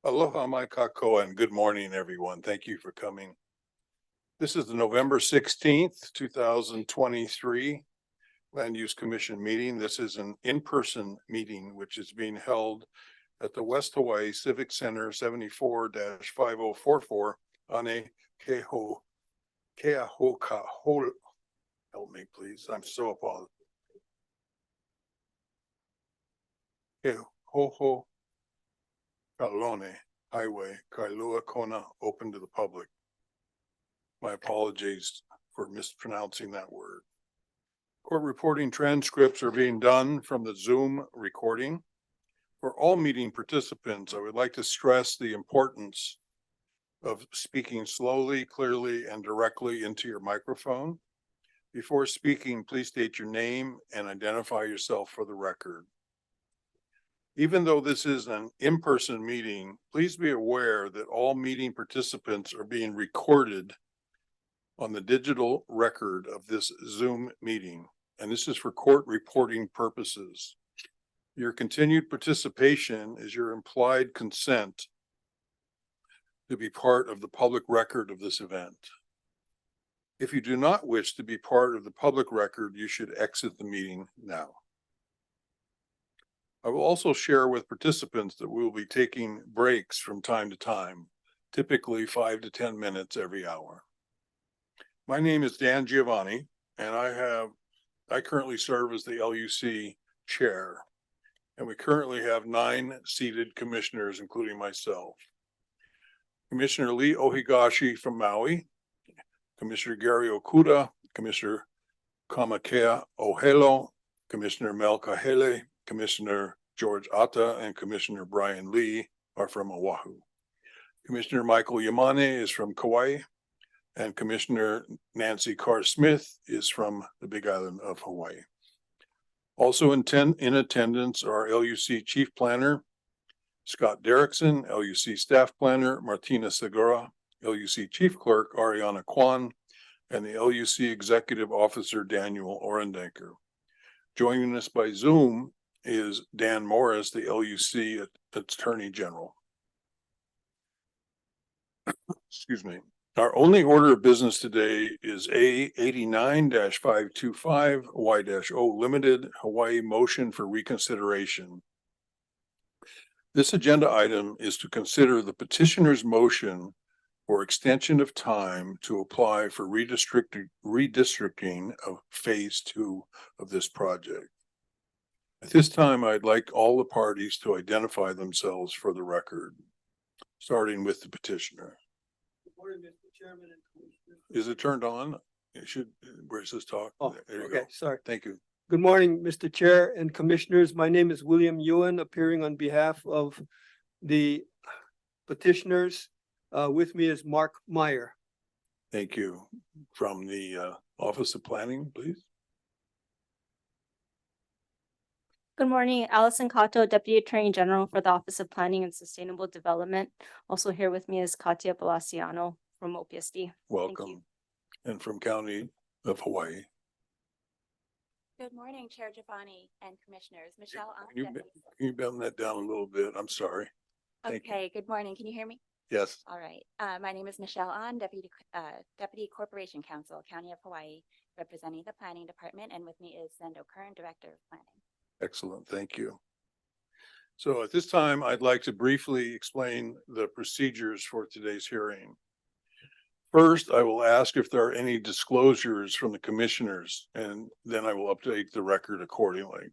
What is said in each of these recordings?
Aloha mai kako and good morning, everyone. Thank you for coming. This is the November 16th, 2023 Land Use Commission meeting. This is an in-person meeting which is being held at the West Hawaii Civic Center 74-5044 Ane Keahoka. Help me, please. I'm so apologetic. Kehoho Kalone Highway, Kailua Kona, open to the public. My apologies for mispronouncing that word. Court reporting transcripts are being done from the Zoom recording. For all meeting participants, I would like to stress the importance of speaking slowly, clearly, and directly into your microphone. Before speaking, please state your name and identify yourself for the record. Even though this is an in-person meeting, please be aware that all meeting participants are being recorded on the digital record of this Zoom meeting, and this is for court reporting purposes. Your continued participation is your implied consent to be part of the public record of this event. If you do not wish to be part of the public record, you should exit the meeting now. I will also share with participants that we will be taking breaks from time to time, typically 5 to 10 minutes every hour. My name is Dan Giovanni, and I currently serve as the LUC chair, and we currently have 9 seated commissioners, including myself. Commissioner Lee Ohigashi from Maui, Commissioner Gary Okuda, Commissioner Kamakea Ohelo, Commissioner Mel Kahele, Commissioner George Atta, and Commissioner Brian Lee are from Oahu. Commissioner Michael Yamane is from Kauai, and Commissioner Nancy Carr-Smith is from the Big Island of Hawaii. Also in attendance are LUC Chief Planner Scott Derrickson, LUC Staff Planner Martina Segura, LUC Chief Clerk Ariana Kwan, and the LUC Executive Officer Daniel Orendenker. Joining us by Zoom is Dan Morris, the LUC Attorney General. Excuse me. Our only order of business today is A 89-525 Y-O Limited Hawaii motion for reconsideration. This agenda item is to consider the petitioner's motion for extension of time to apply for redistricting of phase 2 of this project. At this time, I'd like all the parties to identify themselves for the record, starting with the petitioner. Good morning, Mr. Chairman and Commissioner. Is it turned on? It should, where it says talk? Oh, there you okay, go. sorry. Thank you. Good morning, Mr. Chair and Commissioners. My name is William Ewan, appearing on behalf of the petitioners. With me is Mark Meyer. Thank you. From the Office of Planning, please. Good morning, Allison Kato, Deputy Attorney General for the Office of Planning and Sustainable Development. Also here with me is Katia Palaciano from OPSD. Welcome. And from County of Hawaii. Good morning, Chair Giovanni and Commissioners. Michelle. Can you bend that down a little bit? I'm sorry. Okay, good morning. Can you hear me? Yes. All right. My name is Michelle Ahn, Deputy Corporation Counsel, County of Hawaii, representing the Planning Department, and with me is Sendo Kern, Director of Planning. Excellent. Thank you. So at this time, I'd like to briefly explain the procedures for today's hearing. First, I will ask if there are any disclosures from the commissioners, and then I will update the record accordingly.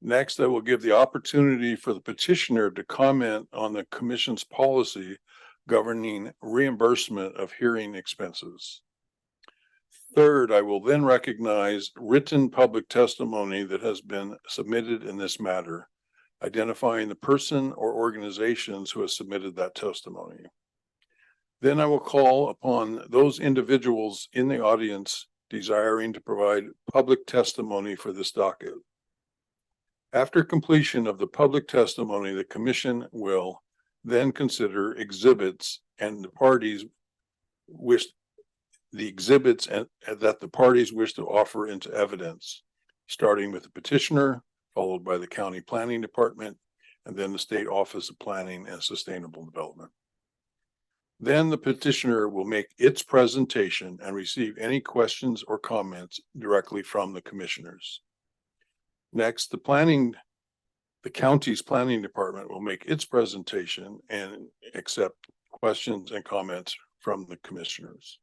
Next, I will give the opportunity for the petitioner to comment on the commission's policy governing reimbursement of hearing expenses. Third, I will then recognize written public testimony that has been submitted in this matter, identifying the person or organizations who has submitted that testimony. Then I will call upon those individuals in the audience desiring to provide public testimony for this docket. After completion of the public testimony, the commission will then consider exhibits and the parties wish the exhibits and that the parties wish to offer into evidence, starting with the petitioner, followed by the county planning department, and then the State Office of Planning and Sustainable Development. Then the petitioner will make its presentation and receive any questions or comments directly from the commissioners. Next, the county's planning department will make its presentation and accept questions and comments from the commissioners.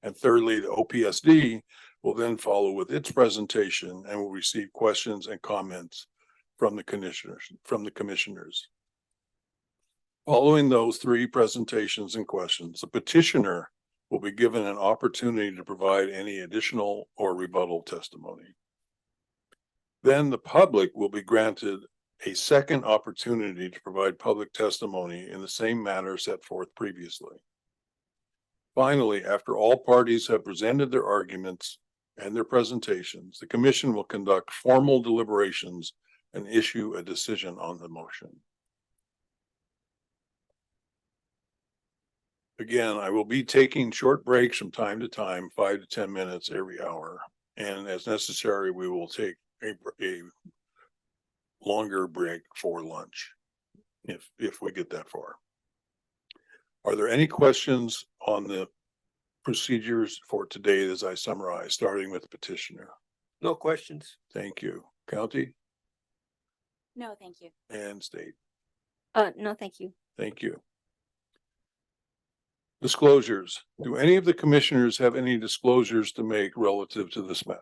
And thirdly, the OPSD will then follow with its presentation and will receive questions and comments from the commissioners. Following those three presentations and questions, the petitioner will be given an opportunity to provide any additional or rebuttal testimony. Then the public will be granted a second opportunity to provide public testimony in the same manner set forth previously. Finally, after all parties have presented their arguments and their presentations, the commission will conduct formal deliberations and issue a decision on the motion. Again, I will be taking short breaks from time to time, 5 to 10 minutes every hour. And as necessary, we will take a longer break for lunch if we get that far. Are there any questions on the procedures for today as I summarize, starting with the petitioner? No questions. Thank you. County No, thank you. and state. No, thank you. Thank you. Disclosures. Do any of the commissioners have any disclosures to make relative to this matter?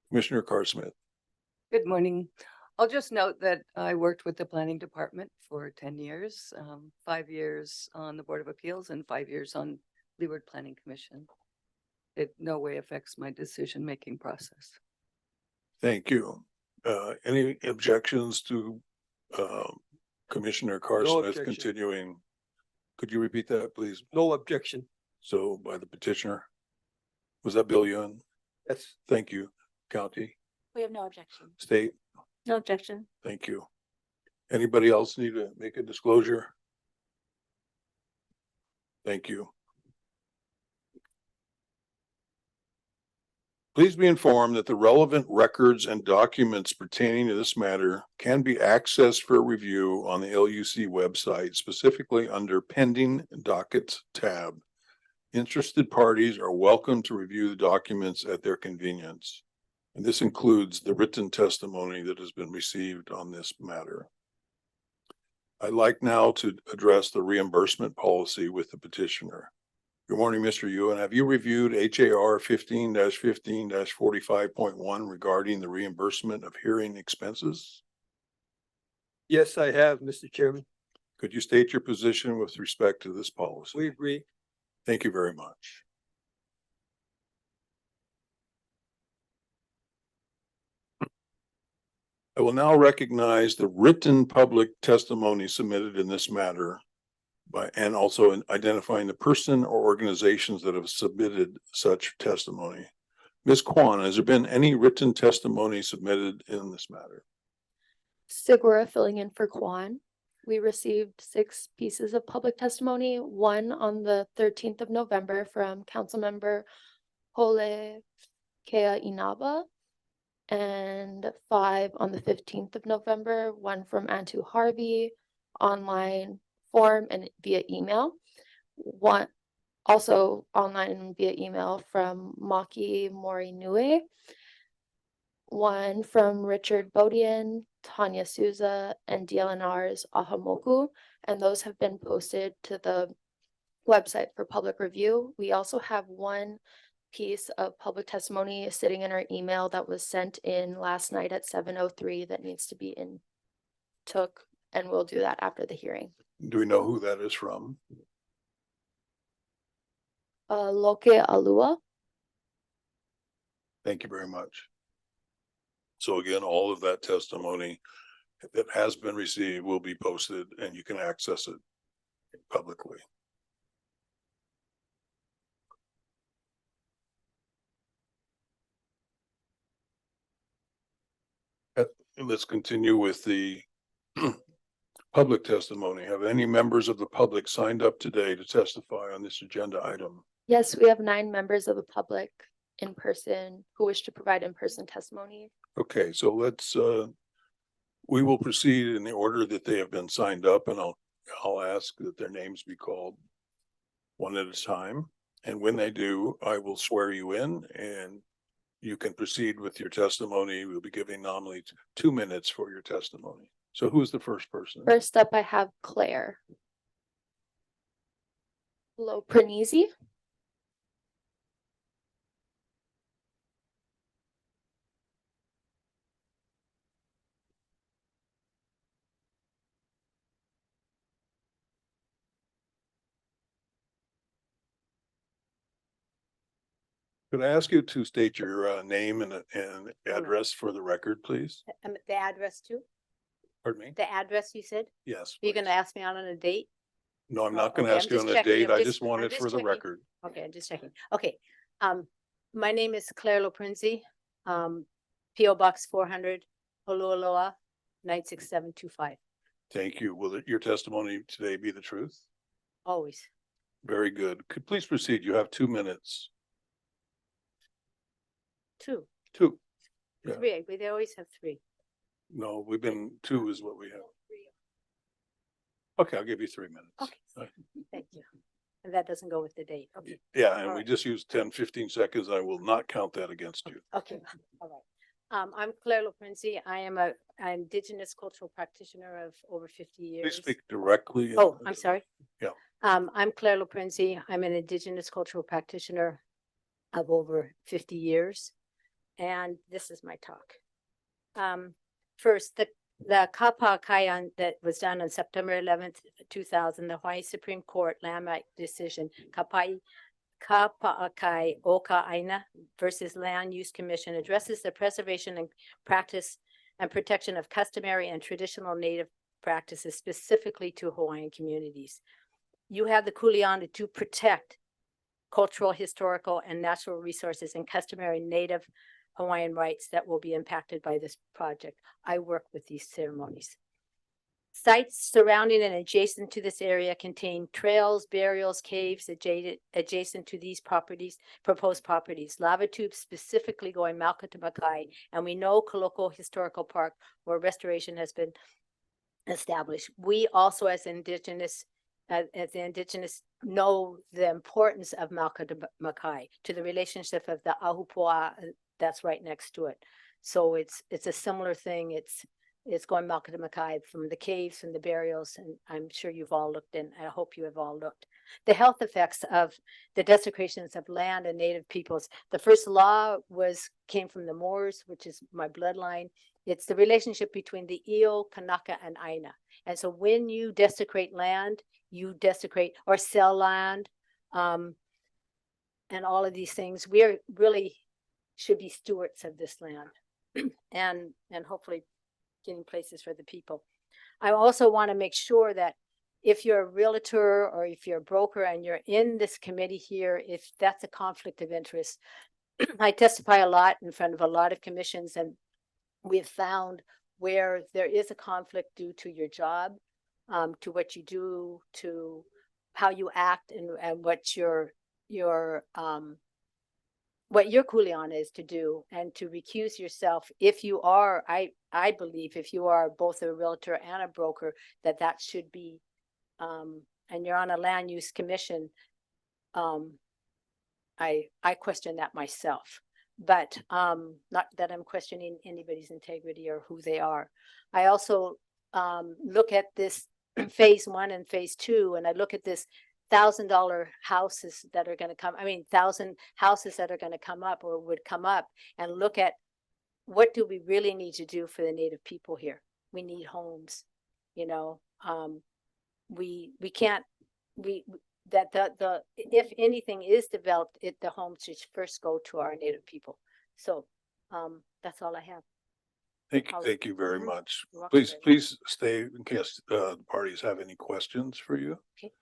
Commissioner Carr-Smith. Good morning. I'll just note that I worked with the planning department for 10 years, 5 years on the Board of Appeals and 5 years on Leeward Planning Commission. It no way affects my decision-making process. Thank you. Any objections to Commissioner Carr-Smith objection. continuing? Could you repeat that, please? No objection. So by the petitioner. Was that Bill Yuen? Yes. Thank you. County, We have no objection. state, No objection. thank you. Anybody else need to make a disclosure? Thank you. Please be informed that the relevant records and documents pertaining to this matter can be accessed for review on the LUC website, specifically under Pending Dockets tab. Interested parties are welcome to review the documents at their convenience. And this includes the written testimony that has been received on this matter. I'd like now to address the reimbursement policy with the petitioner. Good morning, Mr. Ewan. Have you reviewed HAR 15-15-45.1 regarding the reimbursement of hearing expenses? Yes, I have, Mr. Chairman. Could you state your position with respect to this policy? We agree. Thank you very much. I will now recognize the written public testimony submitted in this matter and also in identifying the person or organizations that have submitted such testimony. Ms. Kwan, has there been any written testimony submitted in this matter? Segura filling in for Kwan. We received 6 pieces of public testimony, one on the 13th of November from Councilmember Hole Kea Inaba, and 5 on the 15th of November, one from Antu Harvey, online form and via email. One also online via email from Maki Morinue, one from Richard Bodian, Tanya Souza, and DLNR's Ahamoku, and those have been posted to the website for public review. We also have one piece of public testimony sitting in our email that was sent in last night at 7:03 that needs to be took, and we'll do that after the hearing. Do we know who that is from? Loke Alua. Thank you very much. So again, all of that testimony that has been received will be posted and you can access it publicly. Let's continue with the public testimony. Have any members of the public signed up today to testify on this agenda item? Yes, we have 9 members of the public in person who wish to provide in-person testimony. Okay, so let's We will proceed in the order that they have been signed up, and I'll ask that their names be called one at a time. And when they do, I will swear you in and you can proceed with your testimony. We'll be giving nominally 2 minutes for your testimony. So who is the first person? First up, I have Claire Lopranisi. Could I ask you to state your name and address for the record, please? The address too? Pardon me? The address you said? Yes. You're gonna please. ask me out on a date? No, I'm Oh, not gonna okay, ask I'm you just on a checking, date. I'm I just- just want I'm it just for the checking. record. Okay, I'm just checking. Okay. My name is Claire Loprinzi, P.O. Box 400, Holualoa, 96725. Thank you. Will your testimony today be the truth? Always. Very good. Could please proceed? You have 2 minutes. Two, 2. Yeah. three. They always have three. No, we've been 2 is what we have. Okay, I'll give you 3 minutes. Okay. Thank you. And that doesn't go with the date. Okay. Yeah, and All we right. just used 10, 15 seconds. I will not count that against you. Okay, all right. I'm Claire Loprinzi. I am an indigenous cultural practitioner of over 50 Please years. speak directly. Oh, I'm sorry. Yeah. I'm Claire Loprinzi. I'm an indigenous cultural practitioner of over 50 years. And this is my talk. First, the Kapa'akai that was done on September 11th, 2000, the Hawaii Supreme Court landmark decision, Kapa'akai Oka Aina versus Land Use Commission addresses the preservation and practice and protection of customary and traditional native practices specifically to Hawaiian communities. You have the kuleana to protect cultural, historical, and natural resources and customary native Hawaiian rights that will be impacted by this project. I work with these ceremonies. Sites surrounding and adjacent to this area contain trails, burials, caves adjacent to these properties, proposed properties, lava tubes specifically going Malka to Makai, and we know Koloko Historical Park where restoration has been established. We also as the indigenous know the importance of Malka to Makai to the relationship of the Ahupua'a that's right next to it. So it's a similar thing. It's going Malka to Makai from the caves and the burials, and I'm sure you've all looked and I hope you have all looked. The health effects of the desecrations of land and native peoples. The first law came from the Moors, which is my bloodline. It's the relationship between the Io, Kanaka, and Aina. And so when you desecrate land, you desecrate or sell land, and all of these things, we are really should be stewards of this land and hopefully getting places for the people. I also want to make sure that if you're a realtor or if you're a broker and you're in this committee here, if that's a conflict of interest, I testify a lot in front of a lot of commissions, and we've found where there is a conflict due to your job, to what you do, to how you act, and what your kuleana is to do, and to recuse yourself if you are, I believe if you are both a realtor and a broker, that should be, and you're on a land use commission, I question that myself, but not that I'm questioning anybody's integrity or who they are. I also look at this phase 1 and phase 2, and I look at this $1,000 houses that are going to come, 1,000 houses that are going to come up or would come up, and look at what do we really need to do for the native people here. We need homes, we can't, if anything is developed, the homes should first go to our native people. So that's all I have. Thank you very Mhm. much. You're welcome, Please, David. please stay in case the parties have any questions for you. Okay.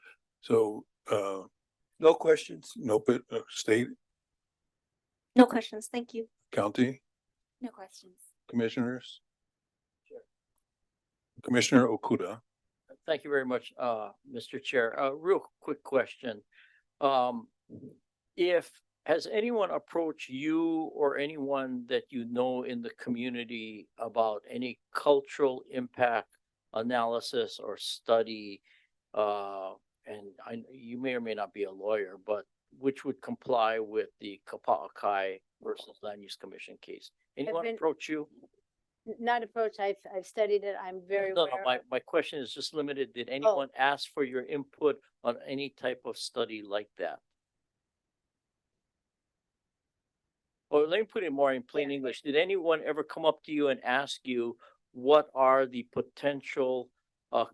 So, No questions. state, No questions. Thank you. county, No questions. commissioners? Commissioner Okuda. Thank you very much, Mr. Chair. A real quick question. If Has anyone approached you or anyone that you know in the community about any cultural impact analysis or study? And you may or may not be a lawyer, but which would comply with the Kapa'akai versus Land Use Commission case? Anyone been- approach you? Not approach, I've studied it, I'm very No, aware. no, my question is just limited. Did anyone ask for your input on any type of study like that? Or let me put it more in plain English. Did anyone ever come up to you and ask you what are the potential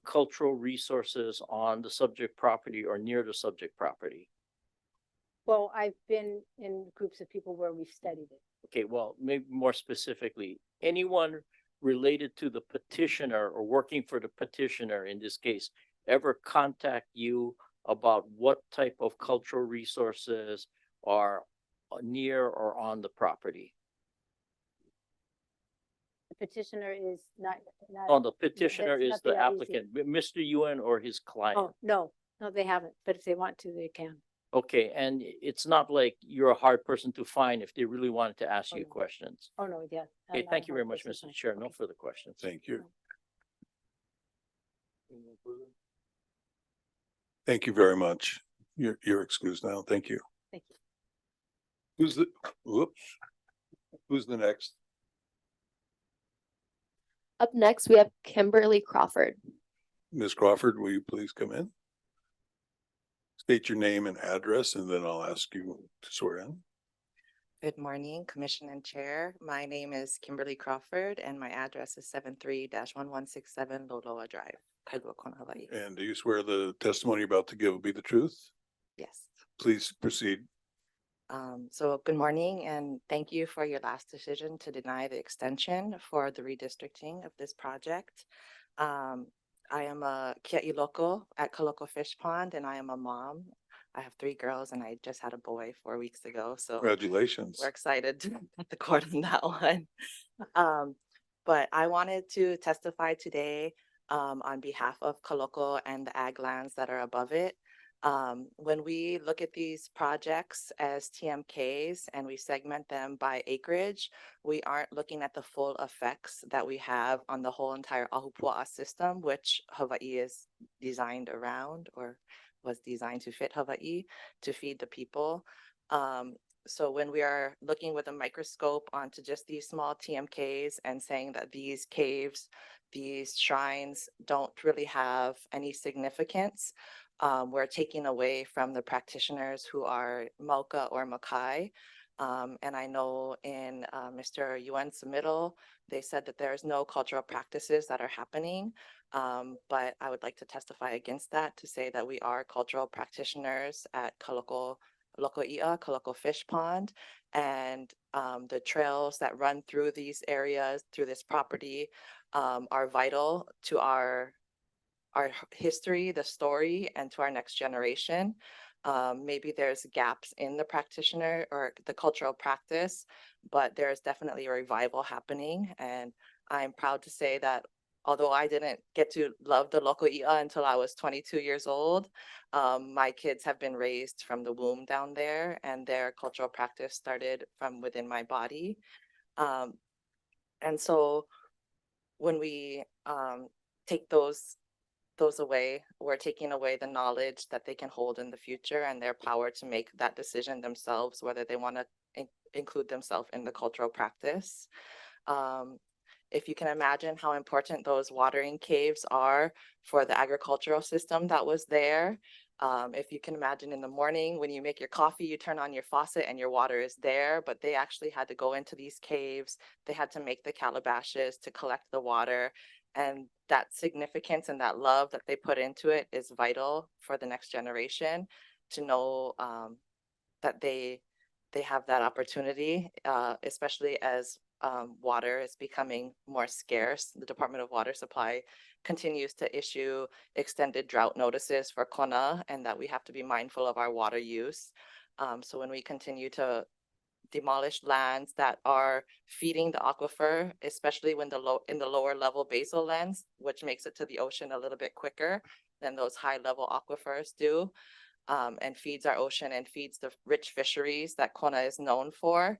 cultural resources on the subject property or near the subject property? Well, I've been in groups of people where we've studied it. Okay, well, maybe more specifically, anyone related to the petitioner or working for the petitioner in this case ever contact you about what type of cultural resources are near or on the property? The petitioner is not. Oh, the petitioner that's is the nothing that easy. applicant, Mr. Yuen or his client? Oh, no, they haven't, but if they want to, they can. Okay, and it's not like you're a hard person to find if they really wanted to ask Oh, you no. questions. Oh, no, yeah. I'm Okay, not thank a you very hard much, person Mr. to Chair. find. No Okay. further questions. Thank you. Thank you very much. You're excused now. Thank you. Thank you. Who's the next? Up next, we have Kimberly Crawford. Ms. Crawford, will you please come in? State your name and address, and then I'll ask you to swear in. Good morning, Commission and Chair. My name is Kimberly Crawford and my address is 73-1167 Loloa Drive, Kailua Kona, Hawaii. And do you swear the testimony you're about to give will be the truth? Yes. Please proceed. So good morning and thank you for your last decision to deny the extension for the redistricting of this project. I am a kia'i loko at Kaloko Fish Pond and I am a mom. I have 3 girls and I just had a boy 4 weeks ago, so Congratulations. we're excited to at the court on that one. But I wanted to testify today on behalf of Kaloko and the ag lands that are above it. When we look at these projects as TMKs and we segment them by acreage, we aren't looking at the full effects that we have on the whole entire Ahupua'a system, which Hawaii is designed around or was designed to fit Hawaii to feed the people. So when we are looking with a microscope onto just these small TMKs and saying that these caves, these shrines don't really have any significance, we're taking away from the practitioners who are Mauka or Makai. And I know in Mr. Yuen's submittal, they said that there's no cultural practices that are happening. But I would like to testify against that to say that we are cultural practitioners at Kaloko Fish Pond. And the trails that run through these areas, through this property, are vital to our history, the story, and to our next generation. Maybe there's gaps in the practitioner or the cultural practice, but there's definitely a revival happening. And I'm proud to say that although I didn't get to love the local i'a until I was 22 years old, my kids have been raised from the womb down there and their cultural practice started from within my body. And so when we take those away, we're taking away the knowledge that they can hold in the future and their power to make that decision themselves, whether they want to include themselves in the cultural practice. If you can imagine how important those watering caves are for the agricultural system that was there. If you can imagine in the morning when you make your coffee, you turn on your faucet and your water is there, but they actually had to go into these caves. They had to make the calabashes to collect the water. And that significance and that love that they put into it is vital for the next generation to know that they have that opportunity, especially as water is becoming more scarce. The Department of Water Supply continues to issue extended drought notices for Kona, and that we have to be mindful of our water use. So when we continue to demolish lands that are feeding the aquifer, especially when in the lower level basal lands, which makes it to the ocean a little bit quicker than those high level aquifers do. and feeds our ocean and feeds the rich fisheries that Kona is known for,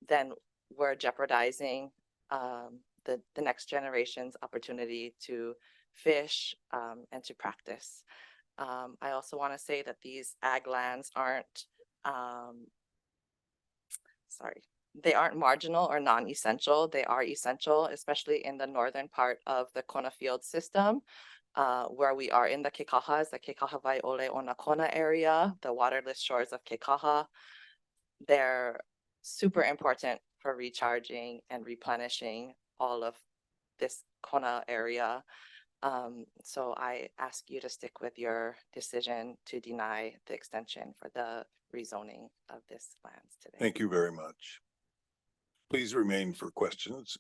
then we're jeopardizing the next generation's opportunity to fish and to practice. I also want to say that these ag lands aren't, they aren't marginal or non-essential. They are essential, especially in the northern part of the Kona Field system, where we are in the Kekahas, the Kekaha Waiole Ona Kona area, the waterless shores of Kekaha. They're super important for recharging and replenishing all of this Kona area. So I ask you to stick with your decision to deny the extension for the rezoning of this lands today. Thank you very much. Please remain for questions.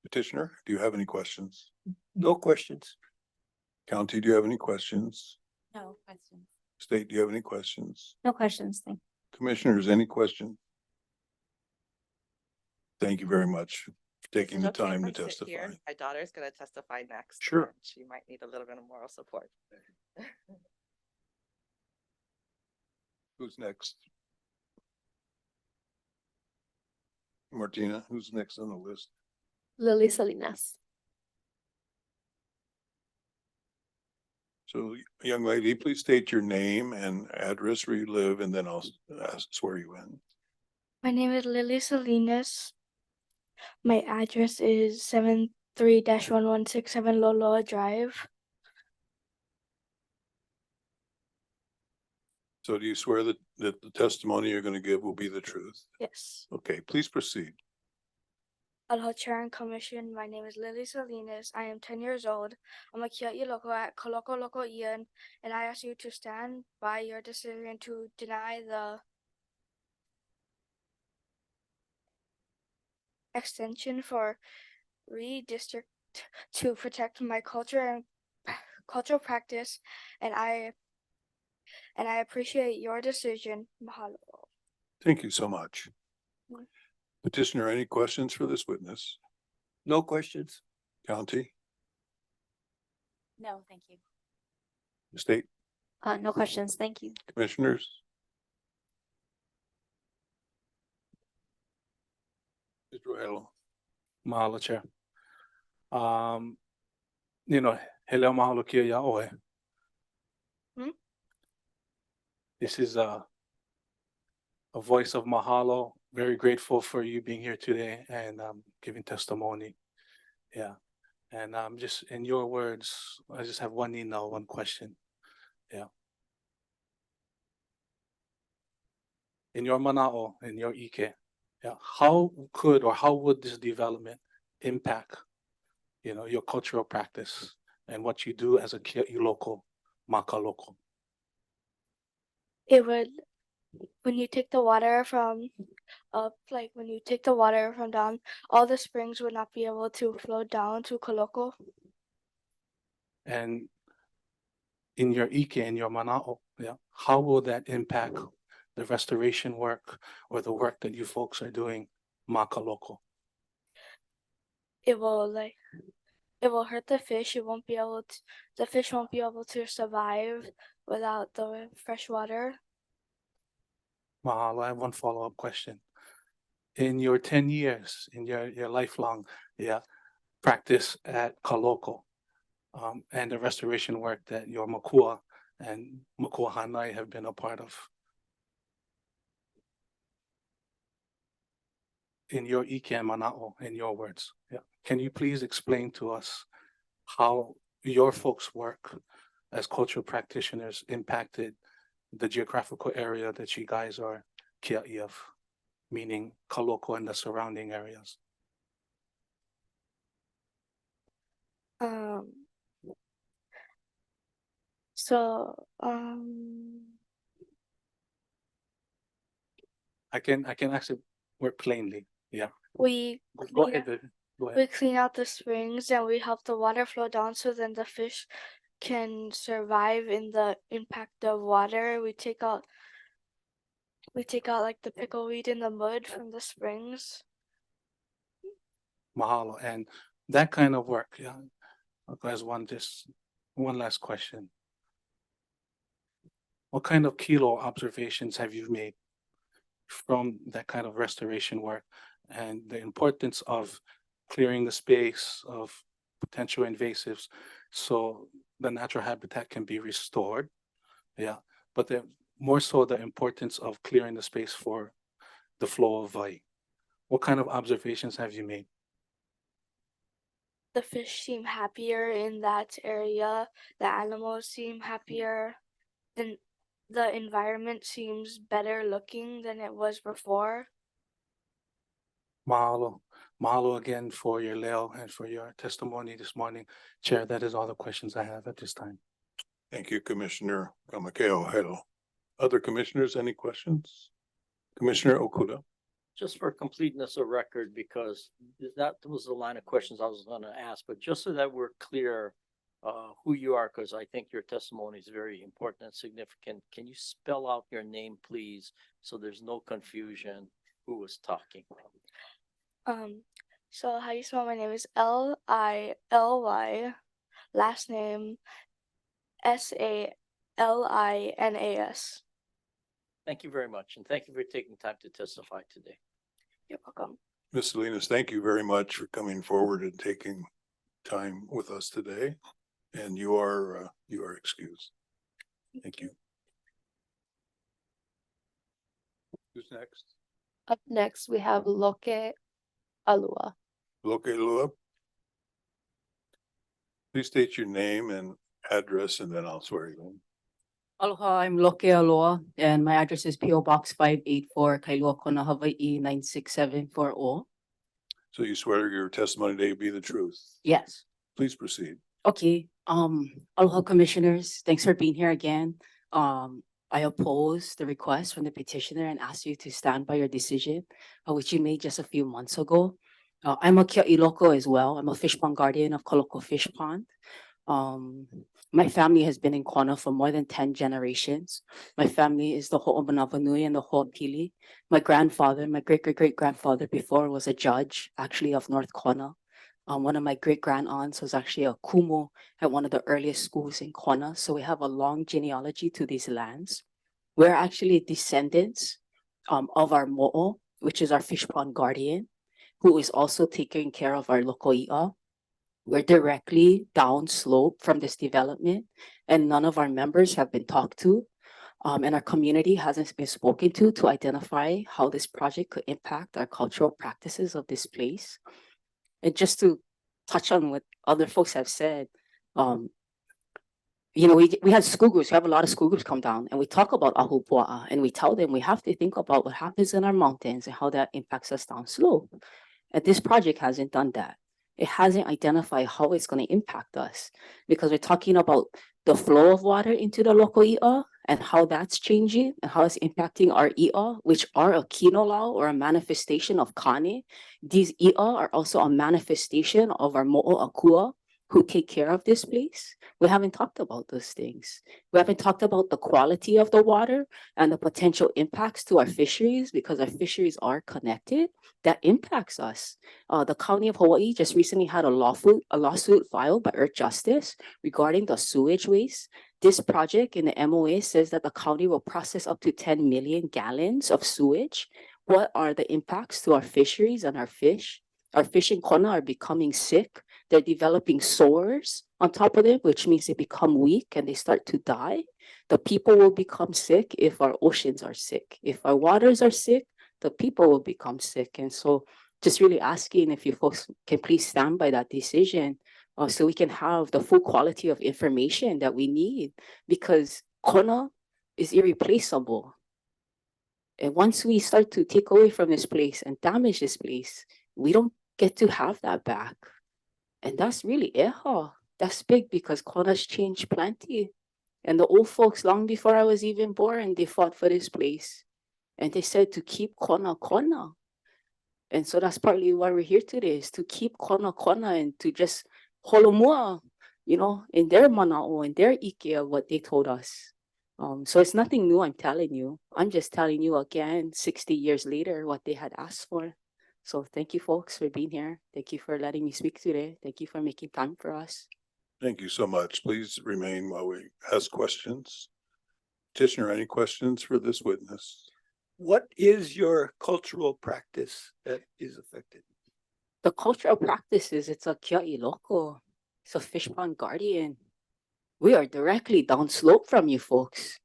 Petitioner, do you have any questions? No questions. County, do you have any questions? No questions. State, do you have any questions? No questions, thank Commissioners, any questions? Thank you very much for taking Is the it okay if time I to sit here? testify. My daughter's gonna testify next. Sure. and She might need a little bit of moral support. Who's next? Martina, who's next on the list? Lily Salinas. So, young lady, please state your name and address where you live, and then I'll swear you in. My name is Lily Salinas. My address is 73-1167 Loloa Drive. So do you swear that the testimony you're going to give will be the truth? Yes. Okay, please proceed. Aloha Chair and Commission. My name is Lily Salinas. I am 10 years old. I'm a Kia'i Loko at Koloko Loko Ian, and I ask you to stand by your decision to deny the extension for redistrict to protect my culture and cultural practice, and I appreciate your decision. Mahalo. Thank you so much. Mm. Petitioner, any questions for this witness? No questions. County, No, thank you. state, No questions, thank you. commissioners? Mr. Hello. Mahalo, Chair. Hello, mahalo kia yaoe. This is a voice of mahalo. Very grateful for you being here today and giving testimony. Yeah. And just in your words, I just have one question. Yeah. In your mana'o, in your ike, yeah, how would this development impact, your cultural practice and what you do as a Kia'i local, maka local? It would, when you take the water from up, like when you take the water from down, all the springs would not be able to flow down to Koloko. And in your ike and your mana'o, yeah, how will that impact the restoration work or the work that you folks are doing, maka local? It will hurt the fish. The fish won't be able to survive without the fresh water. Mahalo, I have one follow-up question. In your 10 years, in your lifelong, practice at Kaloko, and the restoration work that your Makua and Makua Hanai have been a part of, in your ike and mana'o, in your words, can you please explain to us how your folks' work as cultural practitioners impacted the geographical area that you guys are kia'i of, meaning Kaloko and the surrounding areas? I can actually work plainly. Yeah. We Go clean ahead. Go ahead. we clean out the springs and we help the water flow down so then the fish can survive in the impact of water. We take out like the pickleweed in the mud from the springs. Mahalo. And that kind of work, there's one last question. what kind of kilo observations have you made from that kind of restoration work and the importance of clearing the space of potential invasives so the natural habitat can be restored? Yeah, but then more so the importance of clearing the space for the flow of light. What kind of observations have you made? The fish seem happier in that area. The animals seem happier. And the environment seems better looking than it was before. Mahalo. Mahalo again for your leo and for your testimony this morning. Chair, that is all the questions I have at this time. Thank you, Commissioner Kamakeo Helo. Other commissioners, any questions? Commissioner Okuda? Just for completeness of record, because that was the line of questions I was gonna ask, but just so that we're clear who you are, because I think your testimony is very important and significant. Can you spell out your name, please, so there's no confusion who was talking? So how you spell my name is Lily. Last name Salinas. Thank you very much, and thank you for taking time to testify today. You're welcome. Ms. Salinas, thank you very much for coming forward and taking time with us today. And you are excused. Thank you. Who's next? Up next, we have Loke Alua. Loke Lua. Please state your name and address and then I'll swear you in. Aloha, I'm Loke Aloha, and my address is PO Box 584, Kailua Kona, Hawaii 96740. So you swear your testimony today be the truth. Yes. Please proceed. Okay. Aloha commissioners, thanks for being here again. I oppose the request from the petitioner and ask you to stand by your decision, which you made just a few months ago. I'm a Kia'i Loko as well. I'm a fish pond guardian of Koloko Fish Pond. My family has been in Kona for more than 10 generations. My family is the Ho'omanawanui and the Ho'opili. My grandfather, my great-great-great-grandfather before was a judge, actually of North Kona. One of my great-grand-aunts was actually a kumu at one of the earliest schools in Kona. So we have a long genealogy to these lands. We're actually descendants of our mo'o, which is our fish pond guardian, who is also taking care of our loko'i'a. We're directly downslope from this development, and none of our members have been talked to. And our community hasn't been spoken to identify how this project could impact our cultural practices of this place. And just to touch on what other folks have said, you know, we had school groups, we have a lot of school groups come down and we talk about ahupua'a and we tell them we have to think about what happens in our mountains and how that impacts us downslope. And this project hasn't done that. It hasn't identified how it's going to impact us because we're talking about the flow of water into the loko'i'a and how that's changing and how it's impacting our i'a, which are a kinolau or a manifestation of kane. These i'a are also a manifestation of our mo'o'akua who take care of this place. We haven't talked about those things. We haven't talked about the quality of the water and the potential impacts to our fisheries because our fisheries are connected. That impacts us. The County of Hawaii just recently had a lawsuit filed by Earth Justice regarding the sewage waste. This project in the MOA says that the county will process up to 10 million gallons of sewage. What are the impacts to our fisheries and our fish? Our fish in Kona are becoming sick. They're developing sores on top of it, which means they become weak and they start to die. The people will become sick if our oceans are sick. If our waters are sick, the people will become sick. And so just really asking if you folks can please stand by that decision so we can have the full quality of information that we need, because Kona is irreplaceable. And once we start to take away from this place and damage this place, we don't get to have that back. And that's really eha. That's big because Kona's changed plenty. And the old folks, long before I was even born, they fought for this place. And they said to keep Kona Kona. And so that's partly why we're here today, is to keep Kona Kona and to just holomua, you know, in their mana'o, in their ike of what they told us. So it's nothing new, I'm telling you. I'm just telling you again, 60 years later, what they had asked for. So thank you folks for being here. Thank you for letting me speak today. Thank you for making time for us. Thank you so much. Please remain while we ask questions. Petitioner, any questions for this witness? What is your cultural practice that is affected? The cultural practices, it's a kia'i loko. It's a fish pond guardian. We are directly downslope from you folks.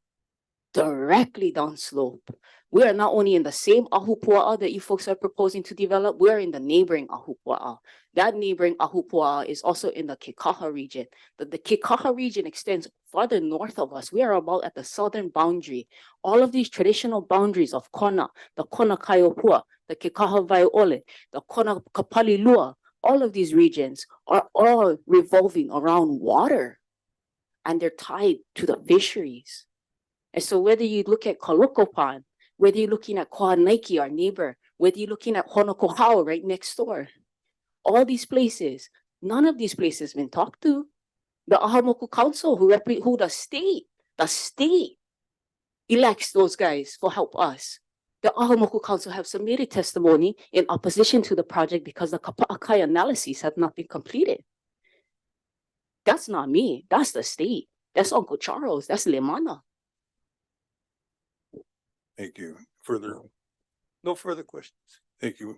Directly downslope. We are not only in the same ahupua'a that you folks are proposing to develop, we are in the neighboring ahupua'a. That neighboring ahupua'a is also in the Kekaha region. The Kekaha region extends farther north of us. We are about at the southern boundary. All of these traditional boundaries of Kona, the Kona Kaiopua, the Kekaha Vaiole, the Kona Kapalilua, all of these regions are all revolving around water. And they're tied to the fisheries. And so whether you look at Kalokopan, whether you're looking at Kuanaiki, our neighbor, whether you're looking at Honokohau right next door, all these places, none of these places been talked to. The Ahamoku Council, who the state elects those guys for help us. The Ahamoku Council have submitted testimony in opposition to the project because the Kapa'akai analyses have not been completed. That's not me. That's the state. That's Uncle Charles. That's Lemana. Thank you. Further, No further questions. thank you.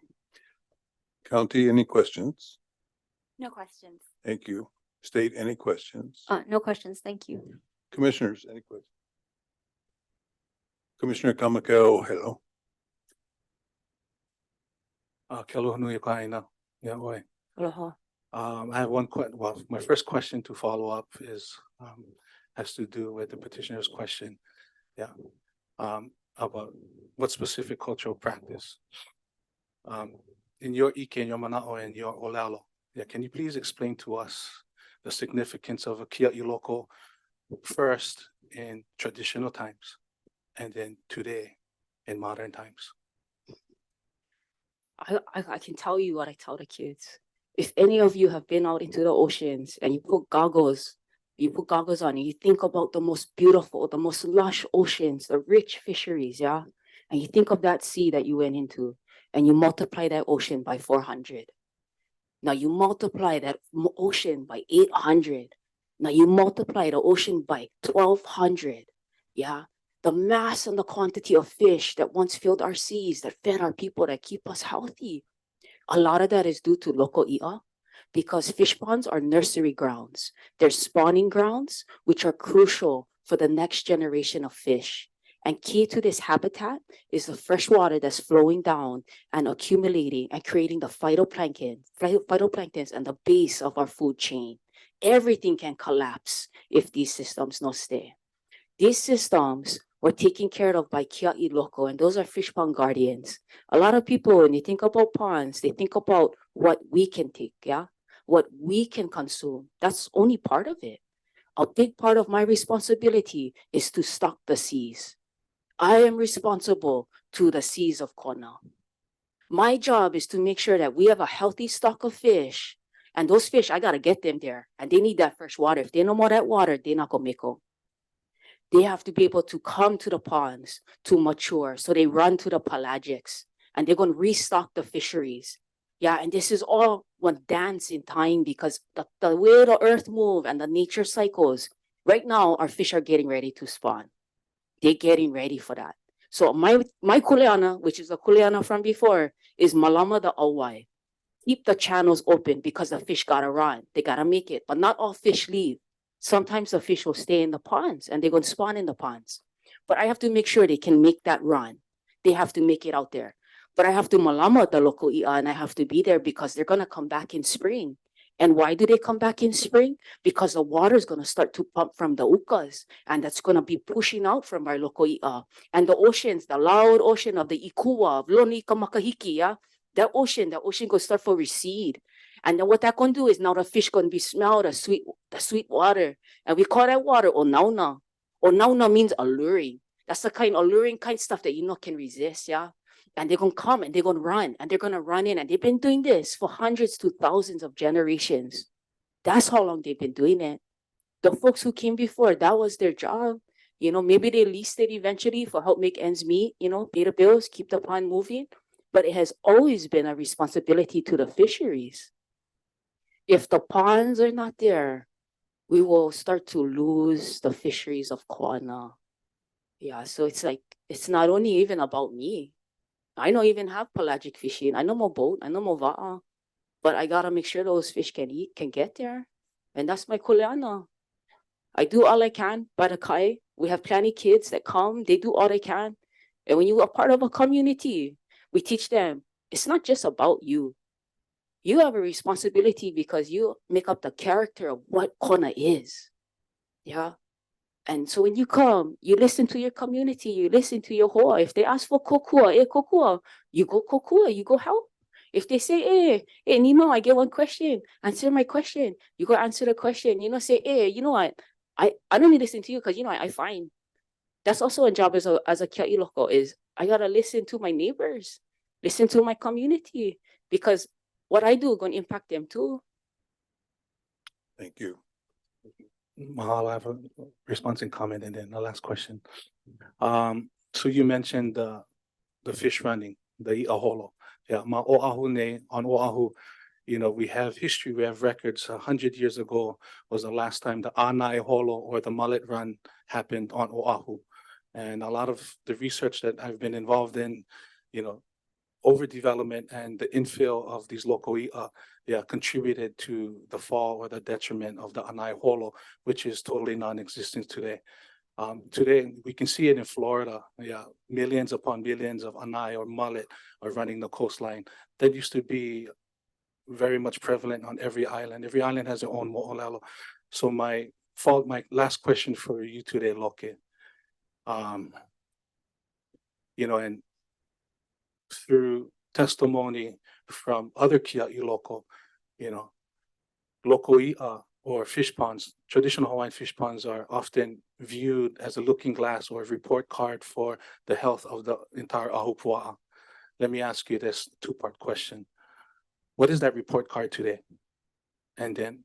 County, any questions? No questions. Thank you. State, any questions? No questions. Thank you. Commissioners, any questions? Commissioner Kamakau, hello. Ke aloha nui kaina. Yeah, oi. Aloha. I have one well, my first question to follow up is, has to do with the petitioner's question. Yeah. About what specific cultural practice. In your ike, in your mana'o, and your olelo. Yeah, can you please explain to us the significance of a kia'i loko first in traditional times and then today in modern times? I can tell you what I tell the kids. If any of you have been out into the oceans and you put goggles on and you think about the most beautiful, the most lush oceans, the rich fisheries, yeah? And you think of that sea that you went into and you multiply that ocean by 400. Now you multiply that ocean by 800. Now you multiply the ocean by 1200, yeah? The mass and the quantity of fish that once filled our seas, that fed our people, that keep us healthy. A lot of that is due to local i'a, because fish ponds are nursery grounds. They're spawning grounds, which are crucial for the next generation of fish. And key to this habitat is the fresh water that's flowing down and accumulating and creating the phytoplanktons and the base of our food chain. Everything can collapse if these systems don't stay. These systems were taken care of by kia'i loko, and those are fish pond guardians. A lot of people, when they think about ponds, they think about what we can take, yeah? What we can consume. That's only part of it. A big part of my responsibility is to stock the seas. I am responsible to the seas of Kona. My job is to make sure that we have a healthy stock of fish, and those fish, I gotta get them there, and they need that fresh water. If they no more that water, they're not gonna make them. They have to be able to come to the ponds to mature. So they run to the pelagics and they're going to restock the fisheries. Yeah, and this is all one dance in time because the way the earth moves and the nature cycles, right now our fish are getting ready to spawn. They're getting ready for that. So my kuleana, which is the kuleana from before, is malama the awai. Keep the channels open because the fish gotta run. They gotta make it, but not all fish leave. Sometimes the fish will stay in the ponds and they're going to spawn in the ponds. But I have to make sure they can make that run. They have to make it out there. But I have to malama the local i'a and I have to be there because they're going to come back in spring. And why do they come back in spring? Because the water is going to start to pump from the ukas and that's going to be pushing out from our local i'a. And the oceans, the loud ocean of the Ikua, of Loni Kamakahiki, yeah? That ocean going to start to recede. And then what that going to do is now the fish going to be smell the sweet water. And we call that water onauna. Onauna means alluring. That's the kind alluring kind of stuff that you know can resist, yeah? And they're going to come and they're going to run and they're going to run in. And they've been doing this for hundreds to thousands of generations. That's how long they've been doing it. The folks who came before, that was their job. You know, maybe they leased it eventually for help make ends meet, you know, pay the bills, keep the pond moving. But it has always been a responsibility to the fisheries. If the ponds are not there, we will start to lose the fisheries of Kona. Yeah, so it's like, it's not only even about me. I don't even have pelagic fishing. I know my boat, I know my va'a, but I gotta make sure those fish can get there. And that's my kuleana. I do all I can by the kai. We have plenty kids that come, they do all they can. And when you are part of a community, we teach them, it's not just about you. You have a responsibility because you make up the character of what Kona is. Yeah. And so when you come, you listen to your community, you listen to your hoa. If they ask for kokua, kokua, you go kokua, you go help. If they say, Nino, I get one question, answer my question. You go answer the question. You know, say, you know what? I don't need to listen to you because, you know, I find. That's also a job as a kia'i loko is I gotta listen to my neighbors, listen to my community, because what I do going to impact them too. Thank you. Mahalo, I have a response and comment, and then the last question. So you mentioned the fish running, the I'aholo. Yeah, ma Oahu ne on Oahu, you know, we have history, we have records. 100 years ago was the last time the Ana'i Holo or the mullet run happened on Oahu. And a lot of the research that I've been involved in, you know, overdevelopment and the infill of these local contributed to the fall or the detriment of the Ana'i Holo, which is totally non-existent today. Today, we can see it in Florida. Yeah, millions upon millions of Ana'i or mullet are running the coastline. That used to be very much prevalent on every island. Every island has their own mo'olelo. So my last question for you today, Loke. You know, and through testimony from other kia'i loko, you know, lokoi'a or fish ponds, traditional Hawaiian fish ponds are often viewed as a looking glass or a report card for the health of the entire ahupua'a. Let me ask you this two-part question. What is that report card today? And then,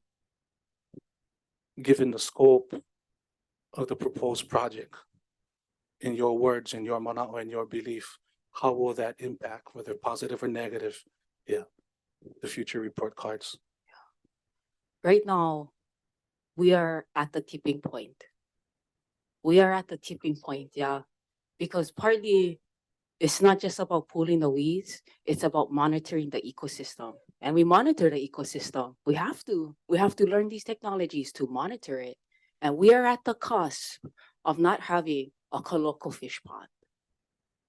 given the scope of the proposed project, in your words, in your mana'o, in your belief, how will that impact, whether positive or negative, the future report cards? Right now, we are at the tipping point. We are at the tipping point, yeah. Because partly it's not just about pulling the weeds, it's about monitoring the ecosystem. And we monitor the ecosystem. We have to learn these technologies to monitor it. And we are at the cusp of not having a colloquial fish pond.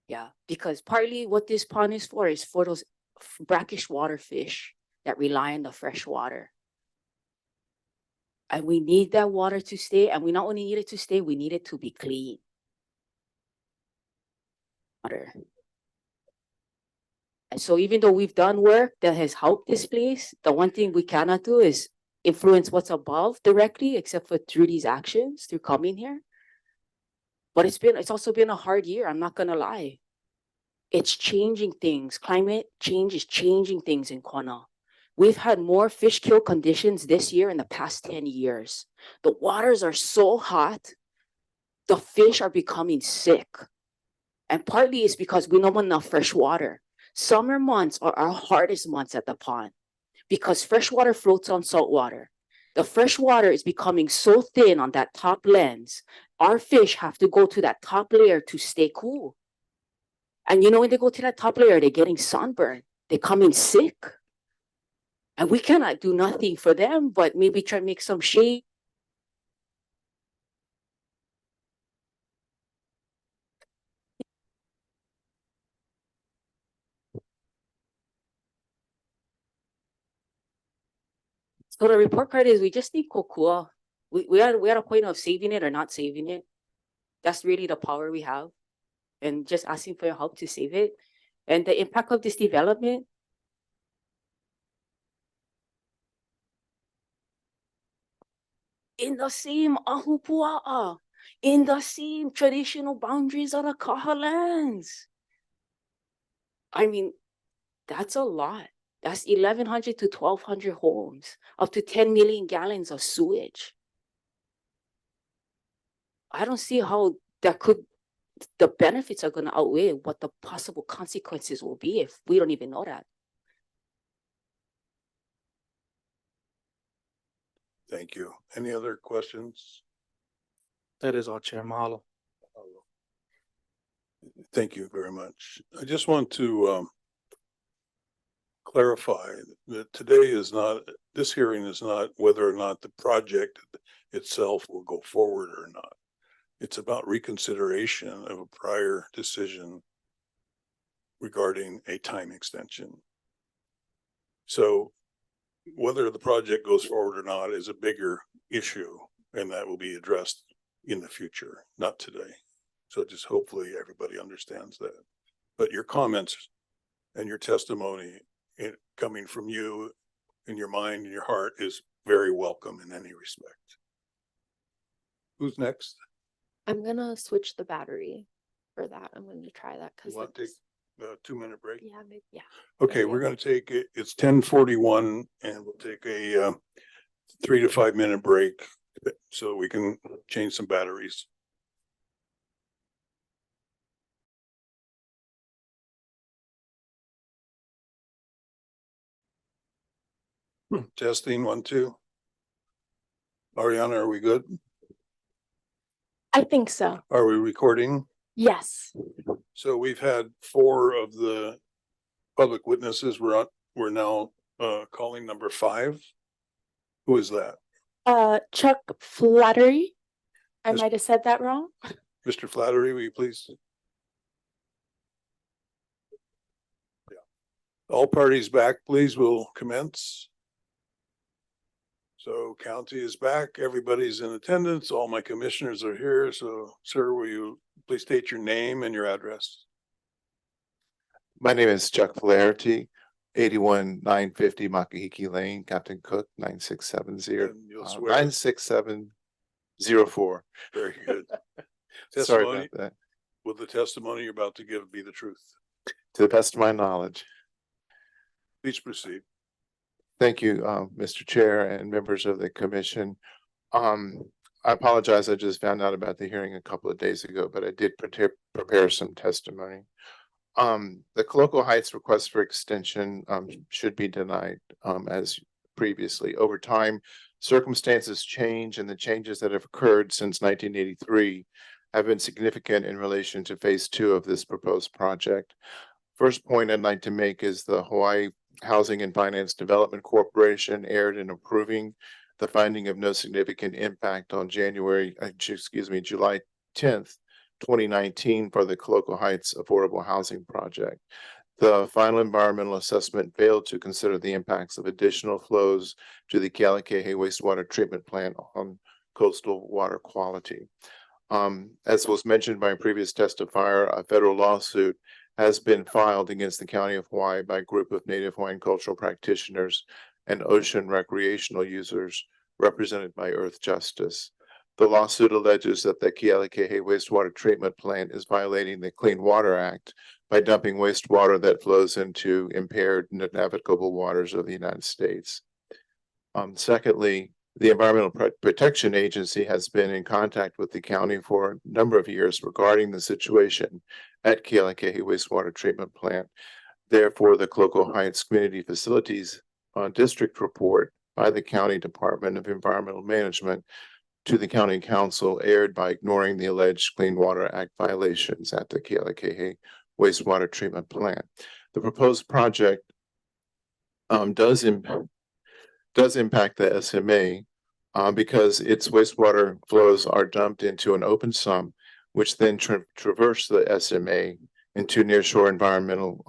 Yeah, because partly what this pond is for those brackish water fish that rely on the fresh water. And we need that water to stay. And we not only need it to stay, we need it to be clean. Water. And so even though we've done work that has helped this place, the one thing we cannot do is influence what's above directly, except for through these actions, through coming here. But it's also been a hard year, I'm not gonna lie. It's changing things. Climate change is changing things in Kona. We've had more fish kill conditions this year in the past 10 years. The waters are so hot, the fish are becoming sick. And partly it's because we don't have enough fresh water. Summer months are our hardest months at the pond because fresh water floats on salt water. The fresh water is becoming so thin on that top lens, our fish have to go to that top layer to stay cool. And you know, when they go to that top layer, they're getting sunburned. They're coming sick. And we cannot do nothing for them, but maybe try to make some shade. So the report card is we just need kokua. We are at a point of saving it or not saving it. That's really the power we have. And just asking for your help to save it. And the impact of this development. In the same ahupua'a, in the same traditional boundaries of the kaha lands. I mean, that's a lot. That's 1,100 to 1,200 homes, up to 10 million gallons of sewage. I don't see how the benefits are going to outweigh what the possible consequences will be if we don't even know that. Thank you. Any other questions? That is all, Chair. Mahalo. Thank you very much. I just want to clarify that today is not, this hearing is not whether or not the project itself will go forward or not. It's about reconsideration of a prior decision regarding a time extension. So whether the project goes forward or not is a bigger issue, and that will be addressed in the future, not today. So just hopefully everybody understands that. But your comments and your testimony coming from you in your mind and your heart is very welcome in any respect. Who's next? I'm gonna switch the battery for that. I'm gonna try that You because want to take a 2-minute break? yeah, maybe, yeah. Okay, we're gonna take it, it's 10:41 and we'll take a 3 to 5 minute break so we can change some batteries. Testing 1, 2. Ariana, are we good? I think so. Are we recording? Yes. So we've had 4 of the public witnesses. We're now calling number 5. Who is that? Chuck Flattery. I Yes. might have said that wrong. Mr. Flattery, will you please? Yeah. All parties back, please. We'll commence. So county is back. Everybody's in attendance. All my commissioners are here. So sir, will you please state your name and your address? My name is Chuck Flaherty, 81950 Makahiki Lane, Captain Cook, 9670, And you'll swear. 96704. Very good. Sorry Testimony, about that. will the testimony you're about to give be the truth? To the best of my knowledge. Please proceed. Thank you, Mr. Chair and members of the commission. I apologize. I just found out about the hearing a couple of days ago, but I did prepare some testimony. The Coloco Heights request for extension should be denied as previously. Over time, circumstances change, and the changes that have occurred since 1983 have been significant in relation to phase 2 of this proposed project. First point I'd like to make is the Hawaii Housing and Finance Development Corporation erred in approving the finding of no significant impact on July 10th, 2019 for the Coloco Heights Affordable Housing Project. The final environmental assessment failed to consider the impacts of additional flows to the Kealakahe wastewater treatment plant on coastal water quality. As was mentioned by a previous testifier, a federal lawsuit has been filed against the County of Hawaii by a group of Native Hawaiian cultural practitioners and ocean recreational users represented by Earth Justice. The lawsuit alleges that the Kealakahe wastewater treatment plant is violating the Clean Water Act by dumping wastewater that flows into impaired navigable waters of the United States. Secondly, the Environmental Protection Agency has been in contact with the county for a number of years regarding the situation at Kealakahe wastewater treatment plant. Therefore, the Coloco Heights Community Facilities District report by the County Department of Environmental Management to the County Council erred by ignoring the alleged Clean Water Act violations at the Kealakahe wastewater treatment plant. The proposed project does impact the SMA because its wastewater flows are dumped into an open sump, which then traverse the SMA into nearshore environmental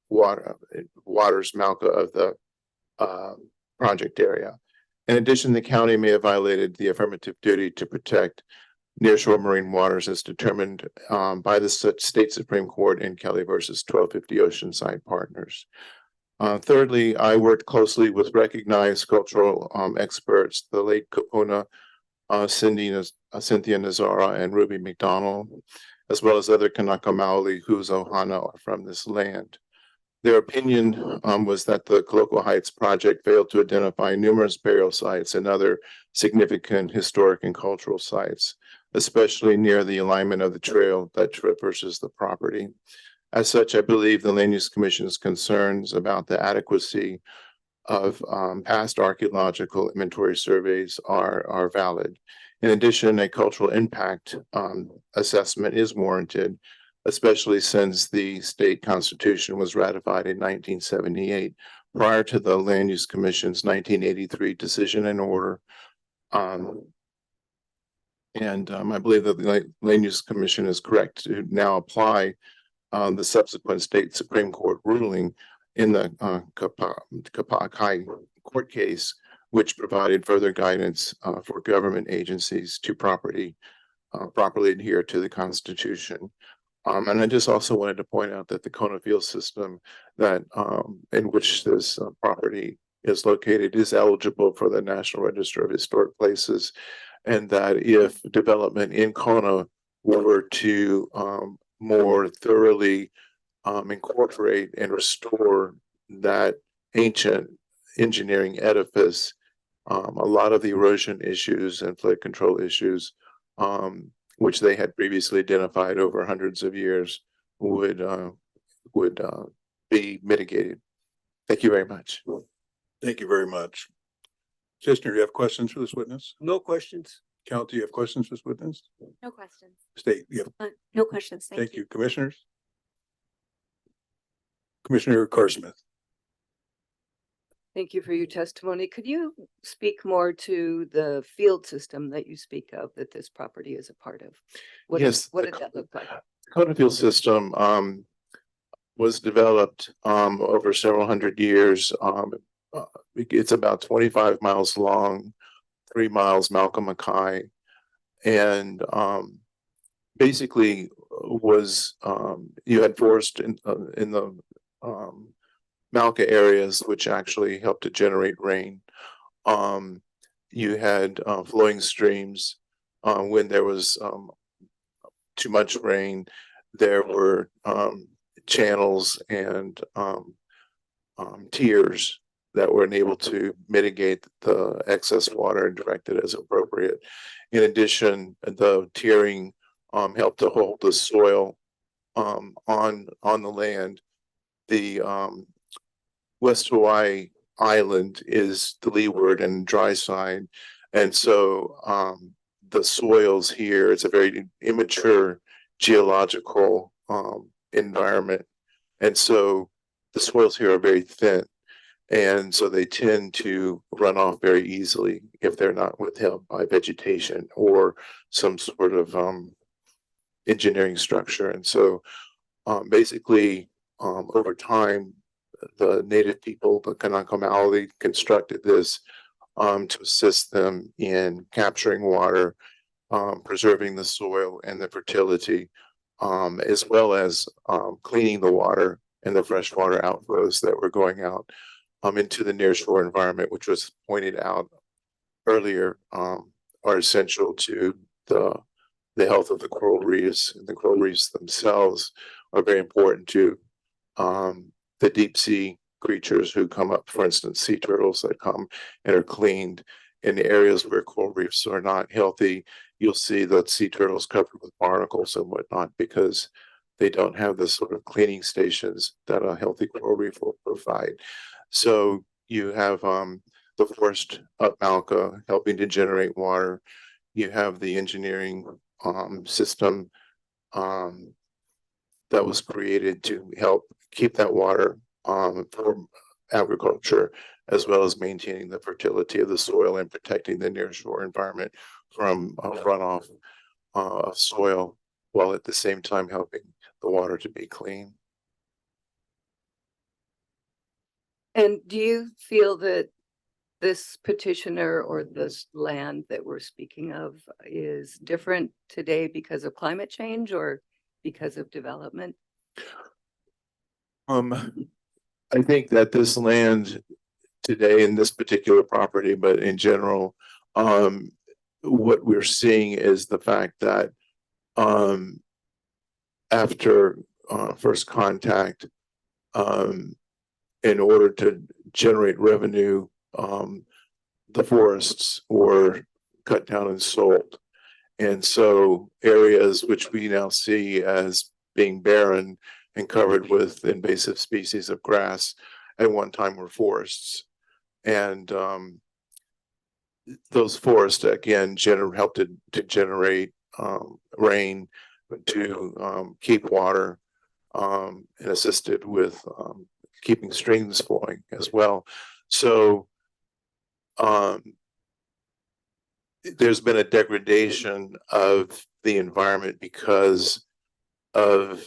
waters Malca of the project area. In addition, the county may have violated the affirmative duty to protect nearshore marine waters as determined by the state Supreme Court in Kelly versus 1250 Oceanside Partners. Thirdly, I worked closely with recognized cultural experts, the late Kapuna, Cynthia Nazara, and Ruby McDonald, as well as other Kanaka Maoli whose ohana are from this land. Their opinion was that the Coloco Heights project failed to identify numerous burial sites and other significant historic and cultural sites, especially near the alignment of the trail that traverses the property. As such, I believe the Land Use Commission's concerns about the adequacy of past archaeological inventory surveys are valid. In addition, a cultural impact assessment is warranted, especially since the state constitution was ratified in 1978 prior to the Land Use Commission's 1983 decision and order. I believe that the Land Use Commission is correct to now apply the subsequent state Supreme Court ruling in the Kapakai court case, which provided further guidance for government agencies to properly adhere to the Constitution. And I just also wanted to point out that the Kona Field system that in which this property is located is eligible for the National Register of Historic Places, and that if development in Kona were to more thoroughly incorporate and restore that ancient engineering edifice, a lot of the erosion issues and flood control issues, which they had previously identified over hundreds of years, would be mitigated. Thank you very much. Thank you very much. Sister, do you have questions for this witness? No questions. County, you have questions for this witness? No questions. State, you have, No questions. thank you. Commissioners? Commissioner Carsmith. Thank you for your testimony. Could you speak more to the field system that you speak of that this property is a part of? Yes, What the did that look like? Kona Field system was developed over several hundred years. It's about 25 miles long, 3 miles Malcolm Mackay, and basically was you had forest in the Malca areas, which actually helped to generate rain. You had flowing streams when there was too much rain. There were channels and tiers that were able to mitigate the excess water and direct it as appropriate. In addition, the tiering helped to hold the soil on the land. The West Hawaii island is the leeward and dry side, and so the soils here, it's a very immature geological environment, and so the soils here are very thin, and so they tend to run off very easily if they're not withheld by vegetation or some sort of engineering structure. And so basically over time, the native people, the Kanaka Maoli, constructed this to assist them in capturing water, preserving the soil and the fertility, as well as cleaning the water and the freshwater outflows that were going out into the nearshore environment, which was pointed out earlier, are essential to the health of the coral reefs. And the coral reefs themselves are very important to the deep sea creatures who come up, for instance, sea turtles that come and are cleaned in the areas where coral reefs are not healthy. You'll see the sea turtles covered with barnacles and whatnot because they don't have the sort of cleaning stations that a healthy coral reef will provide. So you have the forest up Malca helping to generate water. You have the engineering system that was created to help keep that water for agriculture, as well as maintaining the fertility of the soil and protecting the nearshore environment from runoff of soil, while at the same time helping the water to be clean. And do you feel that this petitioner or this land that we're speaking of is different today because of climate change or because of development? I think that this land today in this particular property, but in general, what we're seeing is the fact that after first contact, in order to generate revenue, the forests were cut down and sold. And so areas which we now see as being barren and covered with invasive species of grass at one time were forests. And those forests again help to generate rain, to keep water, and assisted with keeping streams flowing as well. So there's been a degradation of the environment because of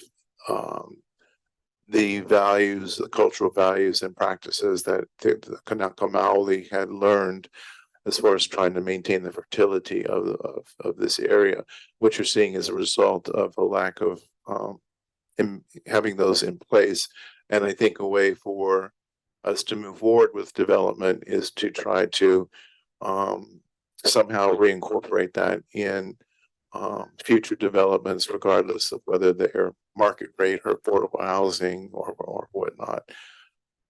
the values, the cultural values and practices that the Kanaka Maoli had learned as far as trying to maintain the fertility of this area. What you're seeing is a result of a lack of having those in place. And I think a way for us to move forward with development is to try to somehow reincorporate that in future developments, regardless of whether they're market rate or affordable housing or whatnot.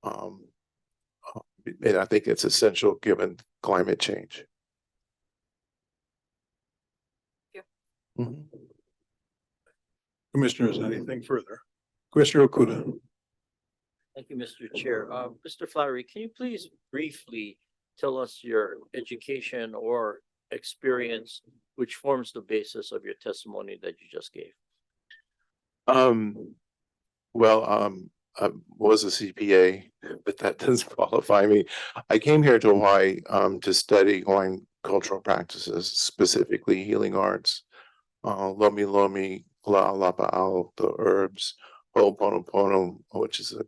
And I think it's essential given climate change. Yeah. Mhm. Commissioners, anything further? Commissioner Okuda. Thank you, Mr. Chair. Mr. Flattery, can you please briefly tell us your education or experience which forms the basis of your testimony that you just gave? Well, I was a CPA, but that doesn't qualify me. I came here to Hawaii to study Hawaiian cultural practices, specifically healing arts, lomi lomi, la'alapa'au, the herbs, ho'oponopono, which is a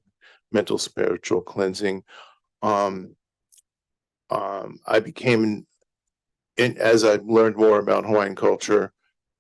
mental spiritual cleansing. I became, as I learned more about Hawaiian culture,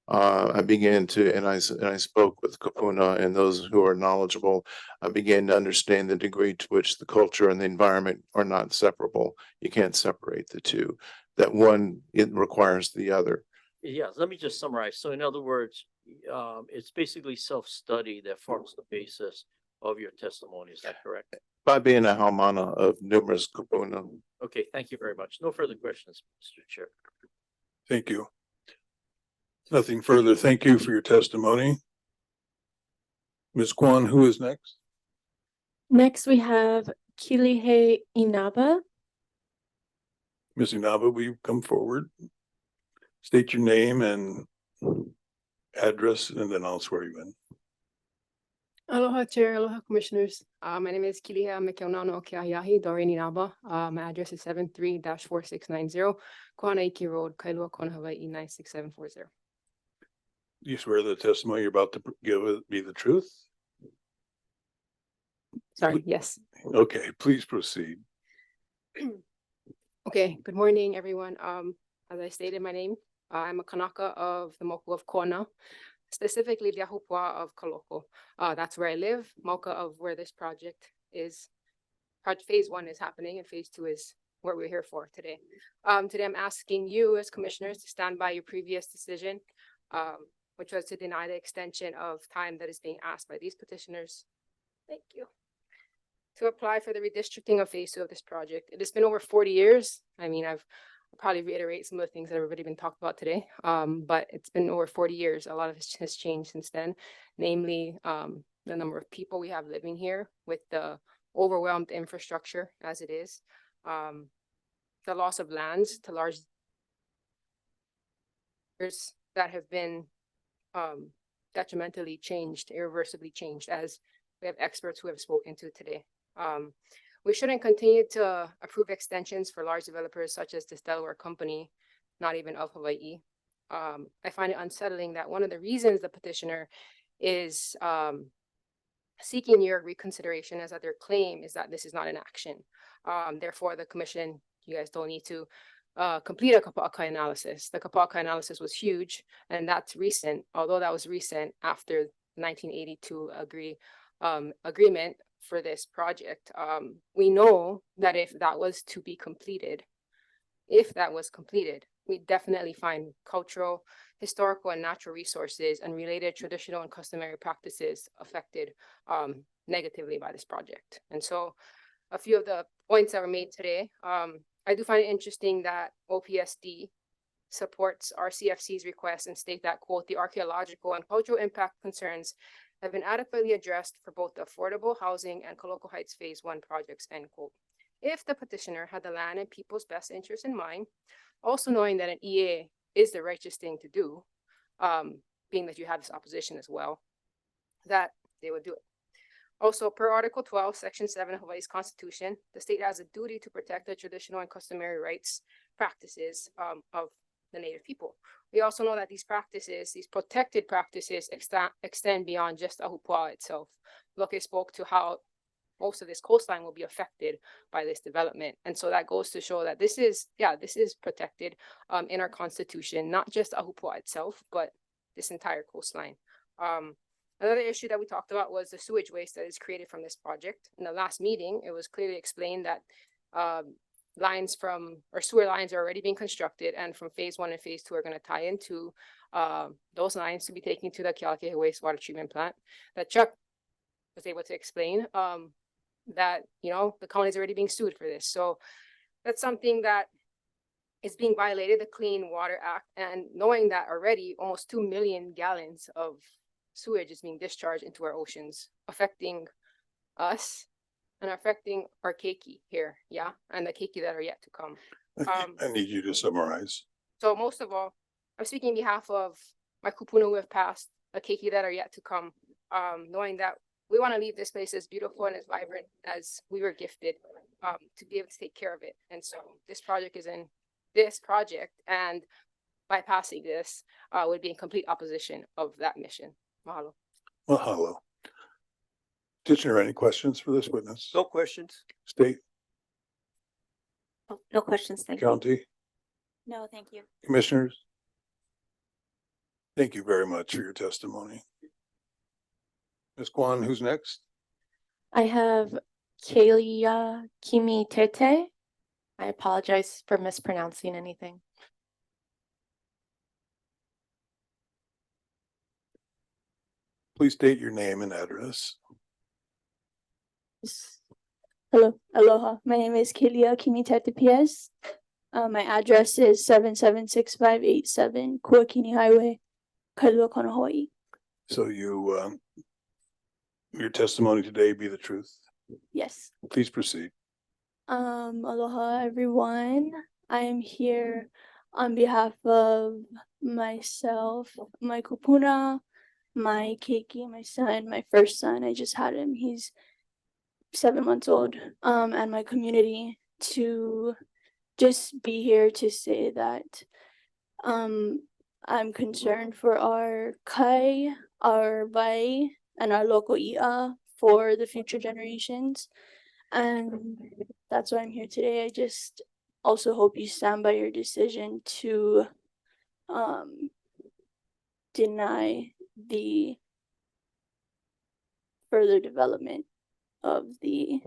I began to, and I spoke with Kapuna and those who are knowledgeable. I began to understand the degree to which the culture and the environment are not separable. You can't separate the two. That one, it requires the other. Yeah, let me just summarize. So in other words, it's basically self-study that forms the basis of your testimony. Is that correct? By being a haumana of numerous Kapuna. Okay, thank you very much. No further questions, Mr. Chair. Thank you. Nothing further. Thank you for your testimony. Ms. Kwan, who is next? Next, we have Kilihe Inaba. Ms. Inaba, will you come forward? State your name and address, and then I'll swear you in. Aloha Chair, aloha Commissioners. My name is Kiliha Mekeonano Keahiahi, Doreen Inaba. My address is 73-4690 Kuanaiki Road, Kailua Kona, Hawaii 96740. Do you swear the testimony you're about to give be the truth? Sorry, yes. Okay, please proceed. Okay, good morning, everyone. As I stated my name, I'm a Kanaka of the Moku of Kona, specifically the Ahupua of Kaloko. That's where I live, Moka of where this project is. Phase 1 is happening and phase 2 is what we're here for today. Today I'm asking you as commissioners to stand by your previous decision, which was to deny the extension of time that is being asked by these petitioners. Thank you. To apply for the redistricting of phase 2 of this project. It has been over 40 years. I mean, I'll probably reiterate some of the things that have already been talked about today, but it's been over 40 years. A lot of it has changed since then, namely the number of people we have living here with the overwhelmed infrastructure as it is, the loss of lands to large that have been detrimentally changed, irreversibly changed, as we have experts who have spoken to today. We shouldn't continue to approve extensions for large developers such as this Delaware company, not even of Hawaii. I find it unsettling that one of the reasons the petitioner is seeking your reconsideration is that their claim is that this is not an action. Therefore, the commission, you guys don't need to complete a Kapa'akai analysis. The Kapa'akai analysis was huge, and that's recent, although that was recent after 1982 agreement for this project. We know that if that was to be completed, we definitely find cultural, historical, and natural resources and related traditional and customary practices affected negatively by this project. And so a few of the points that were made today, I do find it interesting that OPSD supports RCFC's request and state that, quote, the archaeological and cultural impact concerns have been adequately addressed for both the affordable housing and Kaloko Heights Phase 1 projects, end quote. if the petitioner had the land and people's best interest in mind, also knowing that an EA is the righteous thing to do, being that you have this opposition as well, that they would do it. Also, per Article 12, Section 7 of Hawaii's Constitution, the state has a duty to protect the traditional and customary rights, practices of the Native people. We also know that these practices, these protected practices, extend beyond just Ahupua'a itself. Loke spoke to how most of this coastline will be affected by this development. And so that goes to show that this is protected in our Constitution, not just Ahupua'a itself, but this entire coastline. Another issue that we talked about was the sewage waste that is created from this project. In the last meeting, it was clearly explained that sewer lines are already being constructed, and from phase 1 and phase 2 are going to tie into those lines to be taken to the Kealakekee wastewater treatment plant. That Chuck was able to explain that, the county is already being sued for this. So that's something that is being violated, the Clean Water Act, and knowing that already almost 2 million gallons of sewage is being discharged into our oceans, affecting us and affecting our keiki here, and the keiki that are yet to come. I need you to summarize. So most of all, I'm speaking on behalf of my kupuna who have passed, the keiki that are yet to come, knowing that we want to leave this place as beautiful and as vibrant as we were gifted, to be able to take care of it. And so this project is in this project, and bypassing this would be in complete opposition of that mission. Mahalo. Mahalo. Petitioner, any questions for this witness? No questions. State, Oh, no questions, thank you. county, No, thank you. commissioners? Thank you very much for your testimony. Ms. Kwan, who's next? I have Kalia Kimi Tete. I apologize for mispronouncing anything. Please state your name and address. Hello, aloha. My name is Kalia Kimitete PS. My address is 776587 Kuakini Highway, Kailua Kona, Hawaii. So your testimony today be the truth? Yes. Please proceed. Aloha everyone. I am here on behalf of myself, my kupuna, my keiki, my son, my first son. I just had him. He's 7 months old. And my community to just be here to say that I'm concerned for our kai, our bai, and our local i'a for the future generations. And that's why I'm here today. I just also hope you stand by your decision to deny the further development of the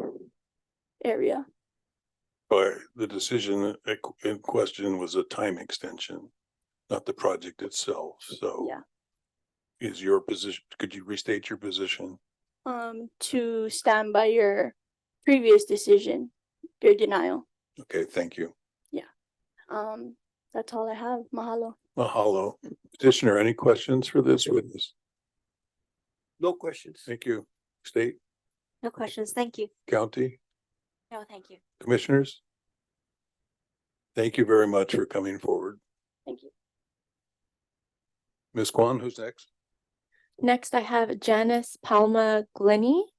area. But the decision in question was a time extension, not the project itself. So Yeah. is your position, could you restate your position? To stand by your previous decision, your denial. Okay, thank you. That's all I have. Mahalo. Mahalo. Petitioner, any questions for this witness? No questions. Thank you. State, No questions, thank you. county, No, thank you. commissioners? Thank you very much for coming forward. Thank you. Ms. Kwan, who's next? Next, I have Janice Palma Glenny.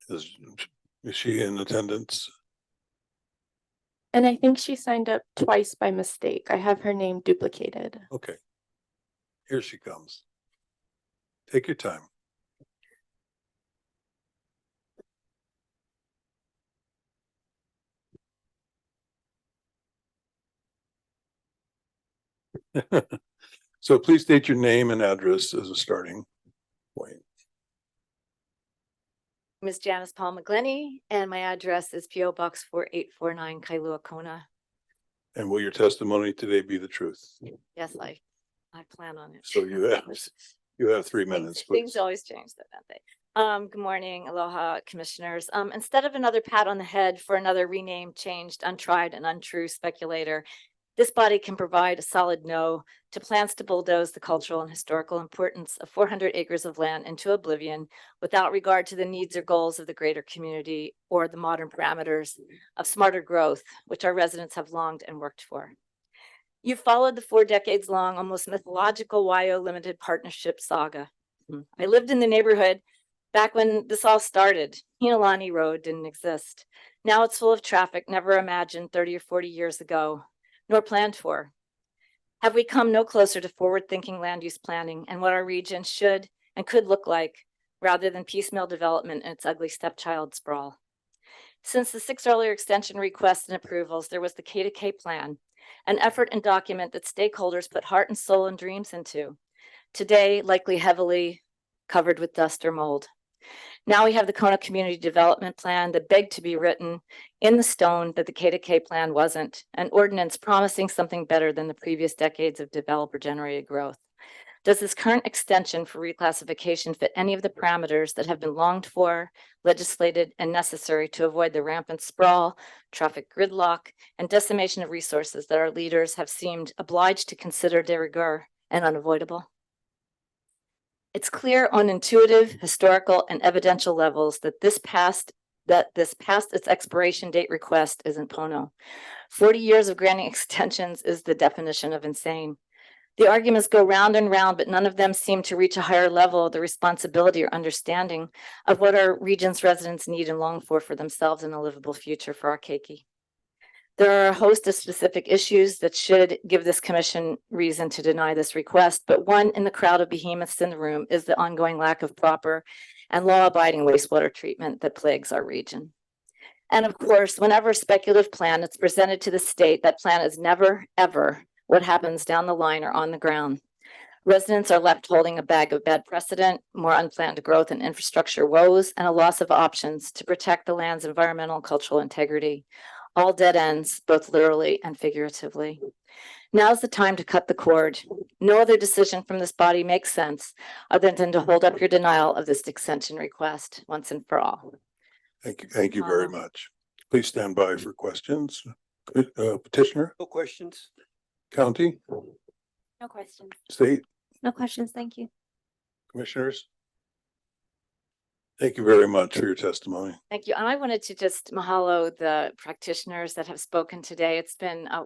Is she in attendance? And I think she signed up twice by mistake. I have her name duplicated. Okay. Here she comes. Take your time. So please state your name and address as a starting point. Ms. Janice Palma Glenny, and my address is P.O. Box 4849, Kailua Kona. And will your testimony today be the truth? Yes, I plan on it. So you have 3 minutes, Things please. always change, don't they? Good morning, aloha, commissioners. Instead of another pat on the head for another renamed, changed, untried, and untrue speculator, This body can provide a solid no to plans to bulldoze the cultural and historical importance of 400 acres of land into oblivion without regard to the needs or goals of the greater community or the modern parameters of smarter growth, which our residents have longed and worked for. You followed the 4 decades long, almost mythological WYO limited partnership saga. I lived in the neighborhood back when this all started. Hinalani Road didn't exist. Now it's full of traffic never imagined 30 or 40 years ago, nor planned for. Have we come no closer to forward-thinking land use planning and what our region should and could look like, rather than piecemeal development and its ugly stepchild sprawl? Since the 6 earlier extension requests and approvals, there was the K2K plan, an effort and document that stakeholders put heart and soul and dreams into. Today, likely heavily covered with dust or mold. Now we have the Kona Community Development Plan that begged to be written in the stone that the K2K plan wasn't, an ordinance promising something better than the previous decades of developer-generated growth. Does this current extension for reclassification fit any of the parameters that have been longed for, legislated, and necessary to avoid the rampant sprawl, traffic gridlock, and decimation of resources that our leaders have seemed obliged to consider de rigueur and unavoidable? It's clear on intuitive, historical, and evidential levels that this past its expiration date request isn't Pono. 40 years of granting extensions is the definition of insane. The arguments go round and round, but none of them seem to reach a higher level of the responsibility or understanding of what our region's residents need and long for themselves and a livable future for our keiki. There are a host of specific issues that should give this commission reason to deny this request, but one in the crowd of behemoths in the room is the ongoing lack of proper and law-abiding wastewater treatment that plagues our region. And of course, whenever a speculative plan is presented to the state, that plan is never, ever what happens down the line or on the ground. Residents are left holding a bag of bad precedent, more unplanned growth and infrastructure woes, and a loss of options to protect the land's environmental and cultural integrity. All dead ends, both literally and figuratively. Now's the time to cut the cord. No other decision from this body makes sense other than to hold up your denial of this extension request once and for all. Thank you. Thank you very much. Please stand by for questions. Petitioner, No questions. county, No questions. state, No questions, thank you. commissioners. Thank you very much for your testimony. Thank you. And I wanted to just mahalo the practitioners that have spoken today. It's been a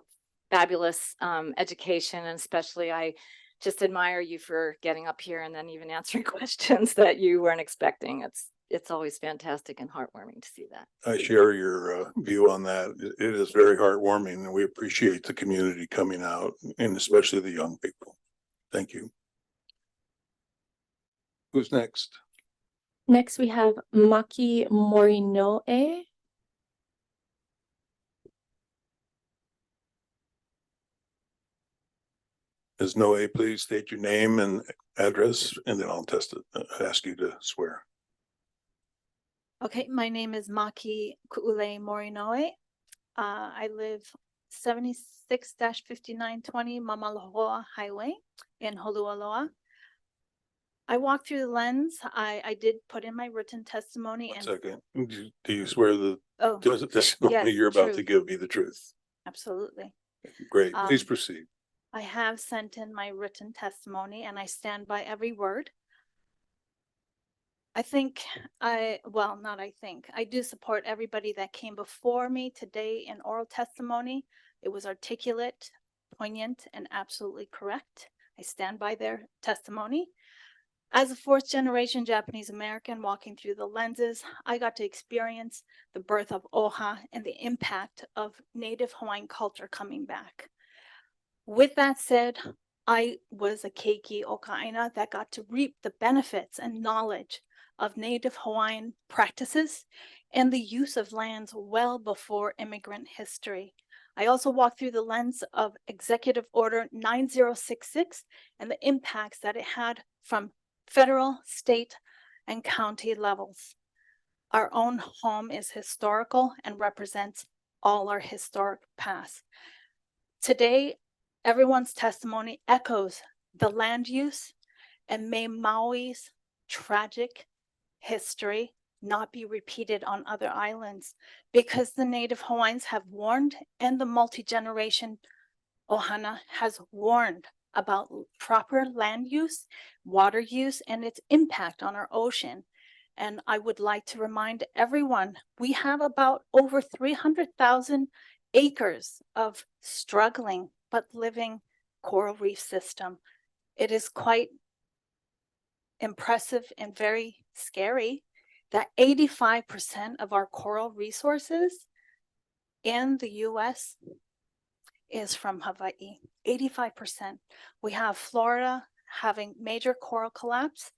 fabulous education, and especially I just admire you for getting up here and then even answering questions that you weren't expecting. It's always fantastic and heartwarming to see that. I share your view on that. It is very heartwarming, and we appreciate the community coming out, and especially the young people. Thank you. Who's next? Next, we have Maki Morinoe. Ms. Noe, please state your name and address, and then I'll ask you to swear. Okay, my name is Maki Ku'ule Morinoe. I live 76-5920 Mamaloa Highway in Holualoa. I walked through the lens. I did put in my written testimony. One second. Do you swear the Oh, testimony yes, you're about to truth. give me the truth? Absolutely. Great. Please Um, proceed. I have sent in my written testimony and I stand by every word. I do support everybody that came before me today in oral testimony. It was articulate, poignant, and absolutely correct. I stand by their testimony. As a 4th generation Japanese American walking through the lenses, I got to experience the birth of Oha and the impact of Native Hawaiian culture coming back. With that said, I was a keiki okaina that got to reap the benefits and knowledge of Native Hawaiian practices and the use of lands well before immigrant history. I also walked through the lens of Executive Order 9066 and the impacts that it had from federal, state, and county levels. Our own home is historical and represents all our historic past. Today, everyone's testimony echoes the land use, and may Maui's tragic history not be repeated on other islands, because the Native Hawaiians have warned, and the multi-generation Ohana has warned about proper land use, water use, and its impact on our ocean. And I would like to remind everyone, we have about over 300,000 acres of struggling but living coral reef system. It is quite impressive and very scary that 85% of our coral resources in the US is from Hawaii. 85%. We have Florida having major coral collapse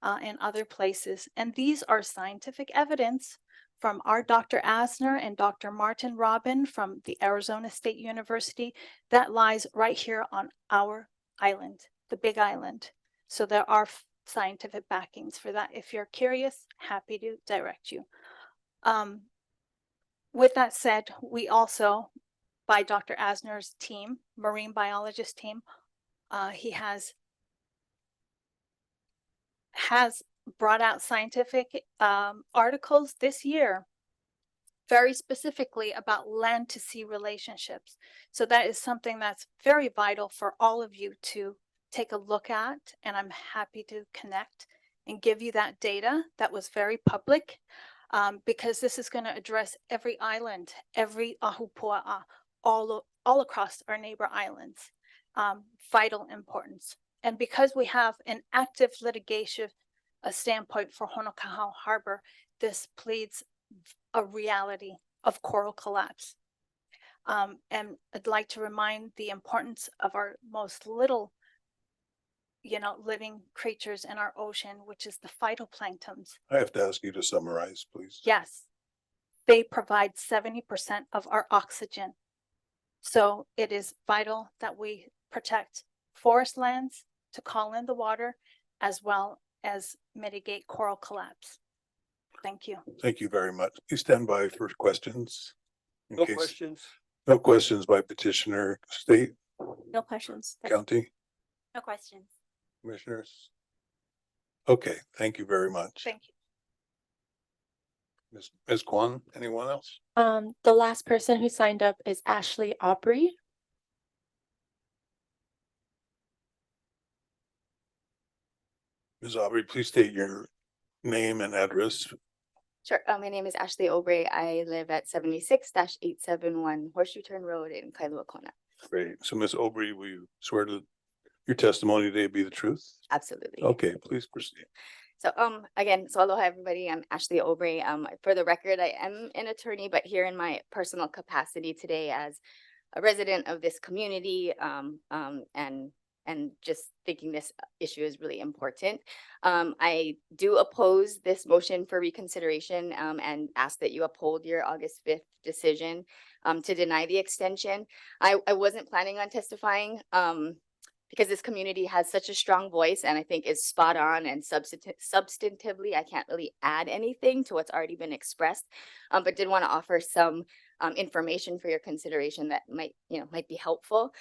and other places. And these are scientific evidence from our Dr. Asner and Dr. Martin Robin from the Arizona State University that lies right here on our island, the Big Island. So there are scientific backings for that. If you're curious, happy to direct you. With that said, we also, by Dr. Asner's team, marine biologist team, he has brought out scientific articles this year very specifically about land to sea relationships. So that is something that's very vital for all of you to take a look at, and I'm happy to connect and give you that data that was very public, because this is going to address every island, every ahupua'a, all across our neighbor islands. Vital importance. And because we have an active litigation, a standpoint for Honokahau Harbor, this pleads a reality of coral collapse. And I'd like to remind the importance of our most little, living creatures in our ocean, which is the phytoplanktons. I have to ask you to summarize, please. Yes, they provide 70% of our oxygen. So it is vital that we protect forest lands to call in the water, as well as mitigate coral collapse. Thank you. Thank you very much. Please stand by for questions. in No case- questions. No questions by petitioner, state, No questions. county, No questions. commissioners. Okay, thank you very much. Thank you. Ms. Kwan, anyone else? The last person who signed up is Ashley Aubrey. Ms. Aubrey, please state your name and address. Sure. My name is Ashley Aubrey. I live at 76-871 Horseshoe Turn Road in Kailua Kona. Great. So Ms. Aubrey, will you swear to your testimony today be the truth? Absolutely. Okay, please proceed. So again, so aloha everybody. I'm Ashley Aubrey. For the record, I am an attorney, but here in my personal capacity today as a resident of this community, and just thinking this issue is really important. I do oppose this motion for reconsideration and ask that you uphold your August 5th decision to deny the extension. I wasn't planning on testifying because this community has such a strong voice and I think is spot on, and substantively, I can't really add anything to what's already been expressed, but did want to offer some information for your consideration that might be helpful.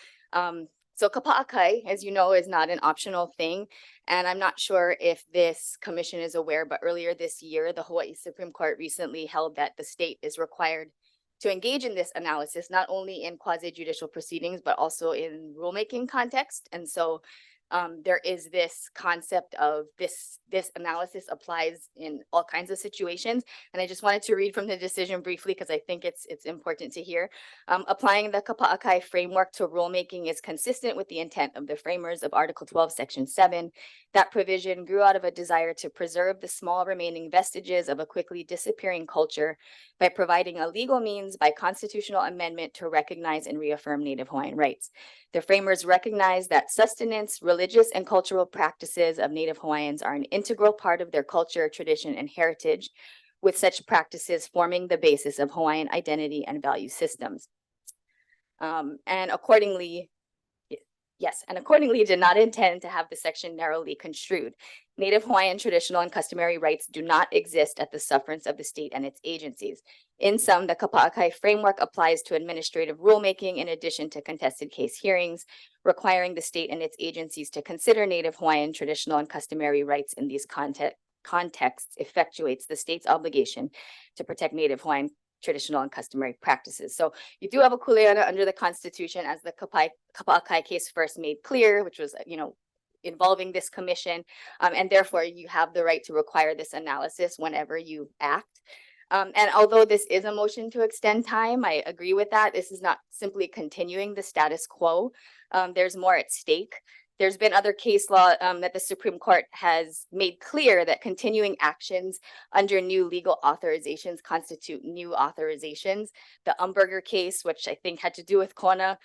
So kapa'akai, as you know, is not an optional thing. And I'm not sure if this commission is aware, but earlier this year, the Hawaii Supreme Court recently held that the state is required to engage in this analysis, not only in quasi-judicial proceedings, but also in rulemaking context. And so there is this concept of this analysis applies in all kinds of situations. And I just wanted to read from the decision briefly because I think it's important to hear. Applying the kapa'akai framework to rulemaking is consistent with the intent of the framers of Article 12, Section 7. That provision grew out of a desire to preserve the small remaining vestiges of a quickly disappearing culture by providing a legal means by constitutional amendment to recognize and reaffirm Native Hawaiian rights. The framers recognize that sustenance, religious and cultural practices of Native Hawaiians are an integral part of their culture, tradition, and heritage, with such practices forming the basis of Hawaiian identity and value systems. And accordingly did not intend to have the section narrowly construed. Native Hawaiian traditional and customary rights do not exist at the sufferance of the state and its agencies. In sum, the kapa'akai framework applies to administrative rulemaking in addition to contested case hearings, requiring the state and its agencies to consider Native Hawaiian traditional and customary rights in these contexts effectuates the state's obligation to protect Native Hawaiian traditional and customary practices. So you do have a kuleana under the Constitution, as the Kapa'akai case first made clear, which was, involving this commission. And therefore you have the right to require this analysis whenever you act. And although this is a motion to extend time, I agree with that. This is not simply continuing the status quo. There's more at stake. There's been other case law that the Supreme Court has made clear that continuing actions under new legal authorizations constitute new authorizations. The Umberger case, which I think had to do with Kona,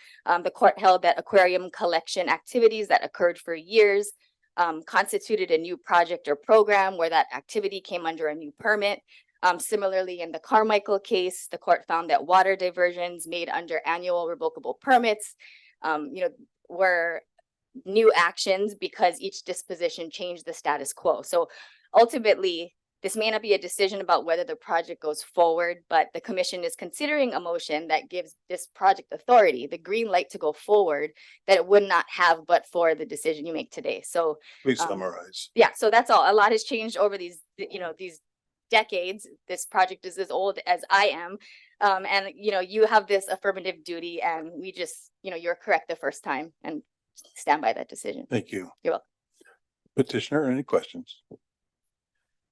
the court held that aquarium collection activities that occurred for years constituted a new project or program where that activity came under a new permit. Similarly, in the Carmichael case, the court found that water diversions made under annual revocable permits, were new actions because each disposition changed the status quo. So ultimately, this may not be a decision about whether the project goes forward, but the commission is considering a motion that gives this project authority, the green light to go forward, that it would not have but for the decision you make today. So Please summarize. yeah, so that's all. A lot has changed over these decades. This project is as old as I am. And you have this affirmative duty, and we just, you're correct the first time, and stand by that decision. Thank you. You're welcome. Petitioner, any questions?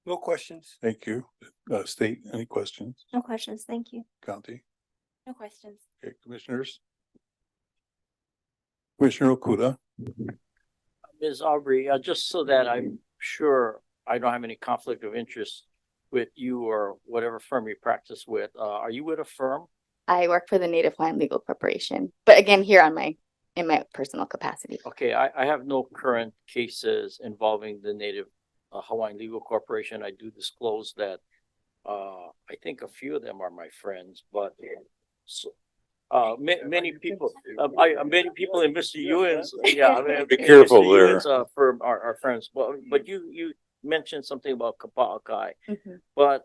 No questions. Thank you. State, any questions? No questions. Thank you. County? No questions. Okay, commissioners? Commissioner Okuda? Ms. Aubrey, just so that I'm sure I don't have any conflict of interest with you or whatever firm you practice with, are you with a firm? I work for the Native Hawaiian Legal Corporation, but again, here in my personal capacity. Okay, I have no current cases involving the Native Hawaiian Legal Corporation. I do disclose that I think a few of them are my friends, but so, many people in Mr. Ewan's, Be careful Mr. there. Ewan's, firm are friends. But you mentioned something about Kapa'akai. But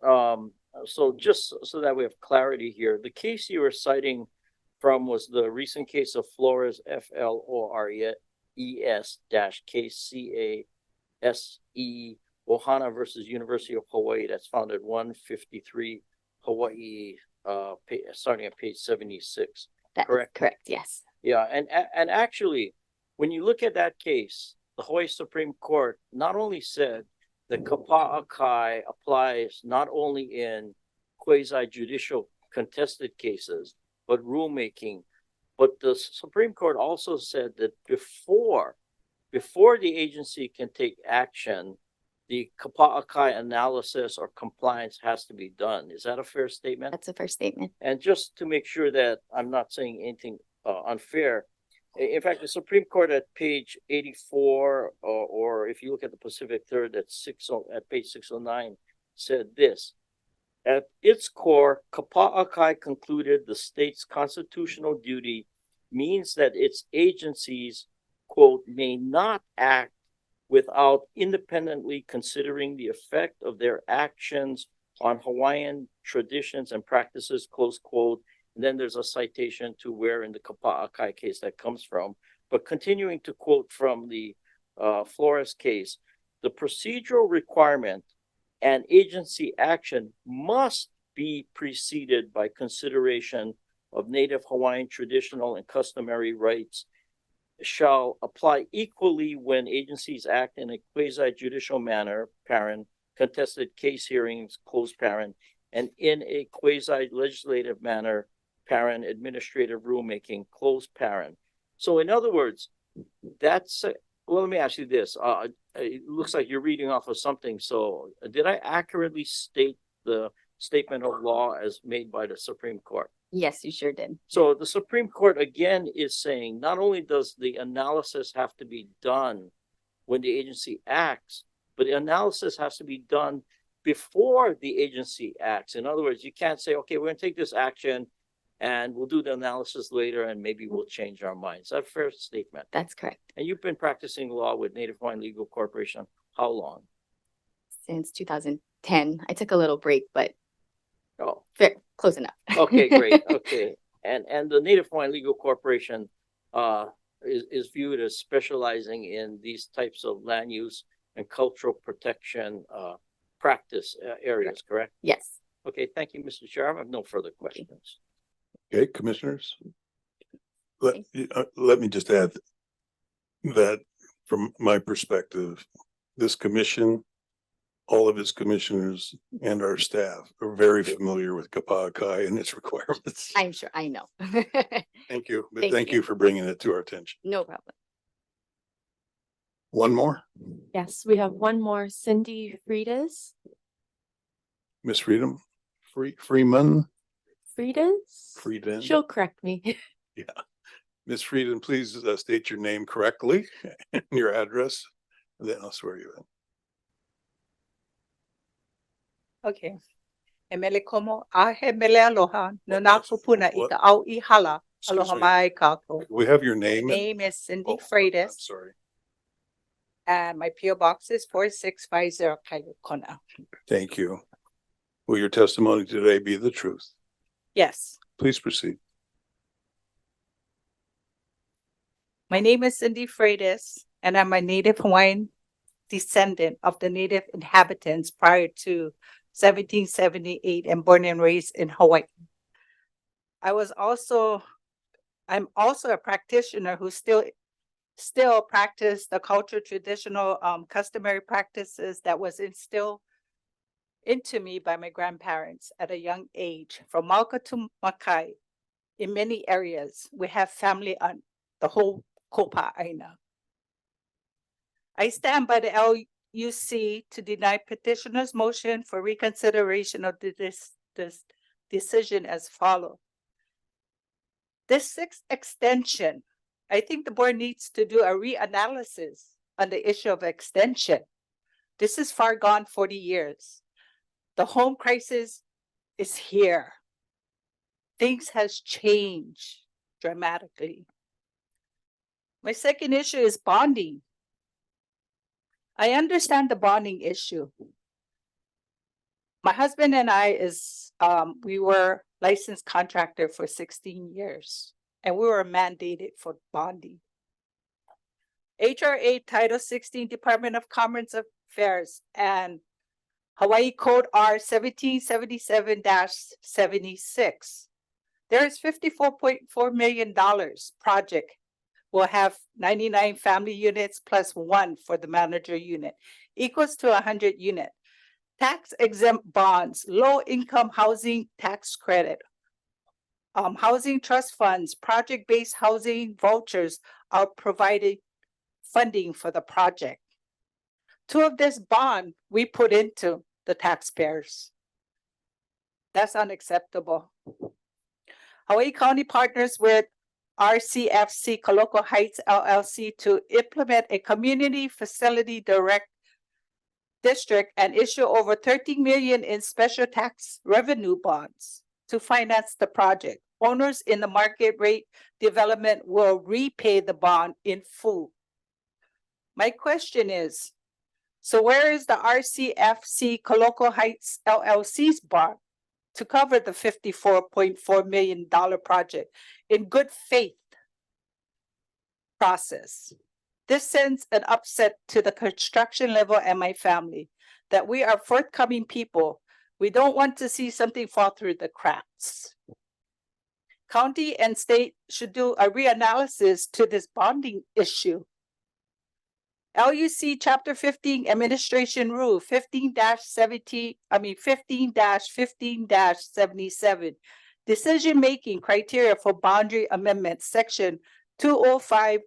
so just so that we have clarity here, the case you were citing from was the recent case of Flores, FLORES-KCASE Ohana versus University of Hawaii. That's found at 153 Hawaii, starting at page 76. That's correct? Correct, yes. Yeah, and actually, when you look at that case, the Hawaii Supreme Court not only said that Kapa'akai applies not only in quasi-judicial contested cases, but rulemaking. But the Supreme Court also said that before the agency can take action, the Kapa'akai analysis or compliance has to be done. Is that a fair statement? That's a fair statement. And just to make sure that I'm not saying anything unfair, in fact, the Supreme Court at page 84, or if you look at the Pacific Third at page 609, said this: at its core, Kapa'akai concluded the state's constitutional duty means that its agencies, quote, may not act without independently considering the effect of their actions on Hawaiian traditions and practices, close quote. And then there's a citation to where in the Kapa'akai case that comes from. But continuing to quote from the Flores case, the procedural requirement and agency action must be preceded by consideration of Native Hawaiian traditional and customary rights, shall apply equally when agencies act in a quasi-judicial manner, parent, contested case hearings, close parent, and in a quasi-legislative manner, parent, administrative rulemaking, close parent. So in other words, that's, well, let me ask you this. It looks like you're reading off of something. So did I accurately state the statement of law as made by the Supreme Court? Yes, you sure did. So the Supreme Court again is saying not only does the analysis have to be done when the agency acts, but the analysis has to be done before the agency acts. In other words, you can't say, okay, we're going to take this action and we'll do the analysis later and maybe we'll change our minds. Is that a fair statement? That's correct. And you've been practicing law with Native Hawaiian Legal Corporation how long? Since 2010. I took a little break, but oh, fair, close enough. Okay, great. Okay. And the Native Hawaiian Legal Corporation is viewed as specializing in these types of land use and cultural protection practice areas, correct? Yes. Okay, thank you, Mr. Chair. I have no further questions. Okay, commissioners? Let me just add that from my perspective, this commission, all of its commissioners and our staff are very familiar with Kapaakai and its requirements. I'm sure, I know. Thank you, but Thank thank you. you for bringing it to our attention. No problem. One more, Yes, we have one more, Cindy Fridas. Miss Freedom, Freeman, Fridas? She'll correct me. yeah. Miss Freedom, please state your name correctly and your address, and then I'll swear you in. Okay. Emele komo ahe mele aloha no na kupuna ita au ihala aloha mai kako. We have your name. My and- name is Cindy I'm Freitas sorry. and my PO box is 4650 Kaiukona. Thank you. Will your testimony today be the truth? Yes. Please proceed. My name is Cindy Freitas and I'm a native Hawaiian descendant of the native inhabitants prior to 1778 and born and raised in Hawaii. I'm also a practitioner who still practice the culture, traditional customary practices that was instilled into me by my grandparents at a young age. From Mauka to Makai, in many areas, we have family on the whole Kopa Aina. I stand by the LUC to deny petitioner's motion for reconsideration of this decision as follows. This sixth extension, I think the board needs to do a reanalysis on the issue of extension. This is far gone 40 years. The home crisis is here. Things has changed dramatically. My second issue is bonding. I understand the bonding issue. My husband and I we were licensed contractor for 16 years and we were mandated for bonding. HRA Title 16 Department of Commerce Affairs and Hawaii Code R 1777-76. There is $54.4 million project. Will have 99 family units plus 1 for the manager unit, equals to 100 units. Tax exempt bonds, low income housing tax credit, housing trust funds, project-based housing vouchers are providing funding for the project. 2 of this bond we put into the taxpayers. That's unacceptable. Hawaii County partners with RCFC Kaloko Heights LLC to implement a community facility district and issue over 13 million in special tax revenue bonds to finance the project. Owners in the market rate development will repay the bond in full. My question is, so where is the RCFC Kaloko Heights LLC's bond to cover the $54.4 million project in good faith process? This sends an upset to the construction level and my family that we are forthcoming people. We don't want to see something fall through the cracks. County and state should do a reanalysis to this bonding issue. LUC Chapter 15 Administration Rule 15-15-15-77. Decision-making criteria for boundary amendments, Section 205-2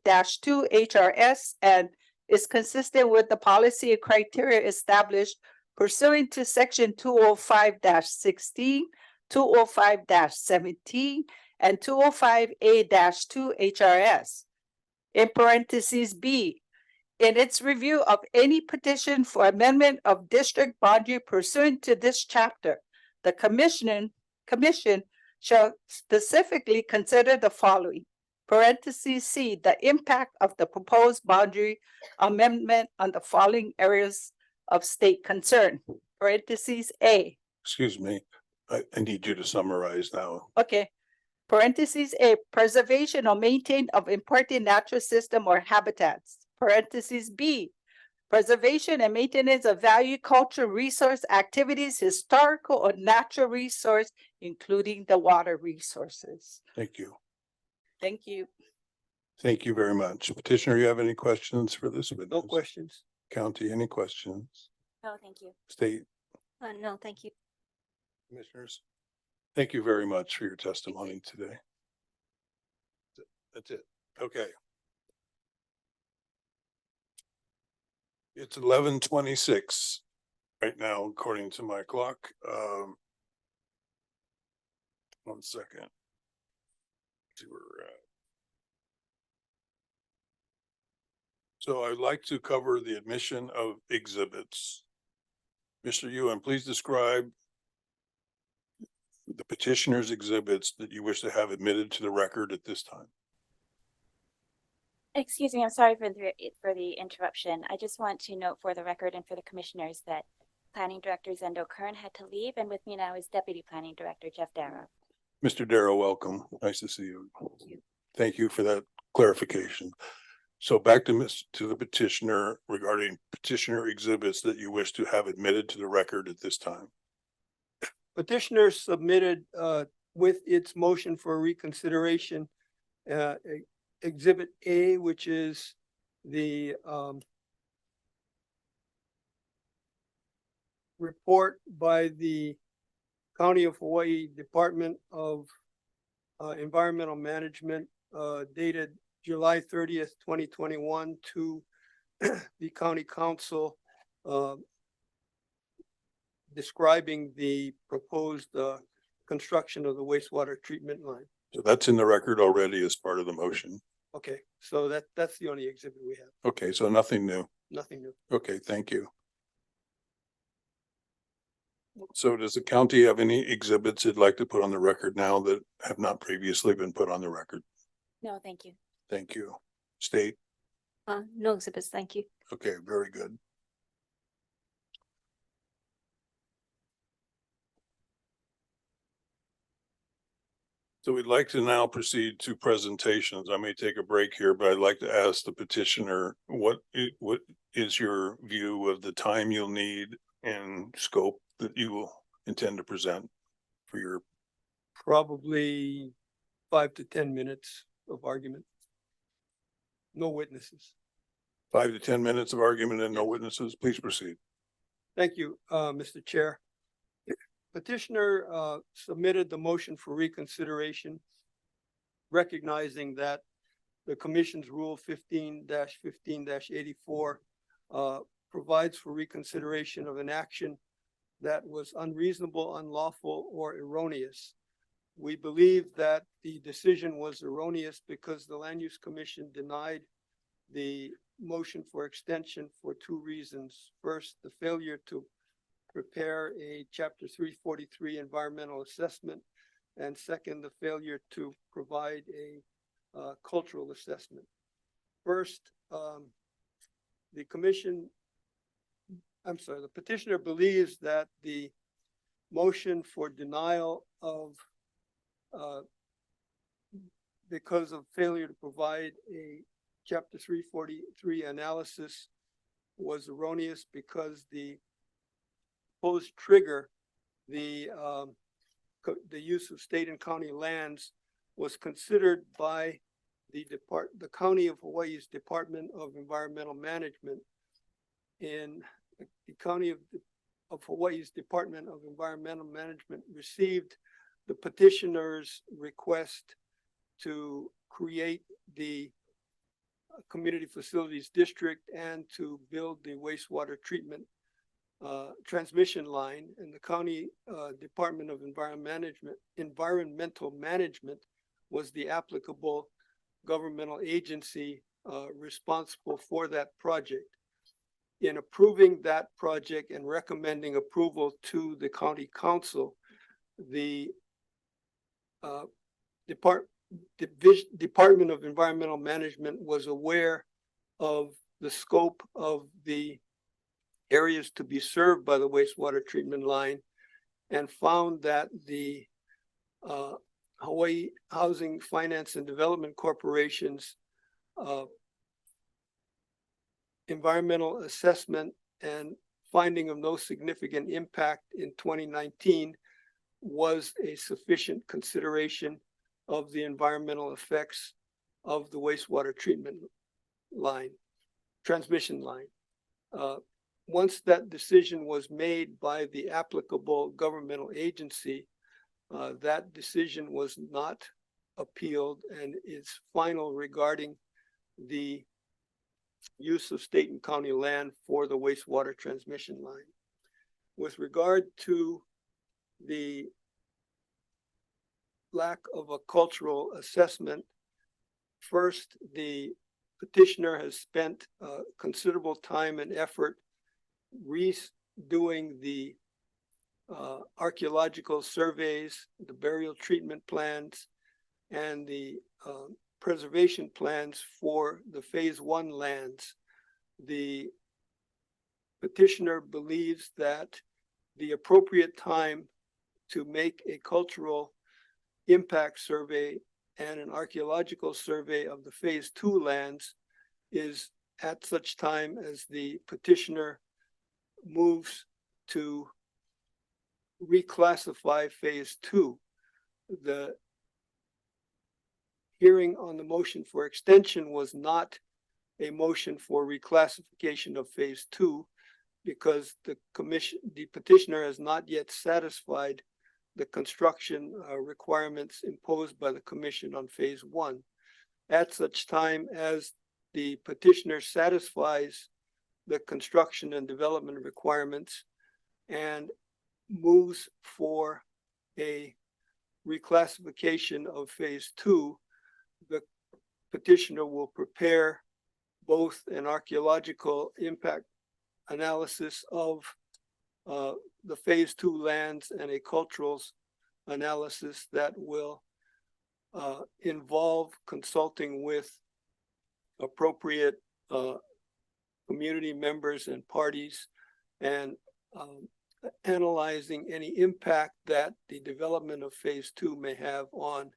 HRS, and is consistent with the policy and criteria established pursuant to Section 205-16, 205-17, and 205A-2 HRS. In parentheses B, in its review of any petition for amendment of district boundary pursuant to this chapter, the commission shall specifically consider the following. Parentheses C, the impact of the proposed boundary amendment on the following areas of state concern. Parentheses A. Excuse me, I need you to summarize now. Okay. Parentheses A, preservation or maintain of important natural system or habitats. Parentheses B, preservation and maintenance of value, culture, resource, activities, historical or natural resource, including the water resources. Thank you. Thank you. Thank you very much. Petitioner, you have any questions for this witness? No questions. County, any questions? No, thank you. State No, thank you. commissioners? Thank you very much for your testimony today. That's it. Okay. It's 11:26 right now, according to my clock. 1 second. See where we're at. So I'd like to cover the admission of exhibits. Mr. Ewan, please describe the petitioner's exhibits that you wish to have admitted to the record at this time. Excuse me, I'm sorry for the interruption. I just want to note for the record and for the commissioners that Planning Director Zendo Kern had to leave, and with me now is Deputy Planning Director Jeff Darrow. Mr. Darrow, welcome. Nice to see you. Thank you for that clarification. So back to the petitioner regarding petitioner exhibits that you wish to have admitted to the record at this time. Petitioner submitted with its motion for reconsideration Exhibit A, which is the report by the County of Hawaii Department of Environmental Management dated July 30th, 2021 to the County Council describing the proposed construction of the wastewater treatment line. So that's in the record already as part of the motion. Okay, so that's the only exhibit we have, Okay, so nothing new. nothing new. Okay, thank you. So does the county have any exhibits it'd like to put on the record now that have not previously been put on the record? No, thank you. Thank you. State? No exhibits, thank you. Okay, very good. So we'd like to now proceed to presentations. I may take a break here, but I'd like to ask the petitioner, what is your view of the time you'll need and scope that you will intend to present for your? Probably 5 to 10 minutes of argument. No witnesses. 5 to 10 minutes of argument and no witnesses. Please proceed. Thank you, Mr. Chair. Petitioner submitted the motion for reconsideration, recognizing that the Commission's Rule 15-15-84 provides for reconsideration of an action that was unreasonable, unlawful, or erroneous. We believe that the decision was erroneous because the Land Use Commission denied the motion for extension for 2 reasons. First, the failure to prepare a Chapter 343 environmental assessment, and second, the failure to provide a cultural assessment. First, the petitioner believes that the motion for denial of because of failure to provide a Chapter 343 analysis was erroneous because the proposed trigger, the use of state and county lands, was considered by the County of Hawaii's Department of Environmental Management. In the County of Hawaii's Department of Environmental Management received the petitioner's request to create the Community Facilities District and to build the wastewater treatment transmission line, and the County Department of Environmental Management was the applicable governmental agency responsible for that project. In approving that project and recommending approval to the County Council, the Department of Environmental Management was aware of the scope of the areas to be served by the wastewater treatment line and found that the Hawaii Housing Finance and Development Corporation's environmental assessment and finding of no significant impact in 2019 was a sufficient consideration of the environmental effects of the wastewater treatment line, transmission line. Once that decision was made by the applicable governmental agency, that decision was not appealed and is final regarding the use of state and county land for the wastewater transmission line. With regard to the lack of a cultural assessment, first, the petitioner has spent considerable time and effort redoing the archaeological surveys, the burial treatment plans, and the preservation plans for the phase 1 lands. The petitioner believes that the appropriate time to make a cultural impact survey and an archaeological survey of the phase 2 lands is at such time as the petitioner moves to reclassify phase 2. The hearing on the motion for extension was not a motion for reclassification of phase 2 because the petitioner has not yet satisfied the construction requirements imposed by the commission on phase 1. At such time as the petitioner satisfies the construction and development requirements and moves for a reclassification of phase 2, the petitioner will prepare both an archaeological impact analysis of the phase 2 lands and a cultural analysis that will involve consulting with appropriate community members and parties and analyzing any impact that the development of phase 2 may have on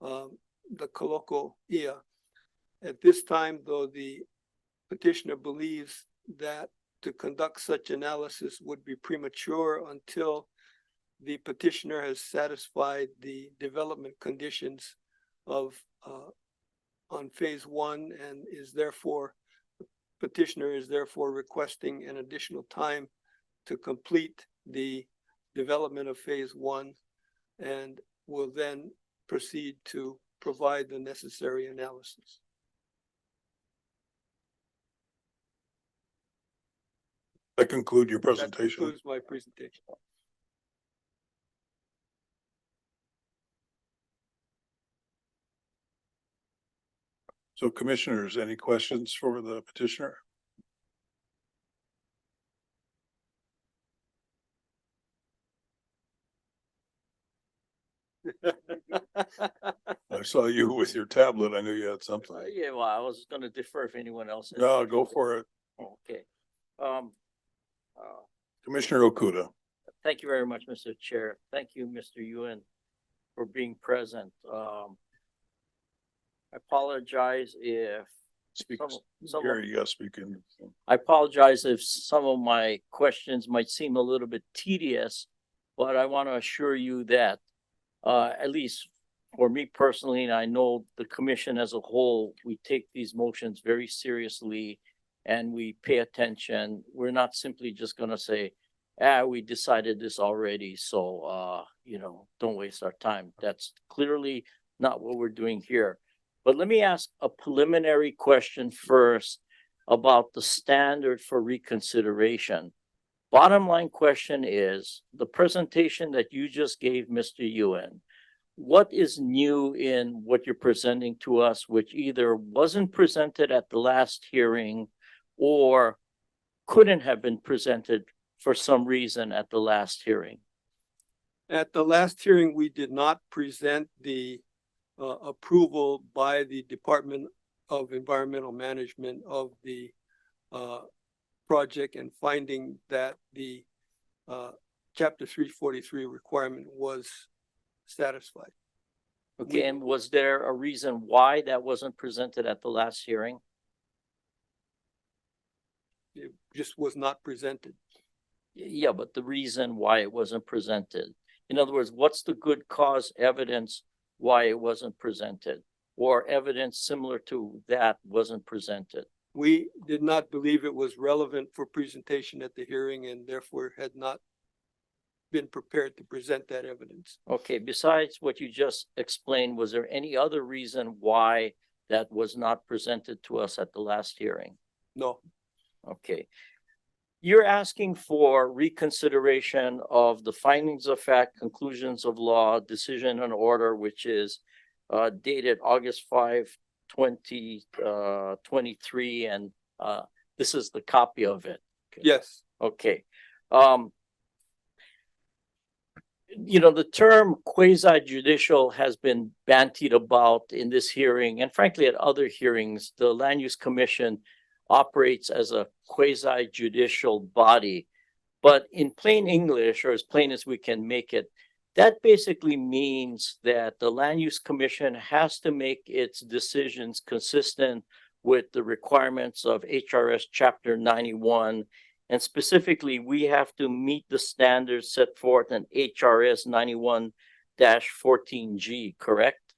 the Kaloko Ia. At this time, though, the petitioner believes that to conduct such analysis would be premature until the petitioner has satisfied the development conditions of on phase 1 and is therefore, the petitioner is therefore requesting an additional time to complete the development of phase 1 and will then proceed to provide the necessary analysis. That conclude your That presentation. concludes my presentation. So commissioners, any questions for the petitioner? I saw you with your tablet. I knew you had something. Yeah, well, I was gonna defer if anyone else. has- No, go for it. Okay. Commissioner Okuda. Thank you very much, Mr. Chair. Thank you, Mr. Yuen, for being present. I apologize if Speak, some Gary, you gotta speak in. I apologize if some of my questions might seem a little bit tedious, but I want to assure you that at least for me personally, and I know the commission as a whole, we take these motions very seriously and we pay attention. We're not simply just gonna say, we decided this already, so don't waste our time. That's clearly not what we're doing here. But let me ask a preliminary question first about the standard for reconsideration. Bottom line question is, the presentation that you just gave, Mr. Yuen, what is new in what you're presenting to us, which either wasn't presented at the last hearing or couldn't have been presented for some reason at the last hearing? At the last hearing, we did not present the approval by the Department of Environmental Management of the project and finding that the Chapter 343 requirement was satisfied. Okay, and was there a reason why that wasn't presented at the last hearing? just was not presented. Yeah, but the reason why it wasn't presented. In other words, what's the good cause evidence why it wasn't presented? Or evidence similar to that wasn't presented? We did not believe it was relevant for presentation at the hearing and therefore had not been prepared to present that evidence. Okay, besides what you just explained, was there any other reason why that was not presented to us at the last hearing? No. Okay. You're asking for reconsideration of the findings of fact, conclusions of law, decision and order, which is dated August 5, 2023, and this is the copy of it. Okay. Yes. Okay. You know, the term quasi judicial has been bantied about in this hearing, and frankly, at other hearings. The Land Use Commission operates as a quasi judicial body, but in plain English, or as plain as we can make it, that basically means that the Land Use Commission has to make its decisions consistent with the requirements of HRS Chapter 91. And specifically, we have to meet the standards set forth in HRS 91-14G, correct?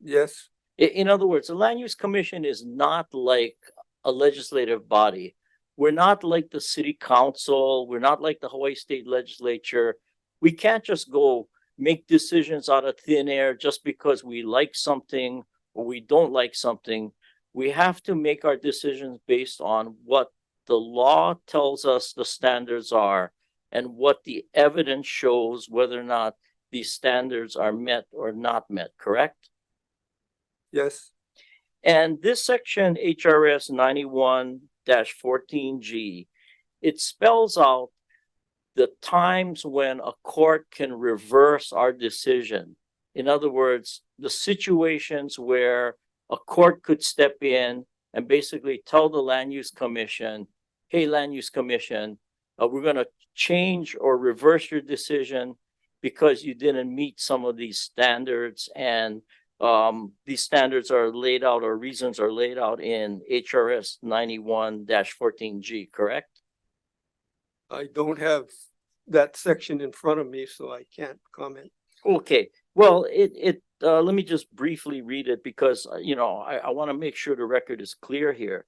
Yes. In other words, the Land Use Commission is not like a legislative body. We're not like the City Council. We're not like the Hawaii State Legislature. We can't just go make decisions out of thin air just because we like something or we don't like something. We have to make our decisions based on what the law tells us the standards are and what the evidence shows whether or not these standards are met or not met, correct? Yes. And this section, HRS 91-14G, it spells out the times when a court can reverse our decision. In other words, the situations where a court could step in and basically tell the Land Use Commission, hey, Land Use Commission, we're going to change or reverse your decision because you didn't meet some of these standards. And these standards are laid out, or reasons are laid out in HRS 91-14G, correct? I don't have that section in front of me, so I can't comment. Okay, well, let me just briefly read it because, you know, I want to make sure the record is clear here.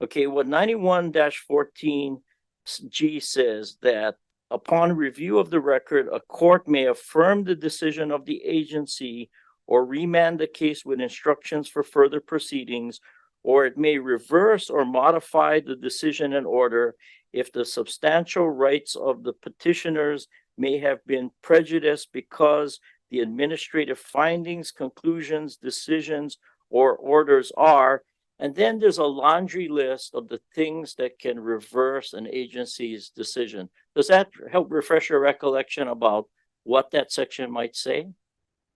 Okay, what 91-14G says that upon review of the record, a court may affirm the decision of the agency or remand the case with instructions for further proceedings, or it may reverse or modify the decision and order if the substantial rights of the petitioners may have been prejudiced because the administrative findings, conclusions, decisions, or orders are. And then there's a laundry list of the things that can reverse an agency's decision. Does that help refresh your recollection about what that section might say?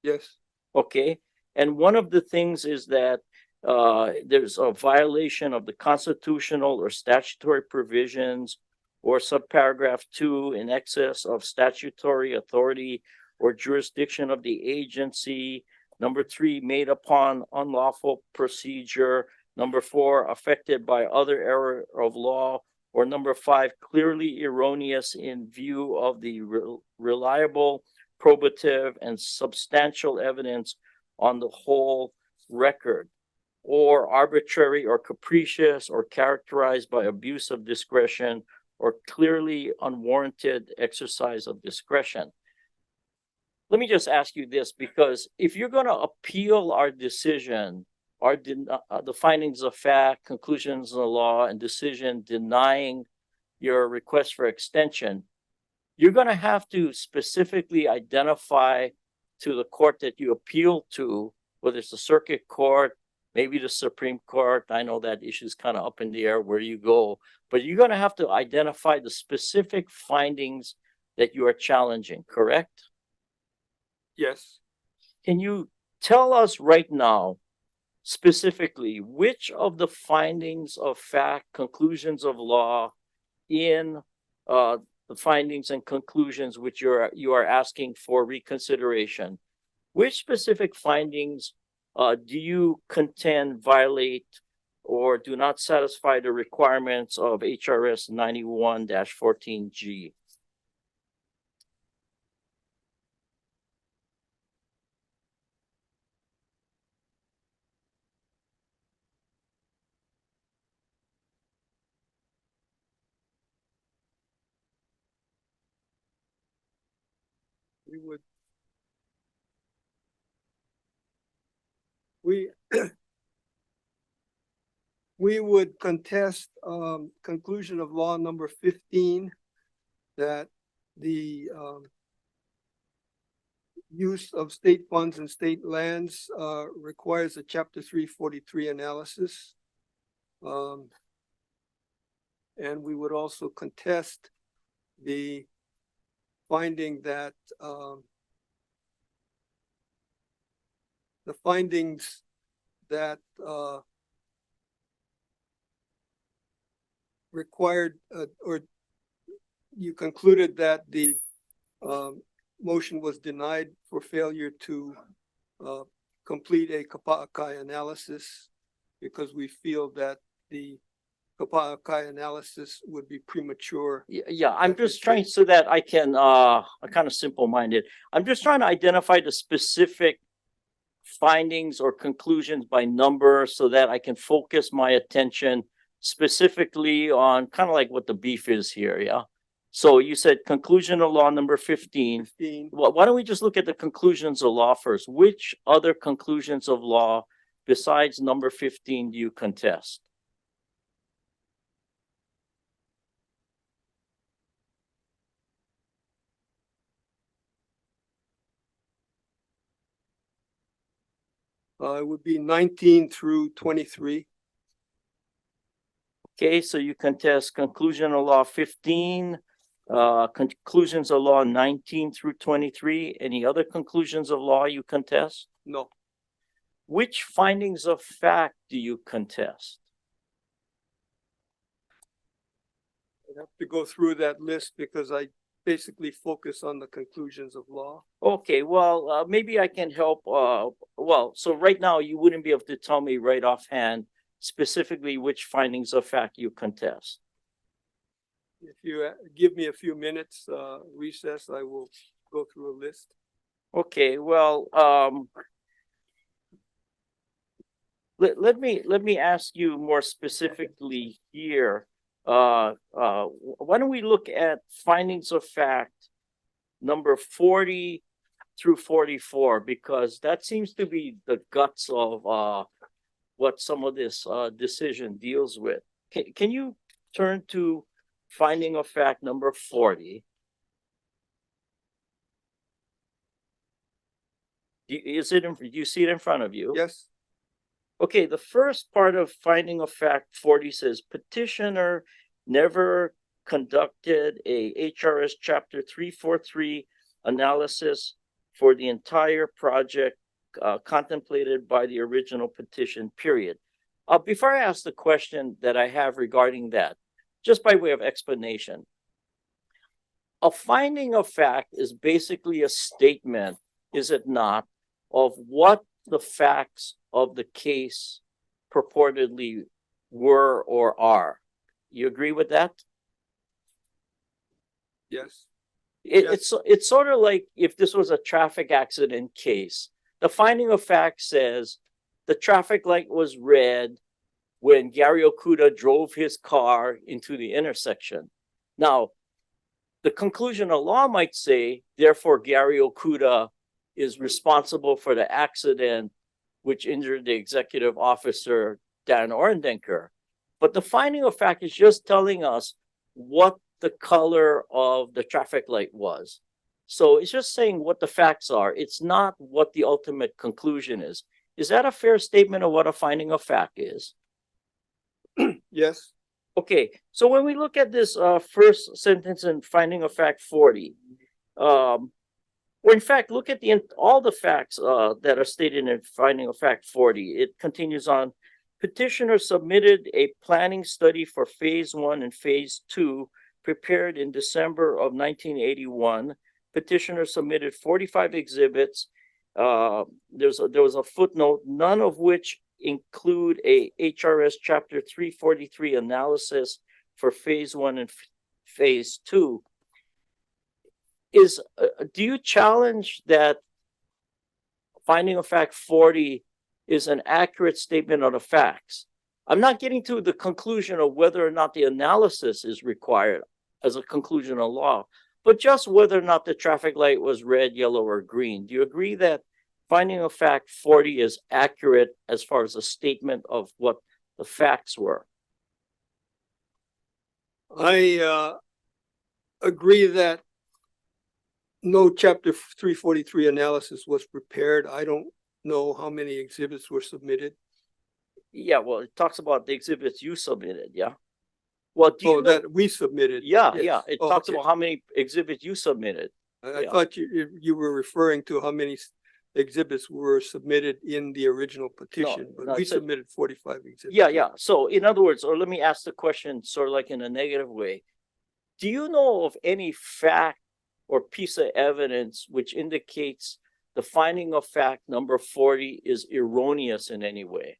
Yes. Okay. And one of the things is that there's a violation of the constitutional or statutory provisions or subparagraph 2 in excess of statutory authority or jurisdiction of the agency. Number 3, made upon unlawful procedure. Number 4, affected by other error of law. Or number 5, clearly erroneous in view of the reliable, probative, and substantial evidence on the whole record, or arbitrary or capricious or characterized by abuse of discretion or clearly unwarranted exercise of discretion. Let me just ask you this, because if you're going to appeal our decision, the findings of fact, conclusions of the law, and decision denying your request for extension, you're going to have to specifically identify to the court that you appeal to, whether it's the circuit court, maybe the Supreme Court. I know that issue is kind of up in the air where you go, but you're going to have to identify the specific findings that you are challenging, correct? Yes. Can you tell us right now, specifically, which of the findings of fact, conclusions of law in the findings and conclusions which you are asking for reconsideration, which specific findings do you contend violate or do not satisfy the requirements of HRS 91-14G. We would. We we would contest conclusion of law number 15 that the use of state funds and state lands requires a Chapter 343 analysis. And we would also contest the finding that the findings that required or you concluded that the motion was denied for failure to complete a Kapa'akai analysis because we feel that the Kapa'akai analysis would be premature. Yeah, I'm just trying so that I can, I'm kind of simple-minded. I'm just trying to identify the specific findings or conclusions by number so that I can focus my attention specifically on kind of like what the beef is here, yeah? So you said conclusion of law number 15. Well, why don't we just look at the conclusions of law first? Which other conclusions of law besides number 15 do you contest? It would be 19 through 23. Okay, so you contest conclusion of law 15, conclusions of law 19 through 23. Any other conclusions of law you contest? No. Which findings of fact do you contest? I'd have to go through that list because I basically focus on the conclusions of law. Okay, well, maybe I can help. Well, so right now you wouldn't be able to tell me right offhand specifically which findings of fact you contest. If you give me a few minutes recess, I will go through a list. Okay, well, let me ask you more specifically here. Why don't we look at findings of fact number 40 through 44, because that seems to be the guts of what some of this decision deals with. Can you turn to finding of fact number 40? Do you see it in front of you? Yes. Okay, the first part of finding of fact 40 says petitioner never conducted a HRS chapter 343 analysis for the entire project contemplated by the original petition, period. Before I ask the question that I have regarding that, just by way of explanation, a finding of fact is basically a statement, is it not, of what the facts of the case purportedly were or are. You agree with that? Yes. It's sort of like if this was a traffic accident case. The finding of fact says the traffic light was red when Gary Okuda drove his car into the intersection. Now, the conclusion of law might say, therefore, Gary Okuda is responsible for the accident which injured the executive officer, Dan Orendenker. But the finding of fact is just telling us what the color of the traffic light was. So it's just saying what the facts are. It's not what the ultimate conclusion is. Is that a fair statement of what a finding of fact is? Yes. Okay, so when we look at this first sentence in finding of fact 40, or in fact, look at all the facts that are stated in finding of fact 40. It continues on. Petitioner submitted a planning study for phase 1 and phase 2 prepared in December of 1981. Petitioner submitted 45 exhibits. There was a footnote, none of which include a HRS Chapter 343 analysis for phase one and phase two. Do you challenge that finding of fact 40 is an accurate statement of the facts? I'm not getting to the conclusion of whether or not the analysis is required as a conclusion of law, but just whether or not the traffic light was red, yellow, or green. Do you agree that finding of fact 40 is accurate as far as a statement of what the facts were? I agree that no chapter 343 analysis was prepared. I don't know how many exhibits were submitted. Yeah, well, it talks about the exhibits you submitted, yeah? Well, do you know? That we submitted. Yeah, Yes. yeah, it Oh, talks okay. about how many exhibits you submitted. I Yeah. thought you were referring to how many exhibits were submitted in the original petition, no, but we it said- submitted 45 exhibits. Yeah, yeah. So in other words, or let me ask the question sort of like in a negative way. Do you know of any fact or piece of evidence which indicates the finding of fact number 40 is erroneous in any way?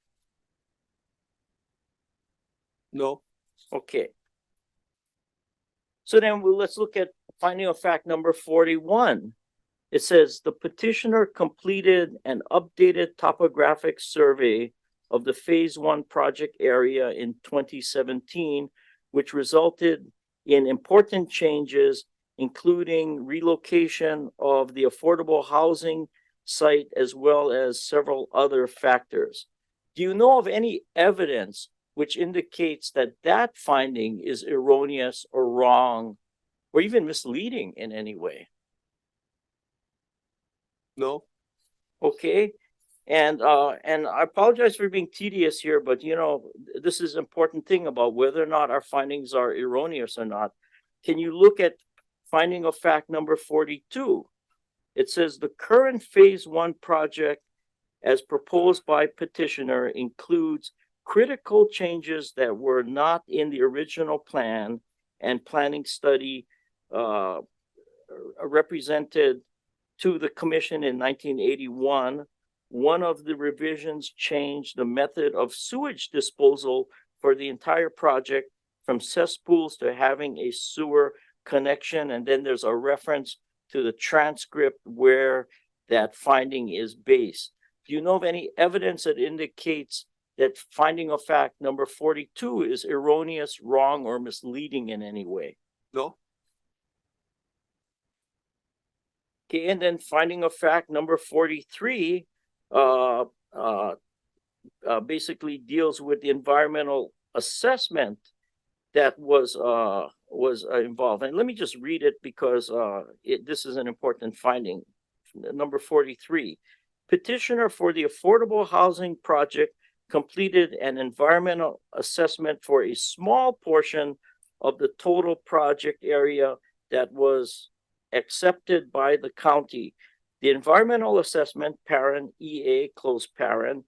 No. Okay. So then let's look at finding of fact number 41. It says the petitioner completed an updated topographic survey of the phase one project area in 2017, which resulted in important changes, including relocation of the affordable housing site as well as several other factors. Do you know of any evidence which indicates that that finding is erroneous or wrong or even misleading in any way? No. Okay. And I apologize for being tedious here, but you know, this is an important thing about whether or not our findings are erroneous or not. Can you look at finding of fact number 42? It says the current phase one project as proposed by petitioner includes critical changes that were not in the original plan and planning study represented to the commission in 1981. One of the revisions changed the method of sewage disposal for the entire project from cesspools to having a sewer connection. And then there's a reference to the transcript where that finding is based. Do you know of any evidence that indicates that finding of fact number 42 is erroneous, wrong, or misleading in any way? No. Okay, and then finding of fact number 43 basically deals with the environmental assessment that was involved. And let me just read it because this is an important finding. Number 43, petitioner for the affordable housing project completed an environmental assessment for a small portion of the total project area that was accepted by the county. The environmental assessment, parent EA, close parent,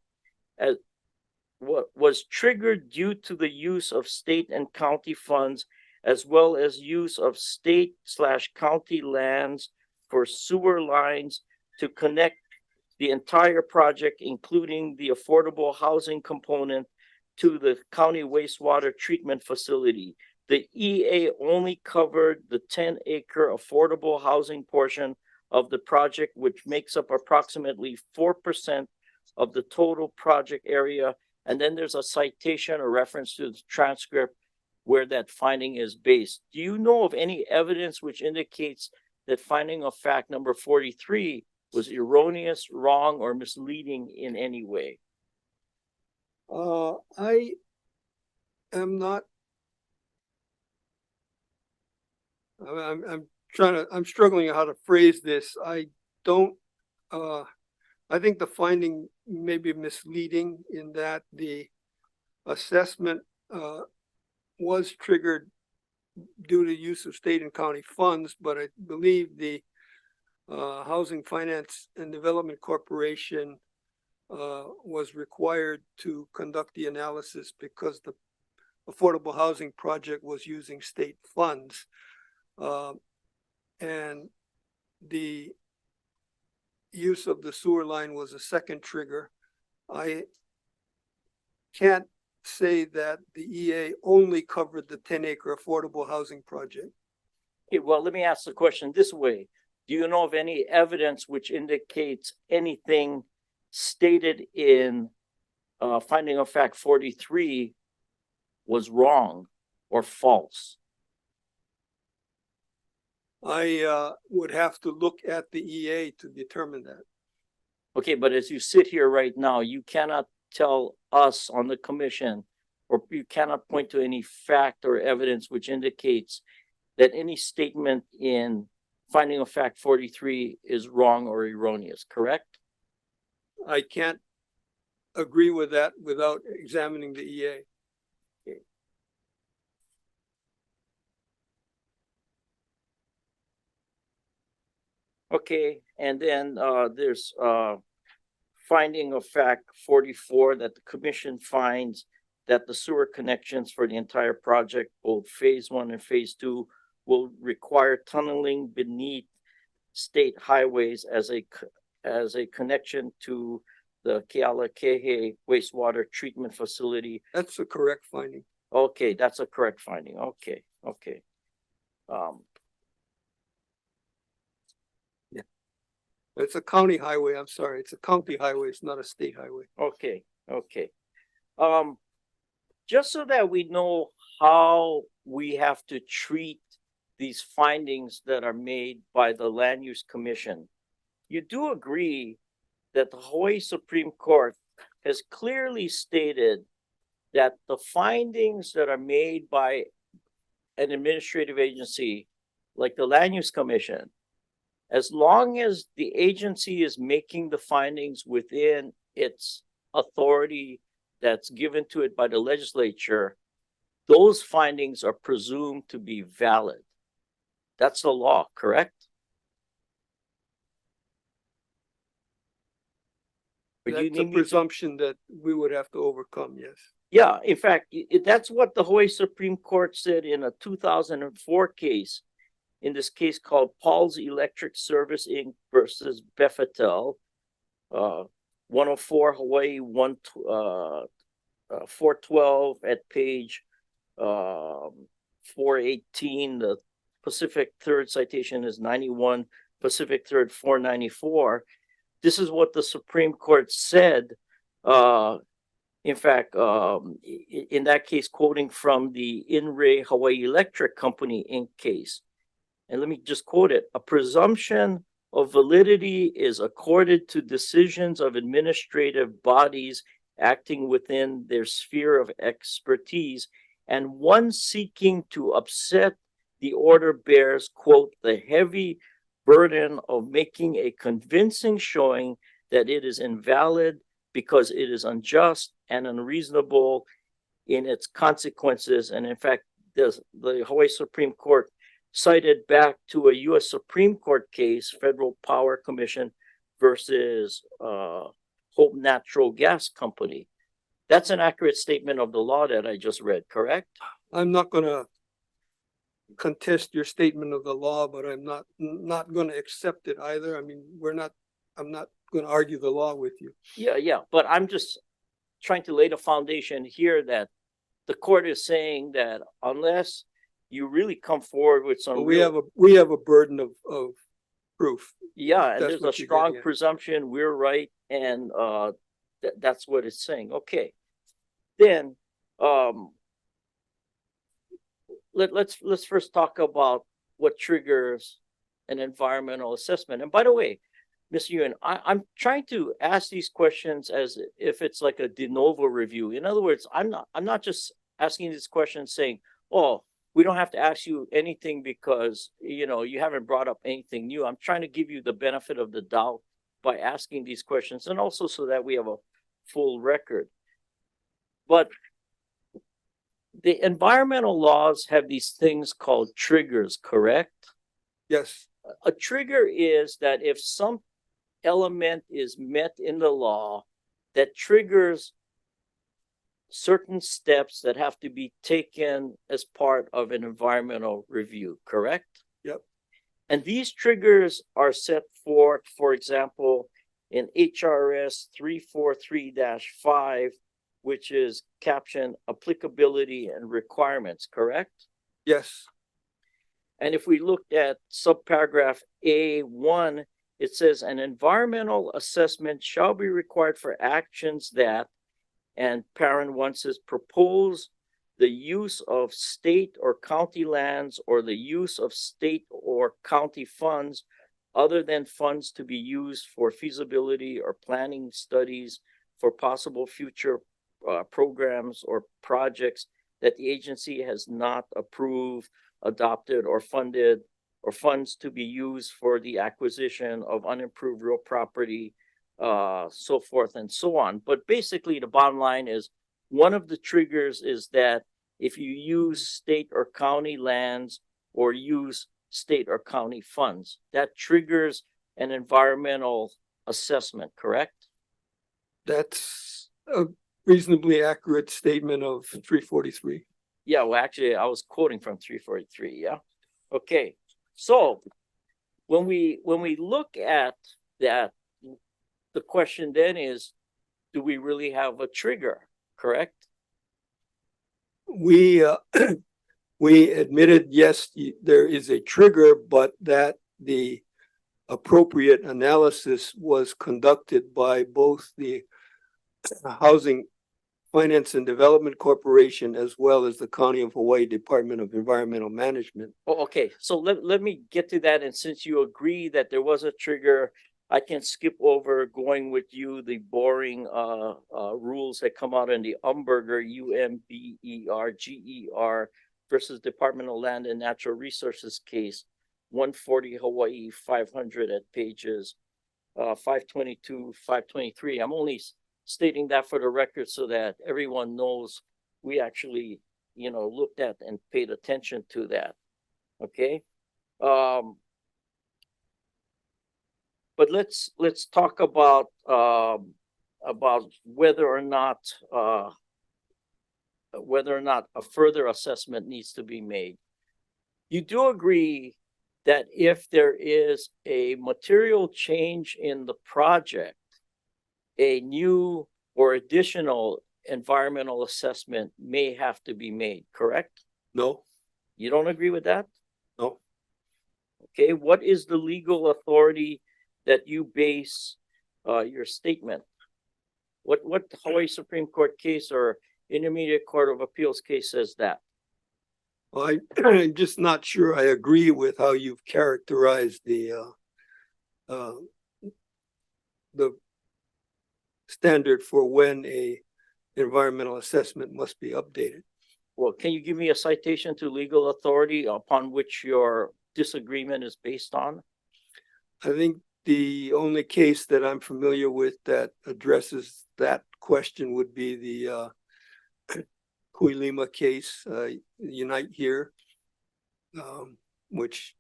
was triggered due to the use of state and county funds, as well as use of state/county lands for sewer lines to connect the entire project, including the affordable housing component, to the county wastewater treatment facility. The EA only covered the 10-acre affordable housing portion of the project, which makes up approximately 4% of the total project area. And then there's a citation or reference to the transcript where that finding is based. Do you know of any evidence which indicates that finding of fact number 43 was erroneous, wrong, or misleading in any way? I am not. I'm struggling how to phrase this. I think the finding may be misleading in that the assessment was triggered due to use of state and county funds, but I believe the Housing Finance and Development Corporation was required to conduct the analysis because the affordable housing project was using state funds. And the use of the sewer line was a second trigger. I can't say that the EA only covered the 10-acre affordable housing project. Okay, well, let me ask the question this way. Do you know of any evidence which indicates anything stated in finding of fact 43 was wrong or false? I would have to look at the EA to determine that. Okay, but as you sit here right now, you cannot tell us on the commission, or you cannot point to any fact or evidence which indicates that any statement in finding of fact 43 is wrong or erroneous, correct? I can't agree with that without examining the EA. Okay, and then there's finding of fact 44 that the commission finds that the sewer connections for the entire project, both phase 1 and phase 2, will require tunneling beneath state highways as a connection to the Kealakehe wastewater treatment facility. That's a correct finding. Okay, that's a correct finding. Okay. It's a county highway. I'm sorry. It's a county highway. It's not a state highway. Okay. Just so that we know how we have to treat these findings that are made by the Land Use Commission, you do agree that the Hawaii Supreme Court has clearly stated that the findings that are made by an administrative agency like the Land Use Commission, as long as the agency is making the findings within its authority that's given to it by the legislature, those findings are presumed to be valid. That's the law, correct? That's a presumption that we would have to overcome, yes. Yeah, in fact, that's what the Hawaii Supreme Court said in a 2004 case, in this case called Paul's Electric Service Inc. versus Befetel, 104 Hawaii 412 at page 418. The Pacific Third citation is 91, Pacific Third 494. This is what the Supreme Court said. In fact, in that case, quoting from the In Re Hawaii Electric Company Inc. case. And let me just quote it. A presumption of validity is accorded to decisions of administrative bodies acting within their sphere of expertise, and one seeking to upset the order bears, quote, the heavy burden of making a convincing showing that it is invalid because it is unjust and unreasonable in its consequences. And in fact, the Hawaii Supreme Court cited back to a U.S. Supreme Court case, Federal Power Commission versus Hope Natural Gas Company. That's an accurate statement of the law that I just read, correct? I'm not going to contest your statement of the law, but I'm not going to accept it either. I mean, I'm not going to argue the law with you. Yeah, but I'm just trying to lay the foundation here that the court is saying that unless you really come forward with some we have a burden of proof. Yeah, and That's there's a what you strong get, yeah. presumption we're right, and that's what it's saying. Okay, then let's first talk about what triggers an environmental assessment. And by the way, Mr. Yuen, I'm trying to ask these questions as if it's like a de novo review. In other words, I'm not just asking these questions saying, oh, we don't have to ask you anything because, you know, you haven't brought up anything new. I'm trying to give you the benefit of the doubt by asking these questions, and also so that we have a full record. But the environmental laws have these things called triggers, correct? Yes. A trigger is that if some element is met in the law that triggers certain steps that have to be taken as part of an environmental review, correct? Yep. And these triggers are set forth, for example, in HRS 343-5 which is captioned applicability and requirements, correct? Yes. And if we looked at subparagraph A1, it says an environmental assessment shall be required for actions that, and parent one says propose the use of state or county lands or the use of state or county funds other than funds to be used for feasibility or planning studies for possible future programs or projects that the agency has not approved, adopted, or funded, or funds to be used for the acquisition of unimproved real property, so forth and so on. But basically, the bottom line is one of the triggers is that if you use state or county lands or use state or county funds, that triggers an environmental assessment, correct? That's a reasonably accurate statement of 343. Yeah, well, actually, I was quoting from 343, yeah? Okay, so when we look at that, the question then is, do we really have a trigger, correct? We we admitted, yes, there is a trigger, but that the appropriate analysis was conducted by both the Housing Finance and Development Corporation as well as the County of Hawaii Department of Environmental Management. Oh, okay, so let me get to that. And since you agree that there was a trigger, I can skip over going with you the boring rules that come out in the Umberger, UMBERGER versus Department of Land and Natural Resources case, 140 Hawaii 500 at pages 522, 523. I'm only stating that for the record so that everyone knows we actually, you know, looked at and paid attention to that. Okay. But let's talk about whether or not a further assessment needs to be made. You do agree that if there is a material change in the project, a new or additional environmental assessment may have to be made, correct? No. You don't agree with that? No. Okay, what is the legal authority that you base your statement? What Hawaii Supreme Court case or Intermediate Court of Appeals case says that? Well, I'm just not sure I agree with how you've characterized the standard for when a environmental assessment must be updated. Well, can you give me a citation to legal authority upon which your disagreement is based on? I think the only case that I'm familiar with that addresses that question would be the Kuilima case, Unite Here, which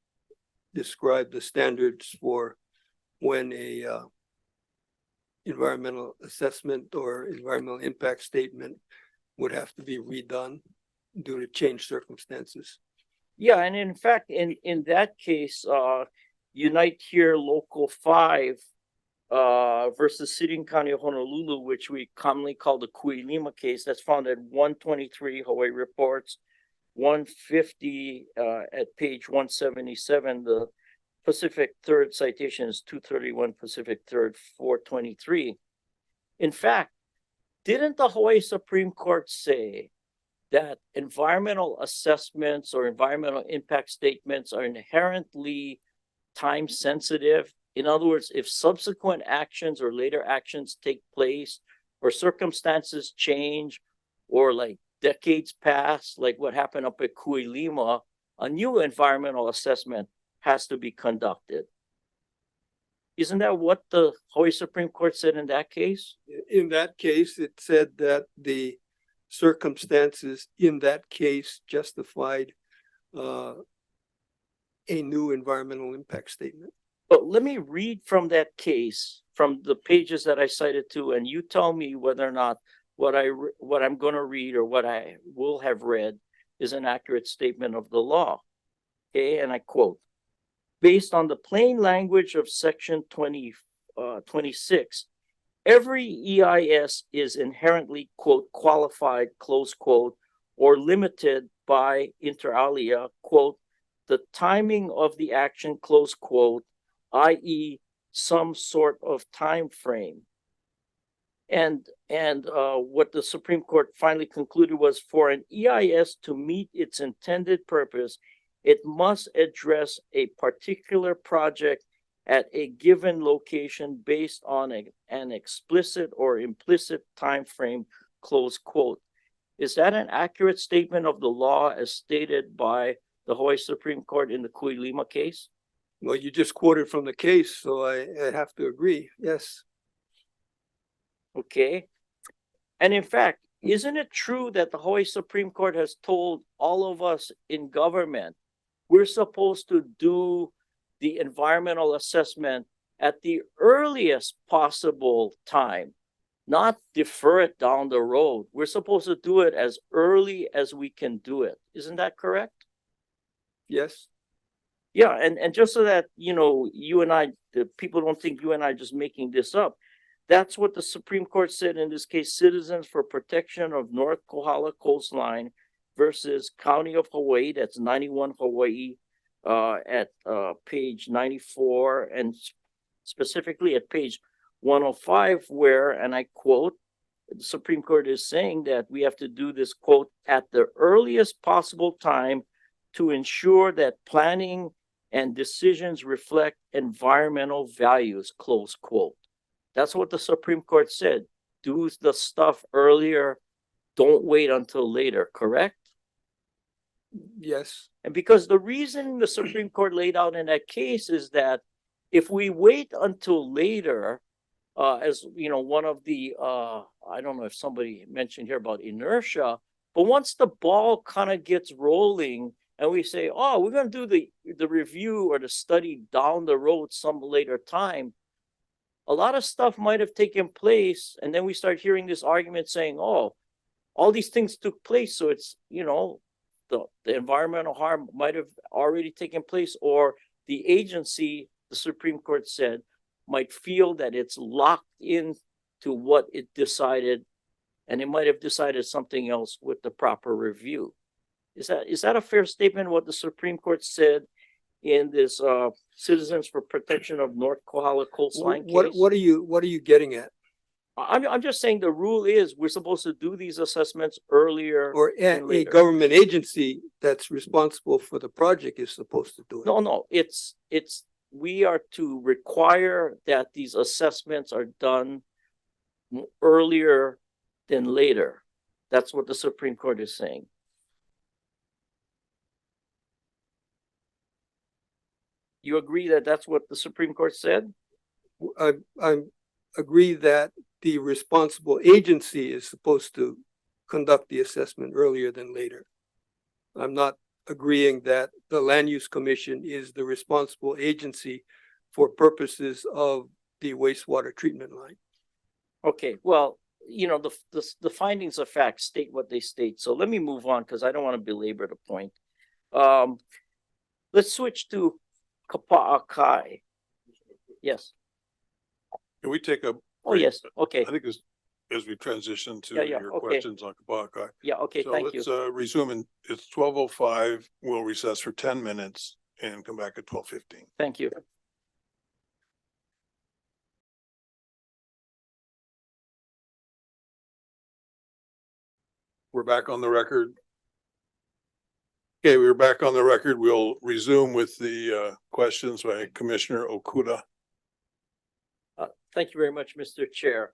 described the standards for when a environmental assessment or environmental impact statement would have to be redone due to changed circumstances. Yeah, and in fact, in that case, Unite Here Local 5 versus City and County of Honolulu, which we commonly call the Kuilima case, that's found at 123 Hawaii Reports, 150 at page 177. The Pacific Third citation is 231 Pacific Third 423. In fact, didn't the Hawaii Supreme Court say that environmental assessments or environmental impact statements are inherently time sensitive? In other words, if subsequent actions or later actions take place or circumstances change or like decades pass, like what happened up at Kuilima, a new environmental assessment has to be conducted. Isn't that what the Hawaii Supreme Court said in that case? In that case, it said that the circumstances in that case justified a new environmental impact statement. But let me read from that case, from the pages that I cited to, and you tell me whether or not what I'm going to read or what I will have read is an accurate statement of the law. Okay, and I quote, based on the plain language of section 26, every EIS is inherently, quote, qualified, close quote, or limited by inter alia, quote, the timing of the action, close quote, i.e. some sort of time frame. And what the Supreme Court finally concluded was for an EIS to meet its intended purpose, it must address a particular project at a given location based on an explicit or implicit time frame, close quote. Is that an accurate statement of the law as stated by the Hawaii Supreme Court in the Kui Lima case? Well, you just quoted from the case, so I have to agree, yes. Okay. And in fact, isn't it true that the Hawaii Supreme Court has told all of us in government we're supposed to do the environmental assessment at the earliest possible time, not defer it down the road? We're supposed to do it as early as we can do it. Isn't that correct? Yes. Yeah, and just so that, you know, you and I, the people don't think you and I are just making this up. That's what the Supreme Court said in this case, Citizens for Protection of North Kohala Coastline versus County of Hawaii, that's 91 Hawaii, at page 94, and specifically at page 105, where, and I quote, the Supreme Court is saying that we have to do this, quote, at the earliest possible time to ensure that planning and decisions reflect environmental values, close quote. That's what the Supreme Court said. Do the stuff earlier. Don't wait until later, correct? Yes. And because the reason the Supreme Court laid out in that case is that if we wait until later, as you know, one of the, I don't know if somebody mentioned here about inertia, but once the ball kind of gets rolling and we say, oh, we're going to do the review or the study down the road some later time, a lot of stuff might have taken place, and then we start hearing this argument saying, oh, all these things took place, so it's, you know, the environmental harm might have already taken place, or the agency, the Supreme Court said, might feel that it's locked in to what it decided, and it might have decided something else with the proper review. Is that a fair statement, what the Supreme Court said in this Citizens for Protection of North Kohala Coastline case? What are you getting at? I'm just saying the rule is we're supposed to do these assessments earlier Or than a later. government agency that's responsible for the project is supposed to do it. No, it's we are to require that these assessments are done earlier than later. That's what the Supreme Court is saying. You agree that that's what the Supreme Court said? I agree that the responsible agency is supposed to conduct the assessment earlier than later. I'm not agreeing that the Land Use Commission is the responsible agency for purposes of the wastewater treatment line. Okay, well, you know, the findings of fact state what they state. So let me move on because I don't want to belabor the point. Let's switch to Kapa'akai. Yes. Can we take a? Oh, break? yes. Okay. I think as we transition to Yeah, your okay. questions on Kapa'akai. Yeah, okay, So thank you. let's resume, and it's 12:05. We'll recess for 10 minutes and come back at 12:15. Thank you. We're back on the record. Okay, we're back on the record. We'll resume with the questions by Commissioner Okuda. Thank you very much, Mr. Chair.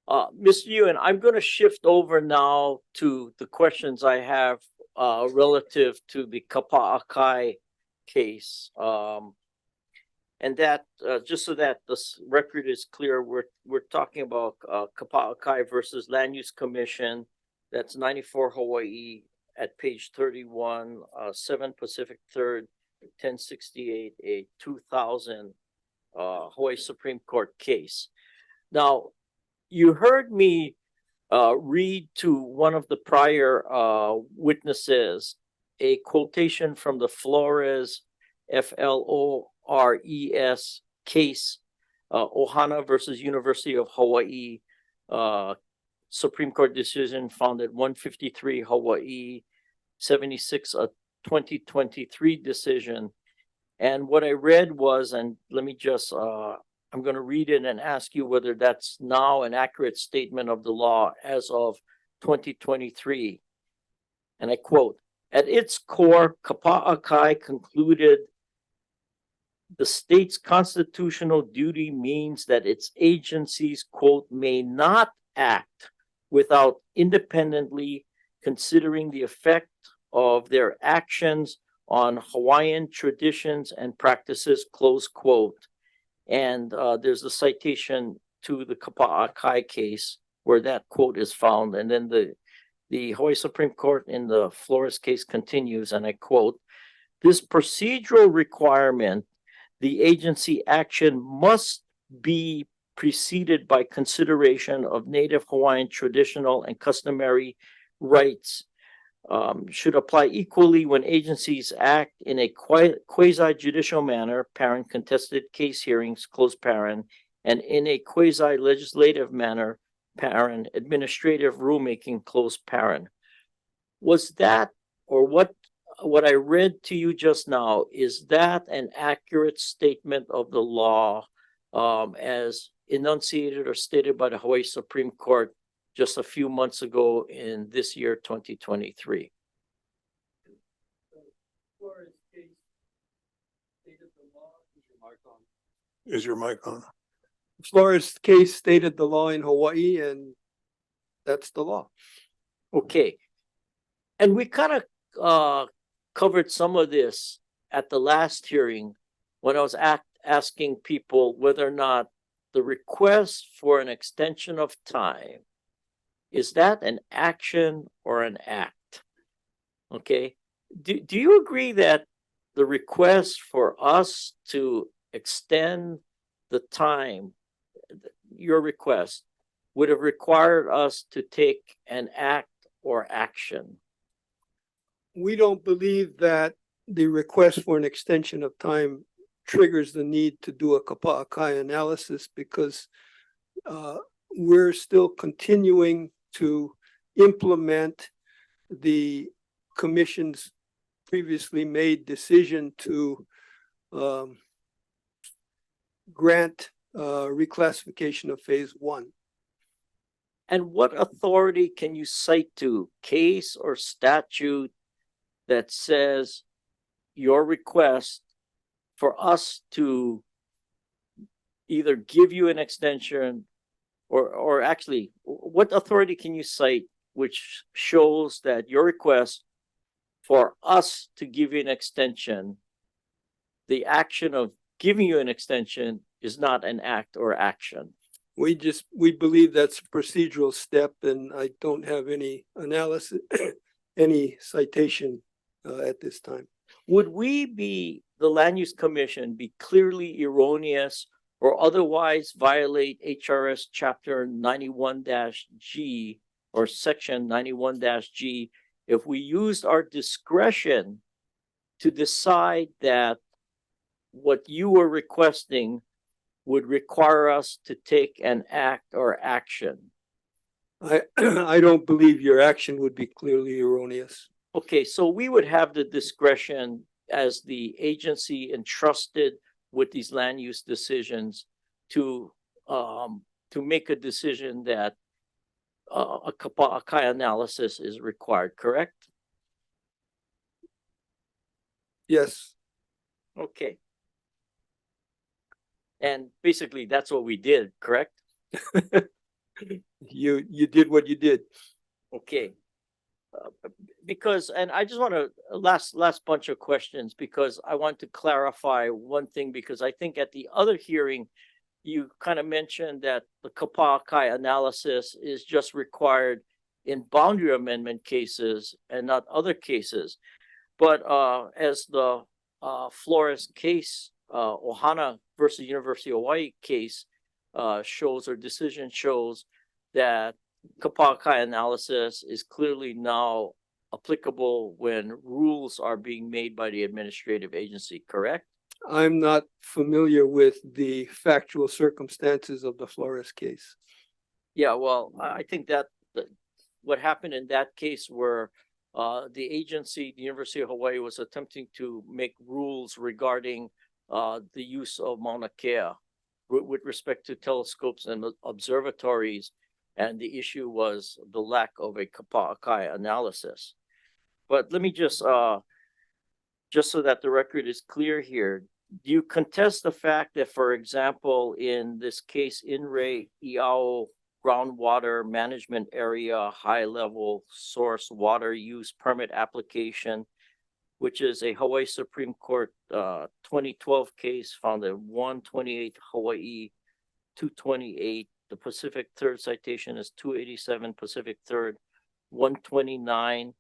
Mr. Ewan, I'm going to shift over now to the questions I have relative to the Kapa'akai case. And that, just so that this record is clear, we're talking about Kapa'akai versus Land Use Commission. That's 94 Hawaii at page 31, 7 Pacific 3rd, 1068, a 2000 Hawaii Supreme Court case. Now, you heard me read to one of the prior witnesses a quotation from the Flores, Flores case Ohana versus University of Hawaii, Supreme Court decision found at 153 Hawaii 76, a 2023 decision. And what I read was, and let me just, I'm going to read it and ask you whether that's now an accurate statement of the law as of 2023. And I quote, at its core, Kapa'akai concluded the state's constitutional duty means that its agencies, quote, may not act without independently considering the effect of their actions on Hawaiian traditions and practices, close quote. And there's a citation to the Kapa'akai case where that quote is found. And then the Hawaii Supreme Court in the Flores case continues, and I quote, this procedural requirement, the agency action must be preceded by consideration of Native Hawaiian traditional and customary rights, should apply equally when agencies act in a quasi-judicial manner, parent contested case hearings, close parent, and in a quasi-legislative manner, parent administrative rulemaking, close parent. Was that, or what I read to you just now, is that an accurate statement of the law as enunciated or stated by the Hawaii Supreme Court just a few months ago in this year, 2023? Is your mic on? Flores case stated the law in Hawaii, and that's the law. Okay. And we kind of covered some of this at the last hearing when I was asking people whether or not the request for an extension of time, is that an action or an act? Okay. Do you agree that the request for us to extend the time, your request, would have required us to take an act or action? We don't believe that the request for an extension of time triggers the need to do a Kapa'akai analysis, because we're still continuing to implement the commission's previously made decision to grant reclassification of phase 1. And what authority can you cite to, case or statute, that says your request for us to either give you an extension or actually, what authority can you cite which shows that your request for us to give you an extension, the action of giving you an extension, is not an act or action? We believe that's a procedural step, and I don't have any analysis, any citation at this time. Would we be, the Land Use Commission, be clearly erroneous or otherwise violate HRS Chapter 91-G or Section 91-G if we used our discretion to decide that what you were requesting would require us to take an act or action? I don't believe your action would be clearly erroneous. Okay, so we would have the discretion as the agency entrusted with these land use decisions to make a decision that a Kapa'akai analysis is required, correct? Yes. Okay. And basically that's what we did, correct? You did what you did. Okay. Because, and I just want to, last bunch of questions, because I want to clarify one thing, because I think at the other hearing, you kind of mentioned that the Kapa'akai analysis is just required in boundary amendment cases and not other cases. But as the Flores case, Ohana versus University of Hawaii case shows, or decision shows, that Kapa'akai analysis is clearly now applicable when rules are being made by the administrative agency, correct? I'm not familiar with the factual circumstances of the Flores case. Yeah, well, I think that what happened in that case where the agency, the University of Hawaii, was attempting to make rules regarding the use of Mauna Kea with respect to telescopes and observatories, and the issue was the lack of a Kapa'akai analysis. But let me just so that the record is clear here, do you contest the fact that, for example, in this case, In-Ray Iao groundwater management area high-level source water use permit application, which is a Hawaii Supreme Court 2012 case found at 128 Hawaii 228. The Pacific Third citation is 287 Pacific Third 129.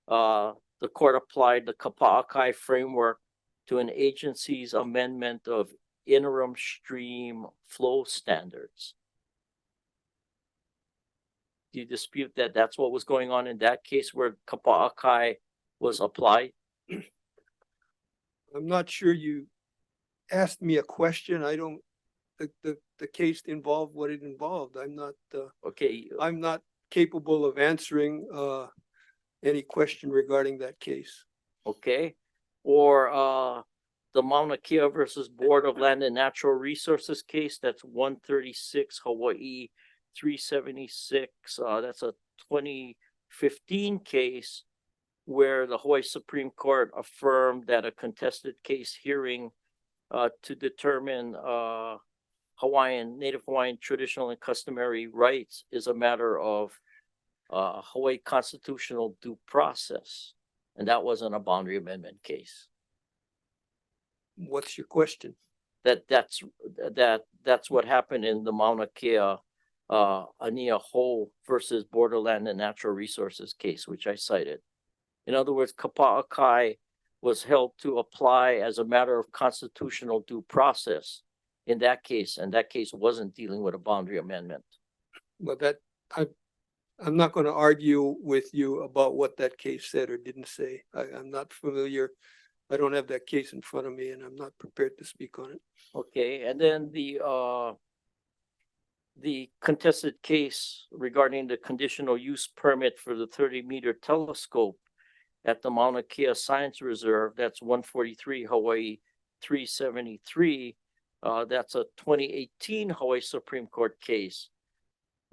The court applied the Kapa'akai framework to an agency's amendment of interim stream flow standards. Do you dispute that that's what was going on in that case where Kapa'akai was applied? I'm not sure you asked me a question. I don't, the case involved what it involved. I'm not, Okay, I'm not capable of answering any question regarding that case. okay. Or the Mauna Kea versus Board of Land and Natural Resources case, that's 136 Hawaii 376. That's a 2015 case where the Hawaii Supreme Court affirmed that a contested case hearing to determine Native Hawaiian traditional and customary rights is a matter of Hawaii constitutional due process. And that wasn't a boundary amendment case. What's your question? That's what happened in the Mauna Kea Ania Ho versus Borderland and Natural Resources case, which I cited. In other words, Kapa'akai was held to apply as a matter of constitutional due process in that case, and that case wasn't dealing with a boundary amendment. Well, that I'm not going to argue with you about what that case said or didn't say. I'm not familiar. I don't have that case in front of me, and I'm not prepared to speak on it. Okay, and then the contested case regarding the conditional use permit for the 30-meter telescope at the Mauna Kea Science Reserve, that's 143 Hawaii 373. That's a 2018 Hawaii Supreme Court case.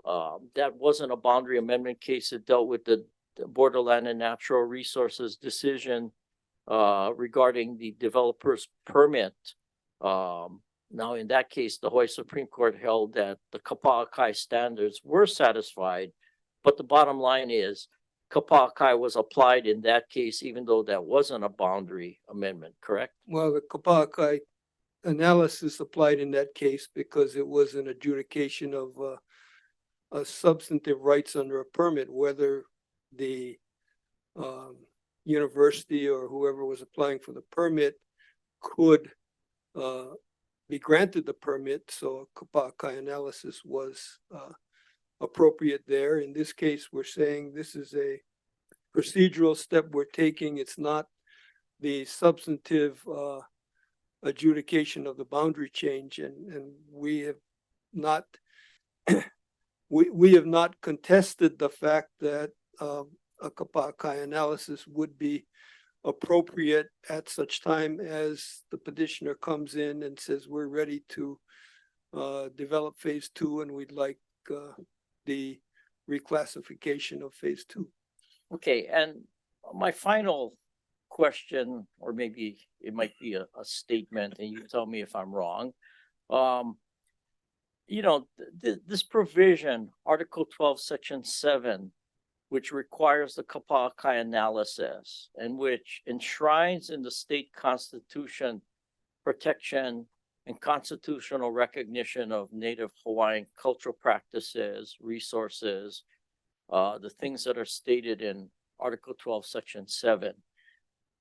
That wasn't a boundary amendment case. It dealt with the Borderland and Natural Resources decision regarding the developer's permit. Now, in that case, the Hawaii Supreme Court held that the Kapa'akai standards were satisfied, but the bottom line is Kapa'akai was applied in that case, even though that wasn't a boundary amendment, correct? Well, the Kapa'akai analysis applied in that case because it was an adjudication of substantive rights under a permit, whether the university or whoever was applying for the permit could be granted the permit. So a Kapa'akai analysis was appropriate there. In this case, we're saying this is a procedural step we're taking. It's not the substantive adjudication of the boundary change, and we have not we have not contested the fact that a Kapa'akai analysis would be appropriate at such time as the petitioner comes in and says we're ready to develop phase 2 and we'd like the reclassification of phase 2. Okay, and my final question, or maybe it might be a statement, and you tell me if I'm wrong. You know, this provision, Article 12, Section 7, which requires the Kapa'akai analysis and which enshrines in the state constitution protection and constitutional recognition of Native Hawaiian cultural practices, resources, the things that are stated in Article 12, Section 7.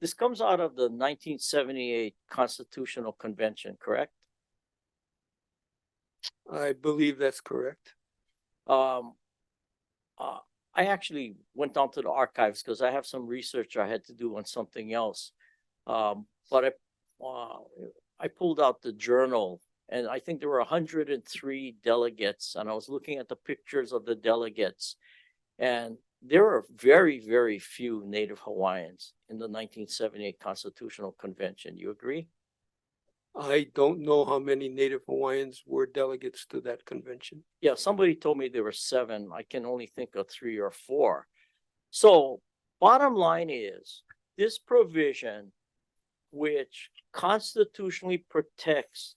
This comes out of the 1978 Constitutional Convention, correct? I believe that's correct. I actually went down to the archives because I have some research I had to do on something else. But I pulled out the journal and I think there were 103 delegates, and I was looking at the pictures of the delegates. And there are very, very few Native Hawaiians in the 1978 Constitutional Convention. You agree? I don't know how many Native Hawaiians were delegates to that convention. Yeah, somebody told me there were 7. I can only think of 3 or 4. So bottom line is this provision, which constitutionally protects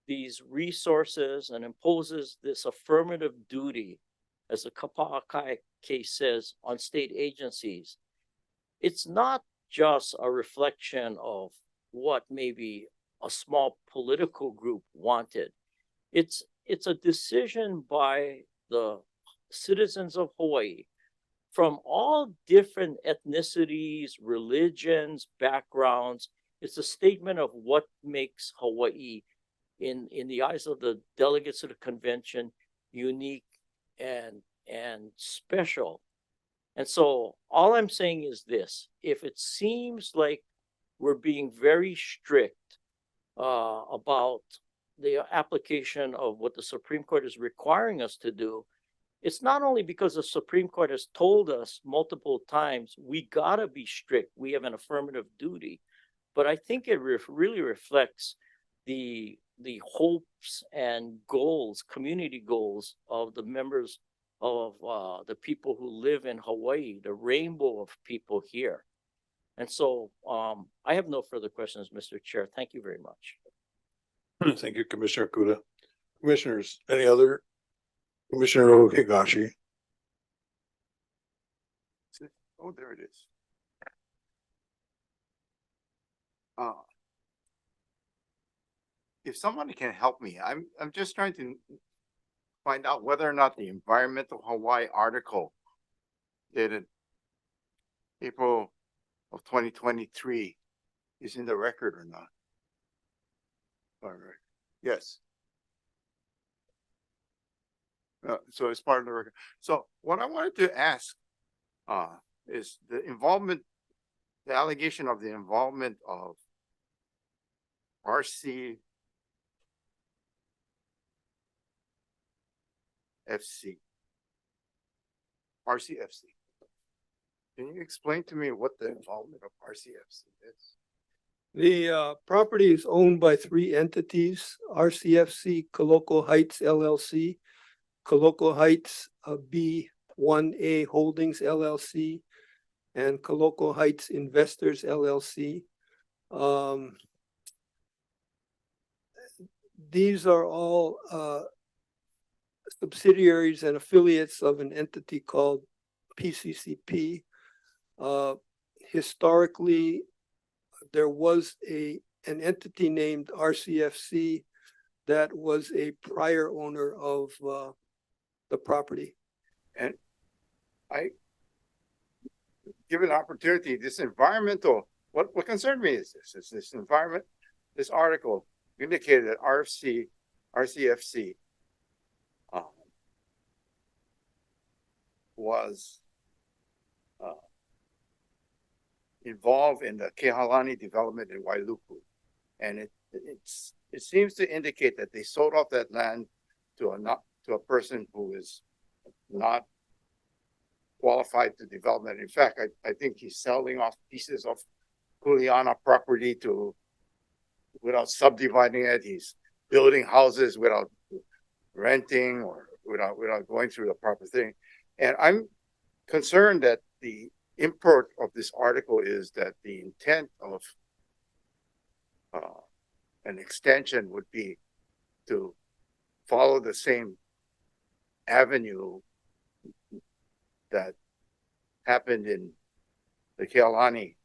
these resources and imposes this affirmative duty, as the Kapa'akai case says, on state agencies, it's not just a reflection of what maybe a small political group wanted. It's a decision by the citizens of Hawaii from all different ethnicities, religions, backgrounds. It's a statement of what makes Hawaii, in the eyes of the delegates of the convention, unique and special. And so all I'm saying is this: if it seems like we're being very strict about the application of what the Supreme Court is requiring us to do, it's not only because the Supreme Court has told us multiple times we gotta be strict, we have an affirmative duty, but I think it really reflects the hopes and goals, community goals of the members of the people who live in Hawaii, the rainbow of people here. And so I have no further questions, Mr. Chair. Thank you very much. Thank you, Commissioner Kuda. Commissioners, any other? Commissioner Higashi. Oh, there it is. If somebody can help me, I'm just trying to find out whether or not the Environmental Hawaii article dated April of 2023 is in the record or not. All right. Yes. So it's part of the record. So what I wanted to ask is the involvement, the allegation of the involvement of RCFC. Can you explain to me what the involvement of RCFC is? The property is owned by 3 entities: RCFC Koloko Heights LLC, Koloko Heights B1A Holdings LLC, and Koloko Heights Investors LLC. These are all subsidiaries and affiliates of an entity called PCCP. Historically, there was an entity named RCFC that was a prior owner of the property. And I give an opportunity, this environmental, what concerned me is this environment, this article indicated that RCFC was involved in the Kehalani development in Wailuku. And it seems to indicate that they sold off that land to a person who is not qualified to development. In fact, I think he's selling off pieces of Kuleana property without subdividing it. He's building houses without renting or without going through the proper thing. And I'm concerned that the import of this article is that the intent of an extension would be to follow the same avenue that happened in the Kealani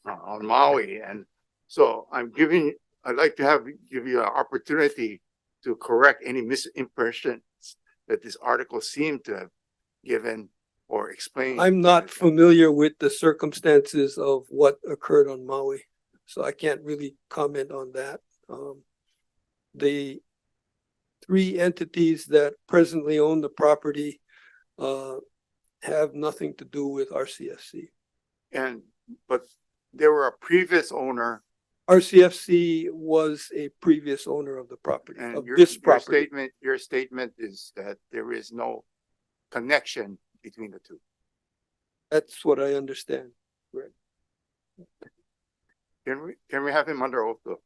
on Maui. And so I'd like to give you an opportunity to correct any misimpressions that this article seemed to have given or explained. I'm not familiar with the circumstances of what occurred on Maui, so I can't really comment on that. The 3 entities that presently own the property have nothing to do with RCFC. But there were a previous owner RCFC was a previous owner of the property, And of your, this your property. your statement is that there is no connection between the two. That's what I understand. Right. Can we have him under oath though?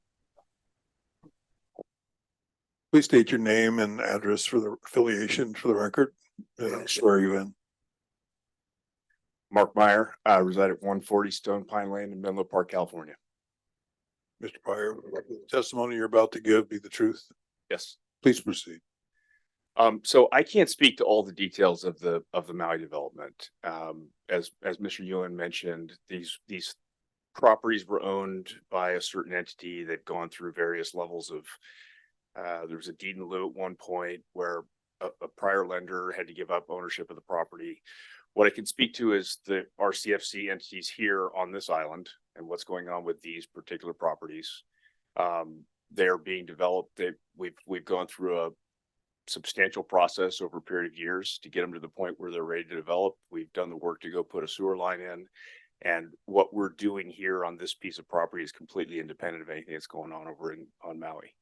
Please state your name and address for the affiliation for the record. And I'll swear you in. Mark Meyer, I reside at 140 Stone Pine Lane in Menlo Park, California. Mr. Pryor, the testimony you're about to give be the truth. Yes. Please proceed. So I can't speak to all the details of the Maui development. As Mr. Ewan mentioned, these properties were owned by a certain entity that gone through various levels of. There was a deed in lieu at one point where a prior lender had to give up ownership of the property. What I can speak to is the RCFC entities here on this island and what's going on with these particular properties. They're being developed. We've gone through a substantial process over a period of years to get them to the point where they're ready to develop. We've done the work to go put a sewer line in. And what we're doing here on this piece of property is completely independent of anything that's going on over on Maui.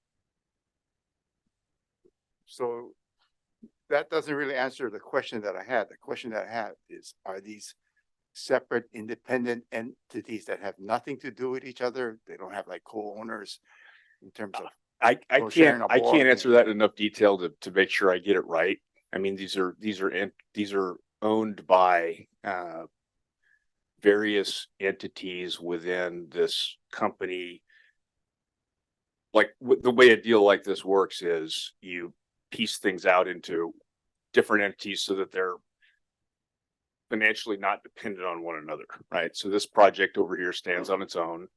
So that doesn't really answer the question that I had. The question that I had is, are these separate independent entities that have nothing to do with each other? They don't have like co-owners in terms of. I can't answer that in enough detail to make sure I get it right. I mean, these are owned by various entities within this company. Like the way a deal like this works is you piece things out into different entities so that they're financially not dependent on one another, right? So this project over here stands on its own.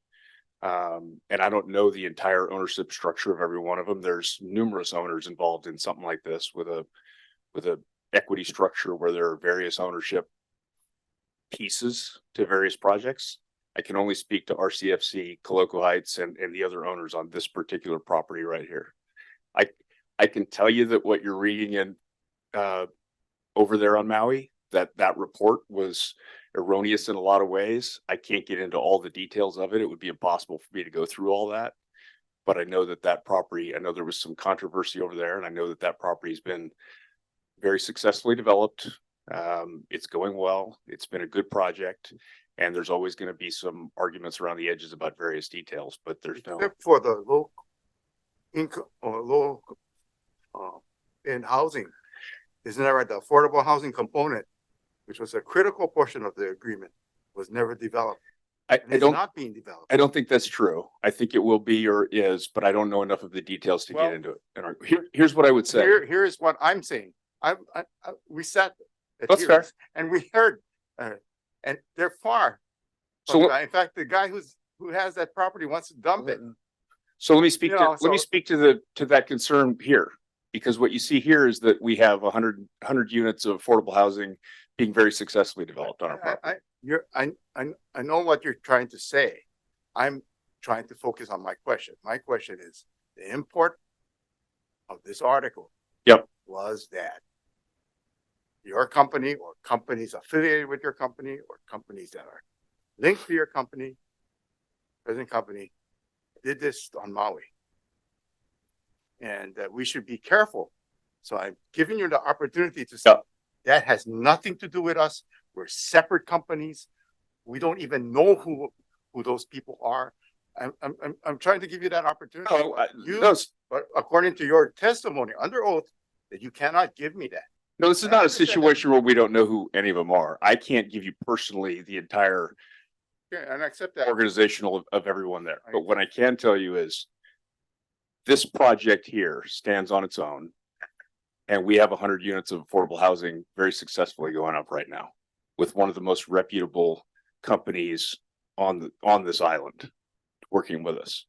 And I don't know the entire ownership structure of every one of them. There's numerous owners involved in something like this with a equity structure where there are various ownership pieces to various projects. I can only speak to RCFC, Coloco Heights, and the other owners on this particular property right here. I can tell you that what you're reading in over there on Maui, that report was erroneous in a lot of ways. I can't get into all the details of it. It would be impossible for me to go through all that. But I know that property, I know there was some controversy over there, and I know that property has been very successfully developed. It's going well. It's been a good project. And there's always going to be some arguments around the edges about various details, but there's no. Except for the low income or low in housing. Isn't that right? The affordable housing component, which was a critical portion of the agreement, was never developed. It's not being developed. I don't think that's true. I think it will be or is, but I don't know enough of the details to get into it. And here's what I would say. Here's what I'm saying. We sat at That's fair. and we heard, and they're far. So in fact, the guy who has that property wants to dump it. So let me speak to that concern here, because what you see here is that we have 100 units of affordable housing being very successfully developed on our property. I know what you're trying to say. I'm trying to focus on my question. My question is the import of this article. Yep. Was that your company or companies affiliated with your company or companies that are linked to your company, present company, did this on Maui. And that we should be careful. So I'm giving you the opportunity to say that has nothing to do with us. We're separate companies. We don't even know who those people are. I'm trying to give you that opportunity. But according to your testimony under oath, that you cannot give me that. No, this is not a situation where we don't know who any of them are. I can't give you personally the entire and I accept that organizational of everyone there. But what I can tell you is this project here stands on its own, and we have 100 units of affordable housing very successfully going up right now with one of the most reputable companies on this island working with us.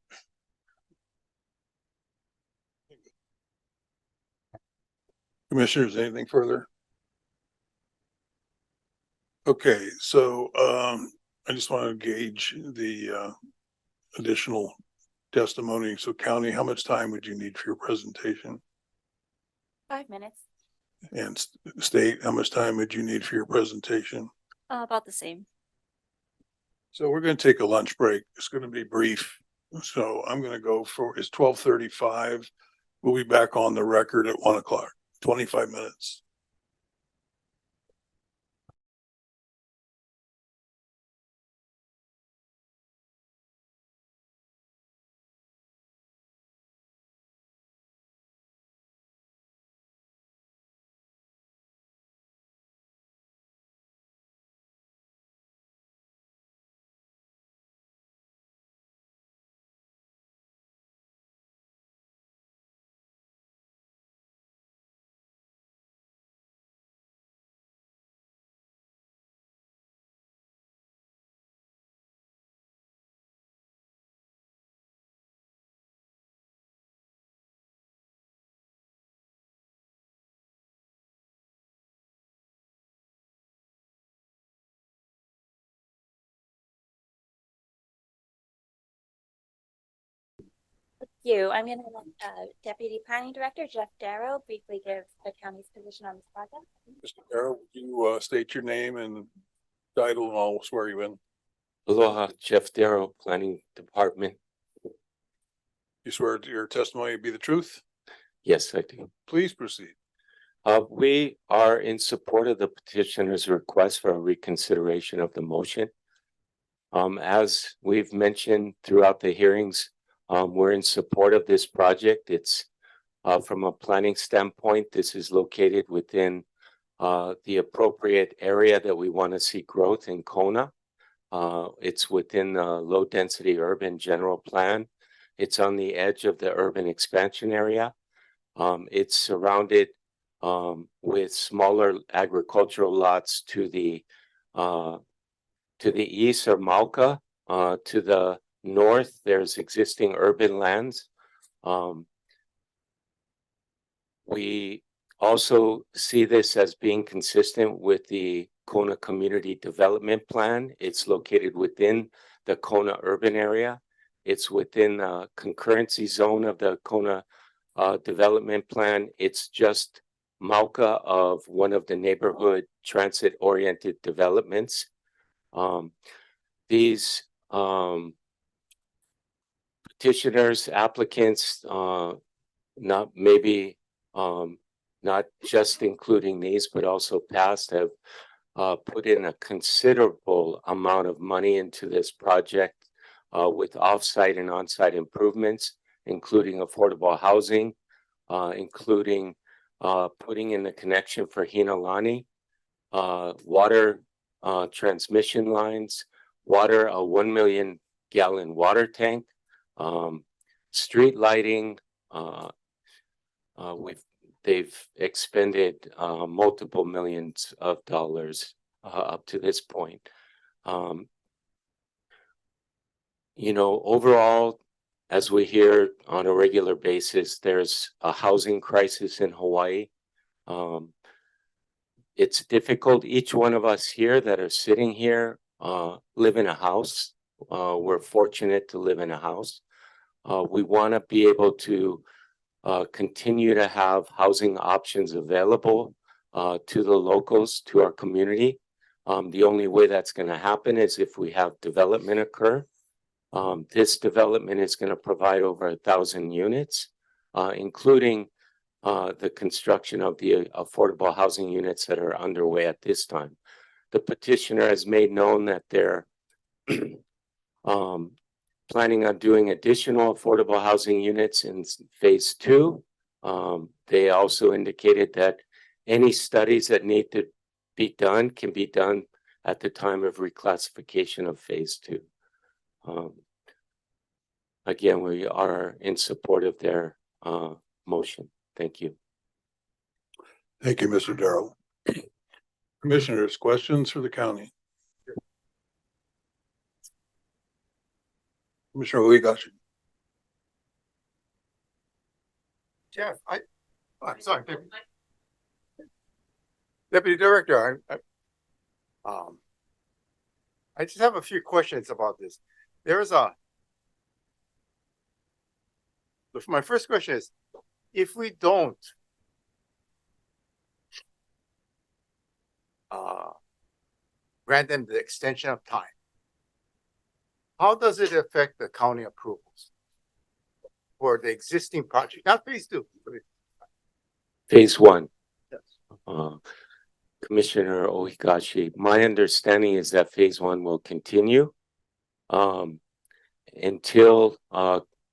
Commissioners, anything further? Okay, so I just want to gauge the additional testimony. So county, how much time would you need for your presentation? 5 minutes. And state, how much time would you need for your presentation? About the same. So we're going to take a lunch break. It's going to be brief. So I'm gonna go for, it's 12:35. We'll be back on the record at 1 o'clock, 25 minutes. You. I'm going to let Deputy Planning Director Jeff Darrow briefly give the county's position on this project. Mr. Darrow, would you state your name and title and I'll swear you in. Aloha, Jeff Darrow, Planning Department. You swear to your testimony to be the truth? Yes, I do. Please proceed. We are in support of the petitioner's request for a reconsideration of the motion. As we've mentioned throughout the hearings, we're in support of this project. It's from a planning standpoint, this is located within the appropriate area that we want to see growth in Kona. It's within the low density urban general plan. It's on the edge of the urban expansion area. It's surrounded with smaller agricultural lots to the east of Mauka. To the north, there's existing urban lands. We also see this as being consistent with the Kona Community Development Plan. It's located within the Kona urban area. It's within the concurrency zone of the Kona Development Plan. It's just Mauka of one of the neighborhood transit-oriented developments. These petitioners, applicants, not maybe not just including these, but also past, have put in a considerable amount of money into this project with off-site and on-site improvements, including affordable housing, including putting in the connection for Hinalani, water transmission lines, water, a 1 million gallon water tank, street lighting. They've expended multiple millions of dollars up to this point. You know, overall, as we hear on a regular basis, there's a housing crisis in Hawaii. It's difficult. Each one of us here that are sitting here live in a house. We're fortunate to live in a house. We want to be able to continue to have housing options available to the locals, to our community. The only way that's going to happen is if we have development occur. This development is going to provide over 1,000 units, including the construction of the affordable housing units that are underway at this time. The petitioner has made known that they're planning on doing additional affordable housing units in phase 2. They also indicated that any studies that need to be done can be done at the time of reclassification of phase 2. Again, we are in support of their motion. Thank you. Thank you, Mr. Darrow. Commissioners, questions for the county? Commissioner Uegashi. Jeff, I'm sorry. Deputy Director, I just have a few questions about this. My first question is, if we don't grant them the extension of time, how does it affect the county approvals for the existing project, not phase two? Phase one. Yes. Commissioner Ohigashi, my understanding is that phase one will continue until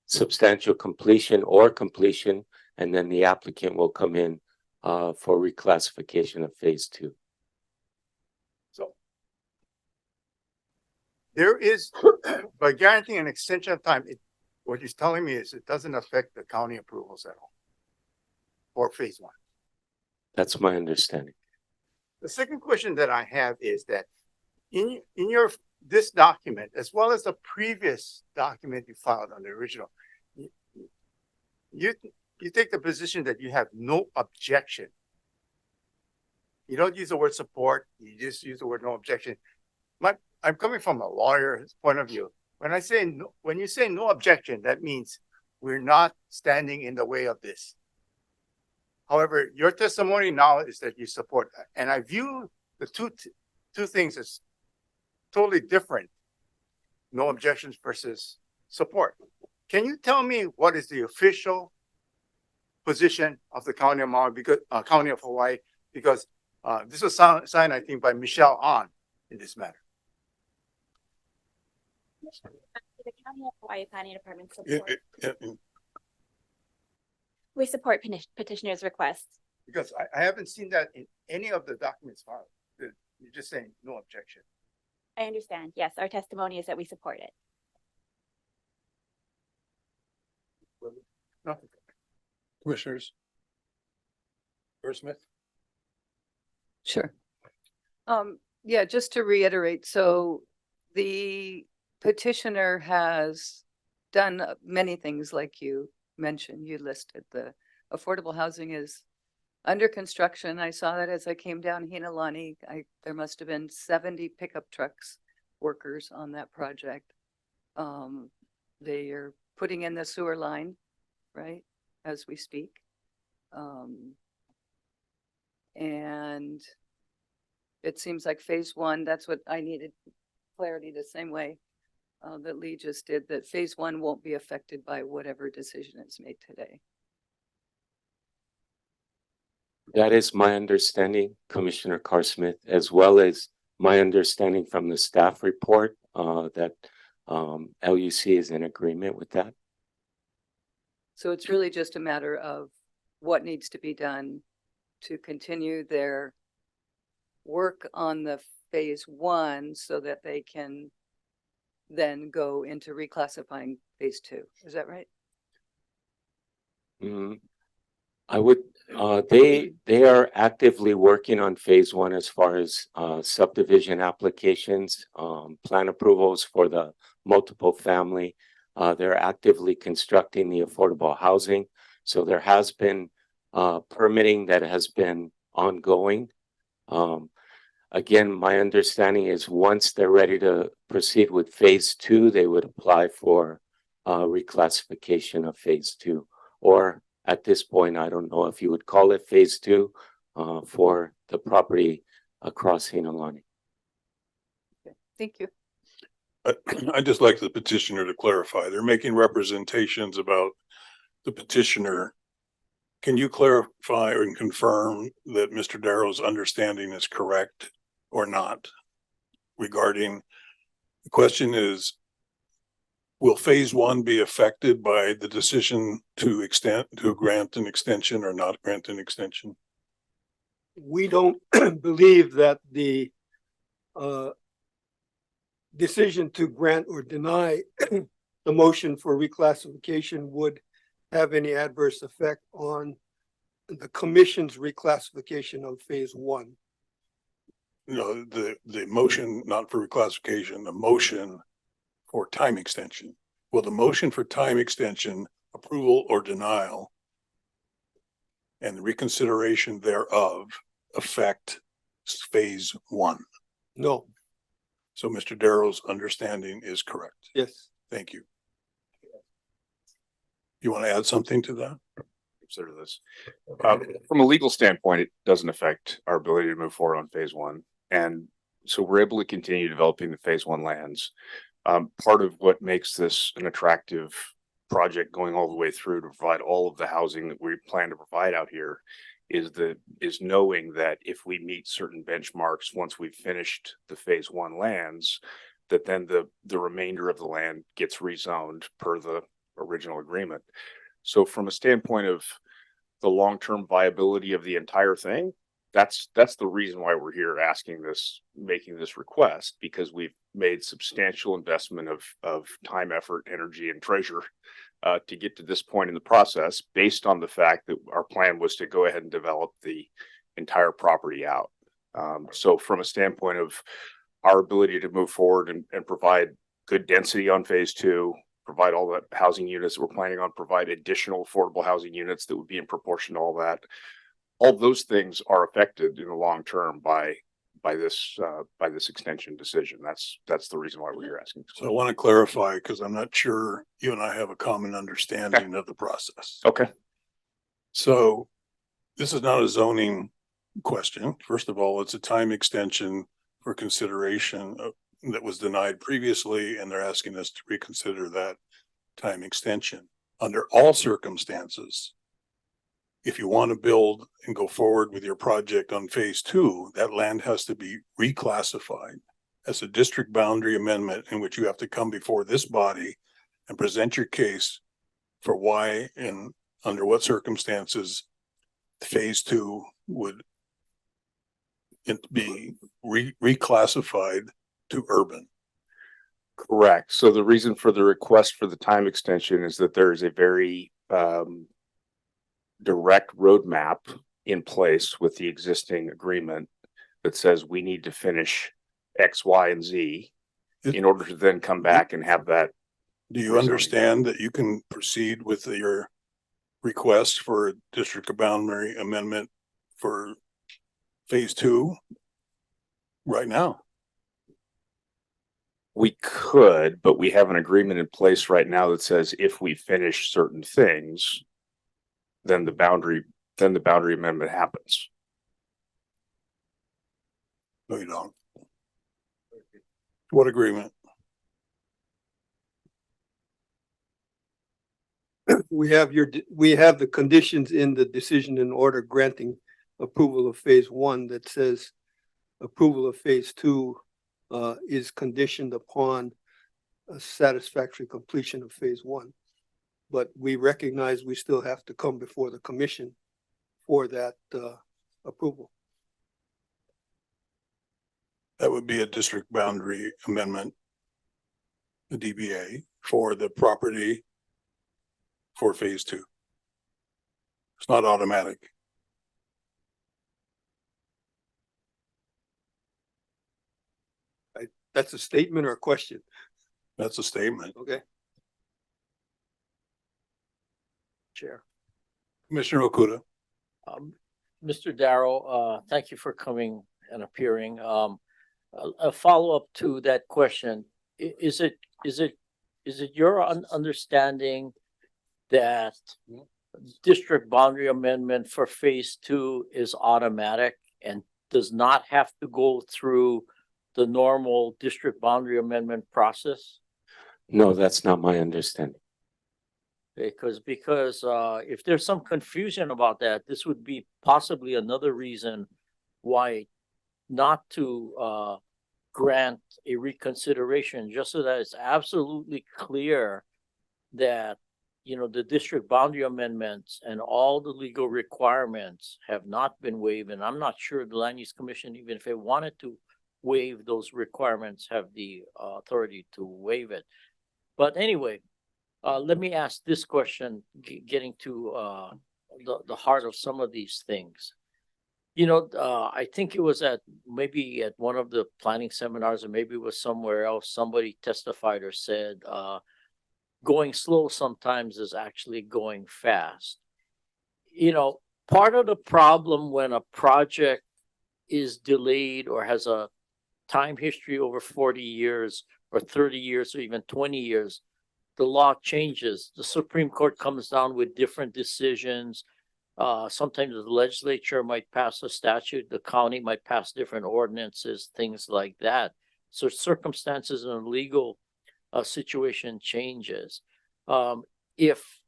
substantial completion or completion, and then the applicant will come in for reclassification of phase two. So there is, by guaranteeing an extension of time, what he's telling me is it doesn't affect the county approvals at all for phase one. That's my understanding. The second question that I have is that in your this document, as well as the previous document you filed on the original, you take the position that you have no objection. You don't use the word support, you just use the word no objection. I'm coming from a lawyer's point of view. When you say no objection, that means we're not standing in the way of this. However, your testimony now is that you support that. And I view the two things as totally different. No objections versus support. Can you tell me what is the official position of the County of Maui, because County of Hawaii? Because this was signed, I think, by Michelle An in this matter. The County of Hawaii Planning Department support. We support petitioner's requests. Because I haven't seen that in any of the documents filed. You're just saying no objection. I understand. Yes, our testimony is that we support it. Nothing. Commissioners? Smith? Sure. Yeah, just to reiterate, so the petitioner has done many things like you mentioned, you listed. The affordable housing is under construction. I saw that as I came down Hinalani. There must have been 70 pickup trucks workers on that project. They are putting in the sewer line, right, as we speak. And it seems like phase one, that's what I needed clarity the same way that Lee just did, that phase one won't be affected by whatever decision is made today. That is my understanding, Commissioner Carr-Smith, as well as my understanding from the staff report that LUC is in agreement with that. So it's really just a matter of what needs to be done to continue their work on the phase one so that they can then go into reclassifying phase two. Is that right? I would, they are actively working on phase one as far as subdivision applications, plan approvals for the multiple family. They're actively constructing the affordable housing. So there has been permitting that has been ongoing. Again, my understanding is once they're ready to proceed with phase two, they would apply for reclassification of phase two. Or at this point, I don't know if you would call it phase two for the property across Hinalani. Okay. Thank you. I'd just like the petitioner to clarify. They're making representations about the petitioner. Can you clarify and confirm that Mr. Darrow's understanding is correct or not regarding, the question is, will phase one be affected by the decision to grant an extension or not grant an extension? We don't believe that the decision to grant or deny the motion for reclassification would have any adverse effect on the commission's reclassification of phase one. No, the motion, not for reclassification, the motion for time extension. Will the motion for time extension, approval or denial, and the reconsideration thereof affect phase one? No. So Mr. Darrow's understanding is correct. Yes. Thank you. You want to add something to that? Consider this. From a legal standpoint, it doesn't affect our ability to move forward on phase one. And so we're able to continue developing the phase one lands. Part of what makes this an attractive project going all the way through to provide all of the housing that we plan to provide out here is knowing that if we meet certain benchmarks, once we've finished the phase one lands, that then the remainder of the land gets rezoned per the original agreement. So from a standpoint of the long-term viability of the entire thing, that's the reason why we're here making this request, because we've made substantial investment of time, effort, energy, and treasure to get to this point in the process, based on the fact that our plan was to go ahead and develop the entire property out. So from a standpoint of our ability to move forward and provide good density on phase two, provide all the housing units that we're planning on, provide additional affordable housing units that would be in proportion to all that. All those things are affected in the long term by this extension decision. That's the reason why we're here asking. So I want to clarify, because I'm not sure you and I have a common understanding of the process. Okay. So this is not a zoning question. First of all, it's a time extension for consideration that was denied previously, and they're asking us to reconsider that time extension. Under all circumstances, if you want to build and go forward with your project on phase two, that land has to be reclassified as a district boundary amendment, in which you have to come before this body and present your case for why and under what circumstances phase two would be reclassified to urban. Correct. So the reason for the request for the time extension is that there is a very direct roadmap in place with the existing agreement that says we need to finish X, Y, and Z in order to then come back and have that. Do you understand that you can proceed with your request for a district boundary amendment for phase two right now? We could, but we have an agreement in place right now that says if we finish certain things, then the boundary amendment happens. No, you don't. What agreement? We have the conditions in the decision in order granting approval of phase one that says approval of phase two is conditioned upon a satisfactory completion of phase one. But we recognize we still have to come before the commission for that approval. That would be a district boundary amendment, the DBA, for the property for phase two. It's not automatic. That's a statement or a question? That's a statement. Okay. Chair. Commissioner Okuda. Mr. Darrow, thank you for coming and appearing. A follow-up to that question. Is it your understanding that district boundary amendment for phase two is automatic and does not have to go through the normal district boundary amendment process? No, that's not my understanding. Because if there's some confusion about that, this would be possibly another reason why not to grant a reconsideration, just so that it's absolutely clear that, you know, the district boundary amendments and all the legal requirements have not been waived. And I'm not sure the Land Use Commission, even if it wanted to waive those requirements, have the authority to waive it. But anyway, let me ask this question, getting to the heart of some of these things. You know, I think it was maybe at one of the planning seminars, or maybe it was somewhere else, somebody testified or said, going slow sometimes is actually going fast. You know, part of the problem when a project is delayed or has a time history over 40 years or 30 years or even 20 years, the law changes. The Supreme Court comes down with different decisions. Sometimes the legislature might pass a statute, the county might pass different ordinances, things like that. So circumstances and legal situation changes. If,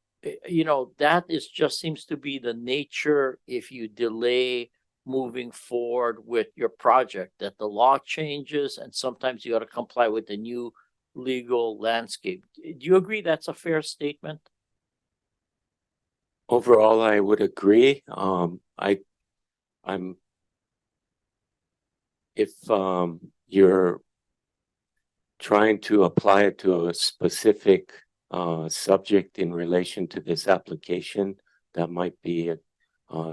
you know, that is just seems to be the nature if you delay moving forward with your project, that the law changes and sometimes you got to comply with the new legal landscape. Do you agree that's a fair statement? Overall, I would agree. I'm if you're trying to apply it to a specific subject in relation to this application, that might be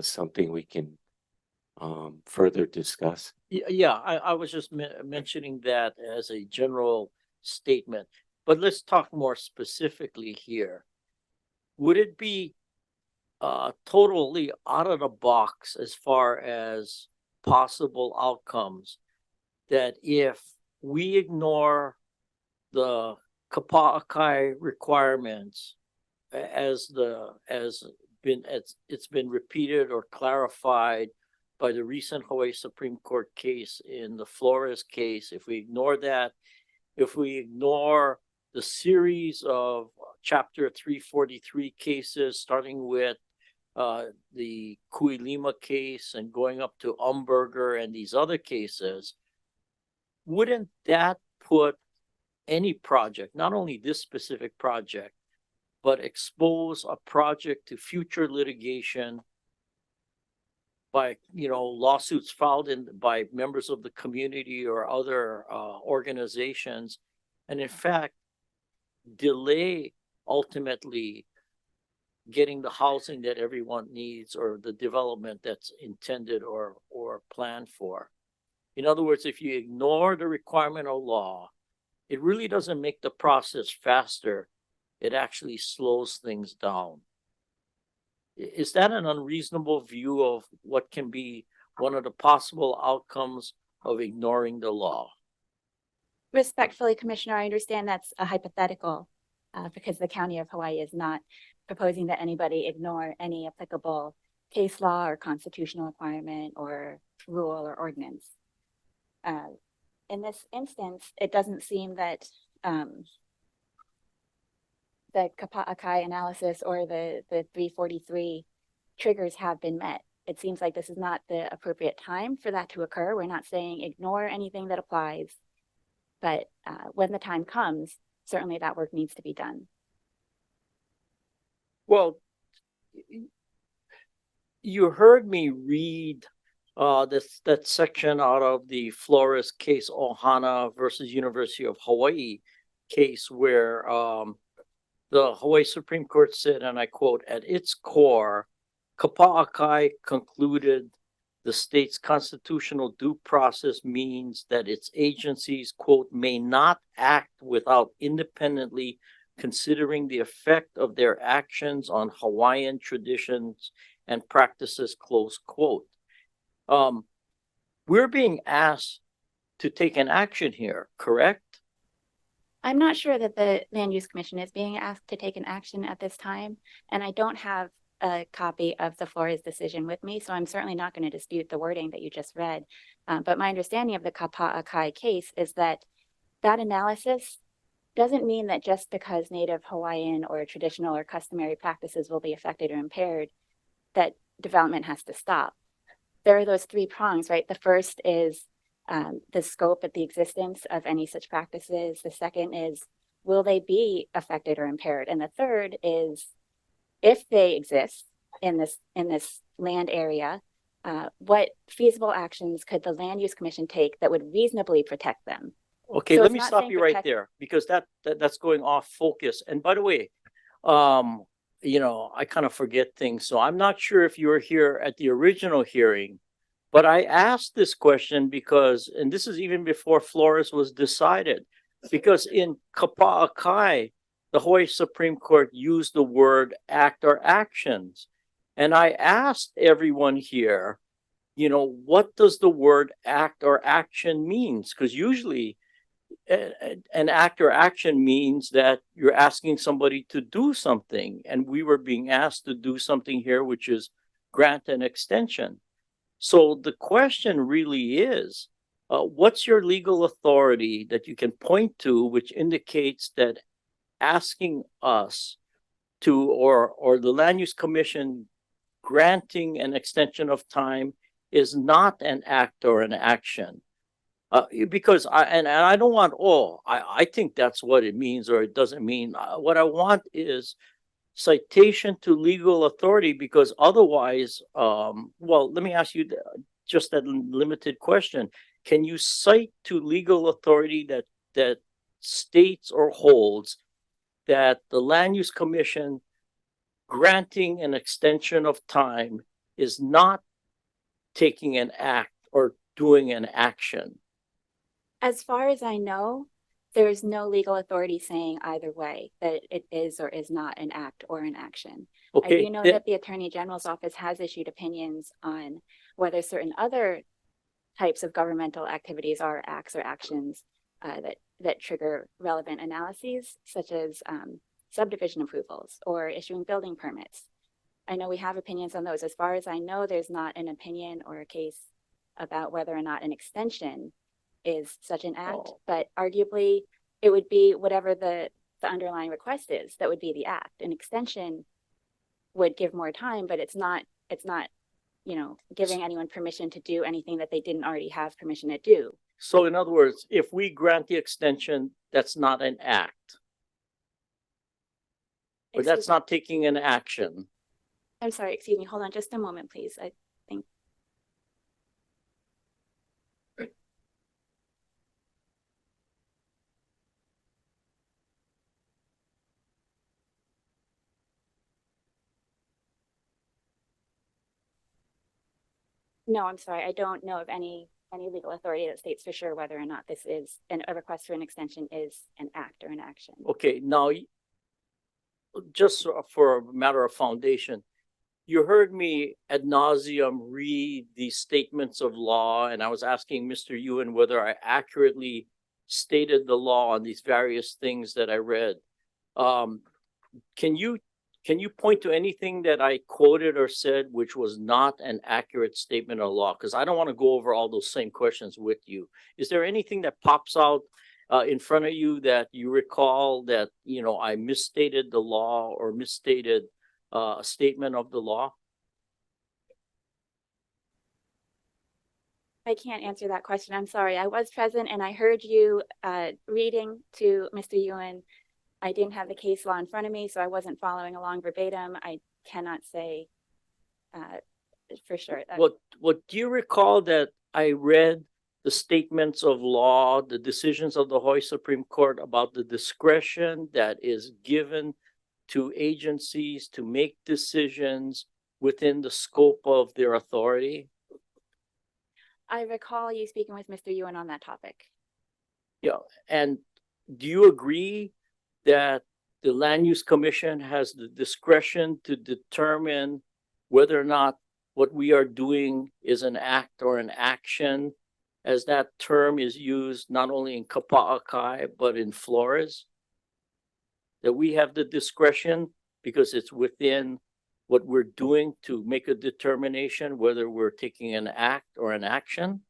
something we can further discuss. Yeah, I was just mentioning that as a general statement, but let's talk more specifically here. Would it be totally out of the box as far as possible outcomes that if we ignore the Kapa'akai requirements as it's been repeated or clarified by the recent Hawaii Supreme Court case in the Flores case, if we ignore that, if we ignore the series of Chapter 343 cases, starting with the Kuilima case and going up to Umberger and these other cases, wouldn't that put any project, not only this specific project, but expose a project to future litigation by, you know, lawsuits filed by members of the community or other organizations, and in fact, delay ultimately getting the housing that everyone needs or the development that's intended or planned for. In other words, if you ignore the requirement of law, it really doesn't make the process faster. It actually slows things down. Is that an unreasonable view of what can be one of the possible outcomes of ignoring the law? Respectfully, Commissioner, I understand that's a hypothetical because the County of Hawaii is not proposing that anybody ignore any applicable case law or constitutional requirement or rule or ordinance. In this instance, it doesn't seem that the Kapa'akai analysis or the 343 triggers have been met. It seems like this is not the appropriate time for that to occur. We're not saying ignore anything that applies, but when the time comes, certainly that work needs to be done. Well, you heard me read that section out of the Flores case, Ohana versus University of Hawaii case, where the Hawaii Supreme Court said, and I quote, "At its core, Kapa'akai concluded the state's constitutional due process means that its agencies, quote, may not act without independently considering the effect of their actions on Hawaiian traditions and practices," close quote. We're being asked to take an action here, correct? I'm not sure that the Land Use Commission is being asked to take an action at this time, and I don't have a copy of the Flores decision with me, so I'm certainly not going to dispute the wording that you just read. But my understanding of the Kapa'akai case is that that analysis doesn't mean that just because Native Hawaiian or traditional or customary practices will be affected or impaired, that development has to stop. There are those three prongs, right? The first is the scope of the existence of any such practices. The second is, will they be affected or impaired? And the third is, if they exist in this land area, what feasible actions could the Land Use Commission take that would reasonably protect them? Okay, So let it's me not stop saying you right protect- there, because that's going off focus. And by the way, you know, I kind of forget things, so I'm not sure if you were here at the original hearing, but I asked this question because, and this is even before Flores was decided, because in Kapa'akai, the Hawaii Supreme Court used the word act or actions. And I asked everyone here, you know, what does the word act or action means? Because usually an act or action means that you're asking somebody to do something. And we were being asked to do something here, which is grant an extension. So the question really is, What's your legal authority that you can point to which indicates that asking us to, or the land use commission granting an extension of time is not an act or an action? Because and I don't want I think that's what it means or it doesn't mean. What I want is citation to legal authority, because otherwise, well, let me ask you just that limited question. Can you cite to legal authority that states or holds that the land use commission granting an extension of time is not taking an act or doing an action? As far as I know, there is no legal authority saying either way that it is or is not an act or an action. I Okay, do know that the Attorney General's office has issued opinions on whether certain other types of governmental activities are acts or actions that trigger relevant analyses, such as subdivision approvals or issuing building permits. I know we have opinions on those. As far as I know, there's not an opinion or a case about whether or not an extension is such an act, but arguably it would be whatever the underlying request is, that would be the act. An extension would give more time, but it's not, you know, giving anyone permission to do anything that they didn't already have permission to do. So in other words, if we grant the extension, that's not an act. But that's not taking an action. I'm sorry, excuse me, hold on just a moment, please. I think. No, I'm sorry. I don't know of any legal authority that states for sure whether or not this is a request for an extension is an act or an action. Okay, now, just for a matter of foundation, you heard me ad nauseum read these statements of law, and I was asking Mr. Ewan whether I accurately stated the law on these various things that I read. Can you point to anything that I quoted or said which was not an accurate statement of law? Because I don't want to go over all those same questions with you. Is there anything that pops out in front of you that you recall that, you know, I misstated the law or misstated a statement of the law? I can't answer that question. I'm sorry. I was present and I heard you reading to Mr. Ewan. I didn't have the case law in front of me, so I wasn't following along verbatim. I cannot say for sure. What do you recall that I read the statements of law, the decisions of the Hawaii Supreme Court about the discretion that is given to agencies to make decisions within the scope of their authority? I recall you speaking with Mr. Ewan on that topic. Yeah, and do you agree that the Land Use Commission has the discretion to determine whether or not what we are doing is an act or an action, as that term is used not only in Kapa'akai, but in Flores? That we have the discretion because it's within what we're doing to make a determination whether we're taking an act or an action?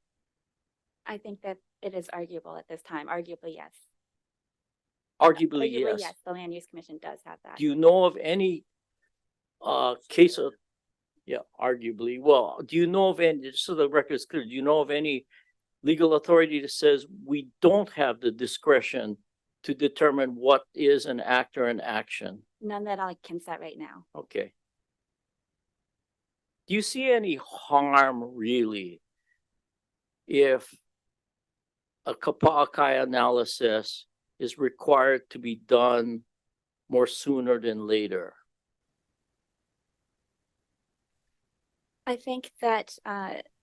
I think that it is arguable at this time. Arguably, yes. Arguably, yes. Yes, the Land Use Commission does have that. Do you know of any case of, yeah, arguably, well, do you know of any, just so the record is clear, do you know of any legal authority that says we don't have the discretion to determine what is an act or an action? None that I can set right now. Okay. Do you see any harm really if a Kapa'akai analysis is required to be done more sooner than later? I think that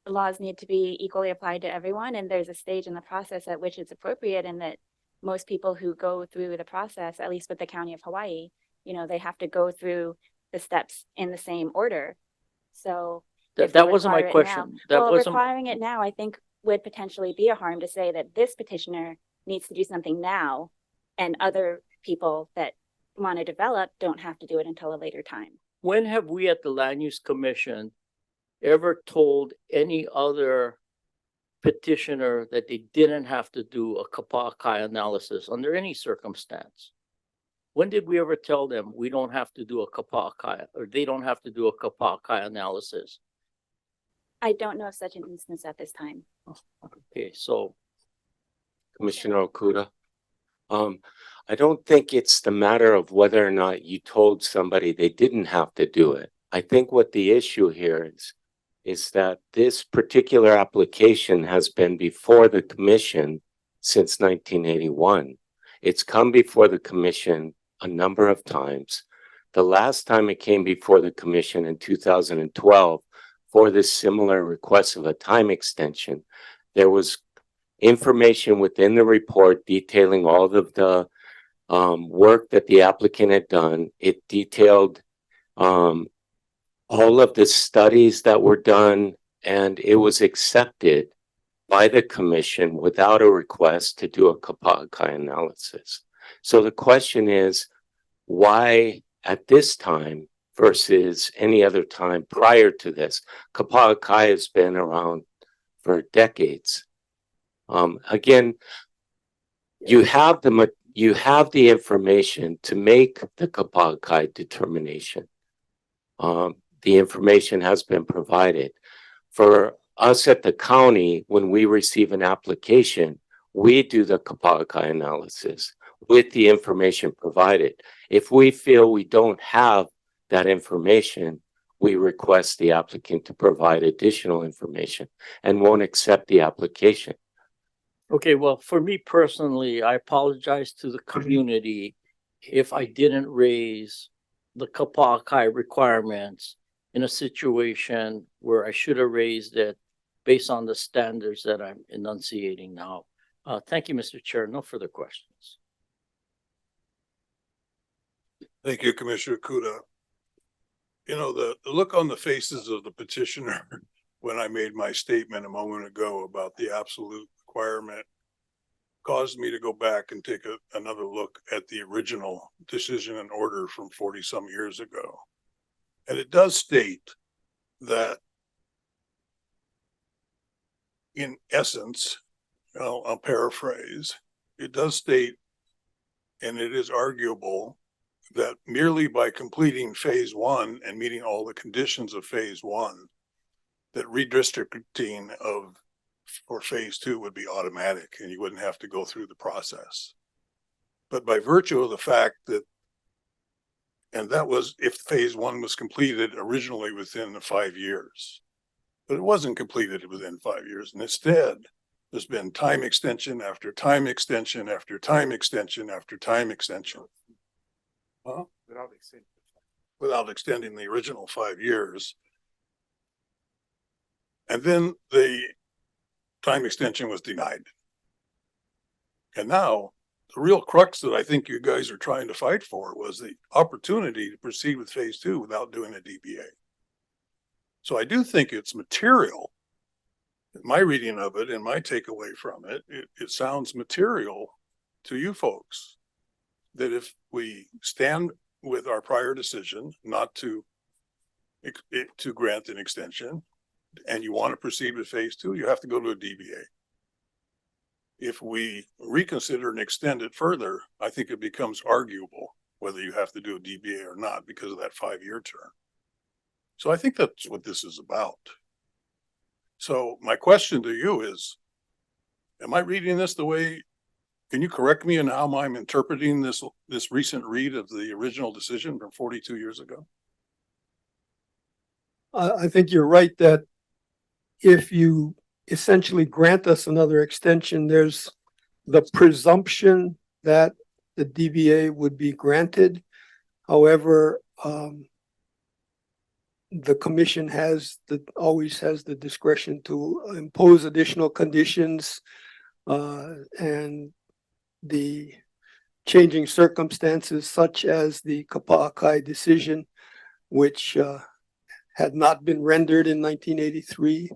laws need to be equally applied to everyone, and there's a stage in the process at which it's appropriate, and that most people who go through the process, at least with the County of Hawaii, you know, they have to go through the steps in the same order. So that wasn't my question. Requiring it now, I think, would potentially be a harm to say that this petitioner needs to do something now, and other people that want to develop don't have to do it until a later time. When have we at the Land Use Commission ever told any other petitioner that they didn't have to do a kapa'akai analysis under any circumstance? When did we ever tell them we don't have to do a kapa'akai, or they don't have to do a kapa'akai analysis? I don't know of such an instance at this time. Okay, so Commissioner Okuda. I don't think it's the matter of whether or not you told somebody they didn't have to do it. I think what the issue here is that this particular application has been before the commission since 1981. It's come before the commission a number of times. The last time it came before the commission in 2012 for this similar request of a time extension, there was information within the report detailing all of the work that the applicant had done. It detailed all of the studies that were done, and it was accepted by the commission without a request to do a kapa'akai analysis. So the question is, why at this time versus any other time prior to this? Kapa'akai has been around for decades. Again, you have the information to make the kapa'akai determination. The information has been provided. For us at the county, when we receive an application, we do the kapa'akai analysis with the information provided. If we feel we don't have that information, we request the applicant to provide additional information and won't accept the application. okay, well, for me personally, I apologize to the community if I didn't raise the kapa'akai requirements in a situation where I should have raised it based on the standards that I'm enunciating now. Thank you, Mr. Chair. No further questions. Thank you, Commissioner Kuda. You know, the look on the faces of the petitioner when I made my statement a moment ago about the absolute requirement caused me to go back and take another look at the original decision and order from 40-some years ago. And it does state that in essence, I'll paraphrase, it does state, and it is arguable, that merely by completing phase one and meeting all the conditions of phase one, that redistricting for phase two would be automatic and you wouldn't have to go through the process. But by virtue of the fact that, and that was if phase one was completed originally within the 5 years, but it wasn't completed within 5 years. And instead, there's been time extension after time extension after time extension after time extension. Huh? Without extending the original 5 years. And then the time extension was denied. And now the real crux that I think you guys are trying to fight for was the opportunity to proceed with phase two without doing a DBA. So I do think it's material. My reading of it and my takeaway from it, it sounds material to you folks that if we stand with our prior decision not to grant an extension and you want to proceed with phase two, you have to go to a DBA. If we reconsider and extend it further, I think it becomes arguable whether you have to do a DBA or not because of that 5-year term. So I think that's what this is about. So my question to you is, am I reading this the way, can you correct me in how I'm interpreting this recent read of the original decision from 42 years ago? I think you're right that if you essentially grant us another extension, there's the presumption that the DBA would be granted. However, the commission always has the discretion to impose additional conditions, and the changing circumstances such as the kapa'akai decision, which had not been rendered in 1983.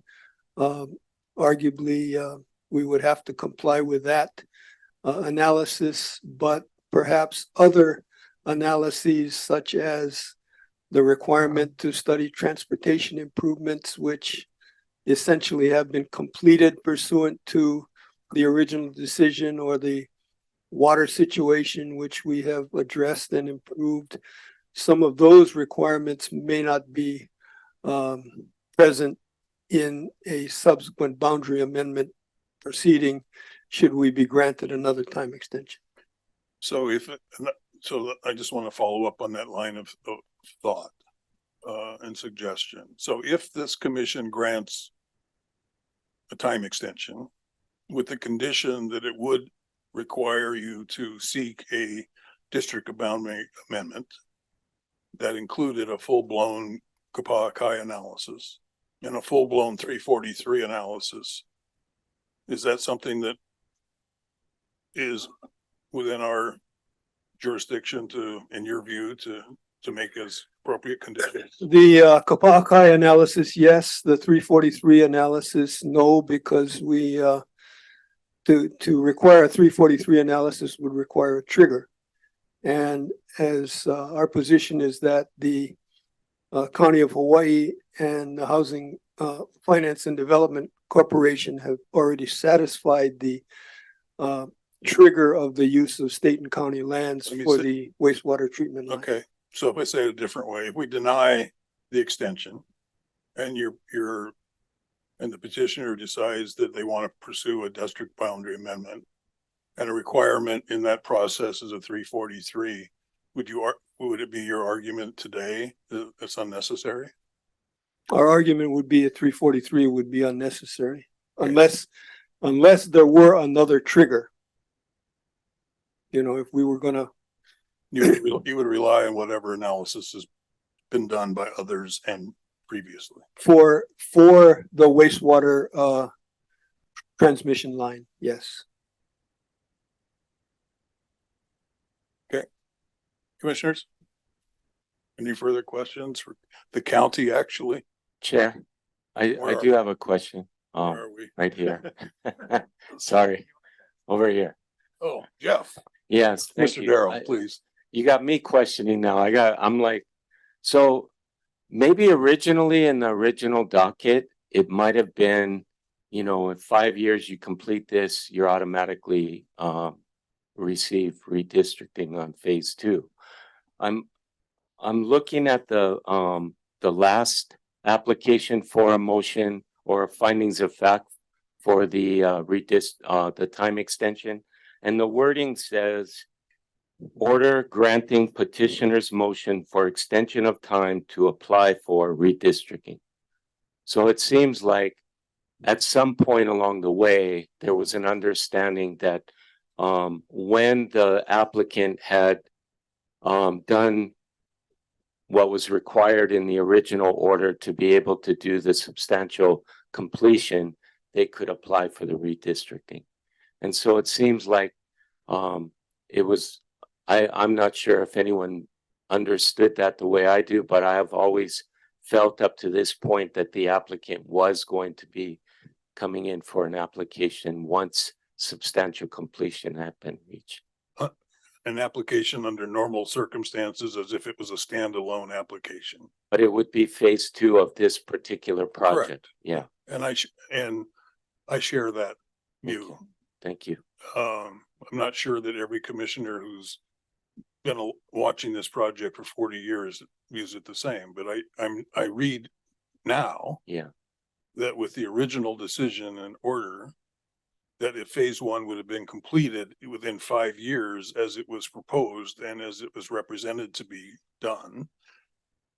Arguably, we would have to comply with that analysis, but perhaps other analyses such as the requirement to study transportation improvements, which essentially have been completed pursuant to the original decision or the water situation, which we have addressed and improved. Some of those requirements may not be present in a subsequent boundary amendment proceeding, should we be granted another time extension. So so I just want to follow up on that line of thought and suggestion. So if this commission grants a time extension with the condition that it would require you to seek a district boundary amendment that included a full-blown Kapaakai analysis and a full-blown 343 analysis, is that something that is within our jurisdiction to, in your view, to make as appropriate conditions? The Kapaakai analysis, yes. The 343 analysis, no, because we to require a 343 analysis would require a trigger. And as our position is that the County of Hawaii and the Housing Finance and Development Corporation have already satisfied the trigger of the use of state and county lands for the wastewater treatment line. Okay, so if I say it a different way, if we deny the extension and and the petitioner decides that they want to pursue a district boundary amendment and a requirement in that process is a 343, would it be your argument today that it's unnecessary? Our argument would be a 343 would be unnecessary unless there were another trigger. You know, if we were gonna. You would rely on whatever analysis has been done by others and previously. For the wastewater transmission line, yes. Okay. Commissioners? Any further questions for the county, actually? Chair, I do have a question. Where are we? Right here. Sorry, over here. Oh, Jeff. Yes, thank Mr. you. Darrell, please. You got me questioning now. I'm like, so maybe originally in the original docket, it might have been, you know, in 5 years you complete this, you're automatically receive redistricting on phase 2. I'm looking at the last application for a motion or findings of fact for the the time extension, and the wording says order granting petitioner's motion for extension of time to apply for redistricting. So it seems like at some point along the way, there was an understanding that when the applicant had done what was required in the original order to be able to do the substantial completion, they could apply for the redistricting. And so it seems like it was, I'm not sure if anyone understood that the way I do, but I have always felt up to this point that the applicant was going to be coming in for an application once substantial completion had been reached. An application under normal circumstances as if it was a standalone application. But it would be phase 2 of this particular project. Correct. Yeah. And I share that view. Thank you. I'm not sure that every commissioner who's been watching this project for 40 years views it the same, but I read now that with the original decision and order, that if phase 1 would have been completed within 5 years as it was proposed and as it was represented to be done,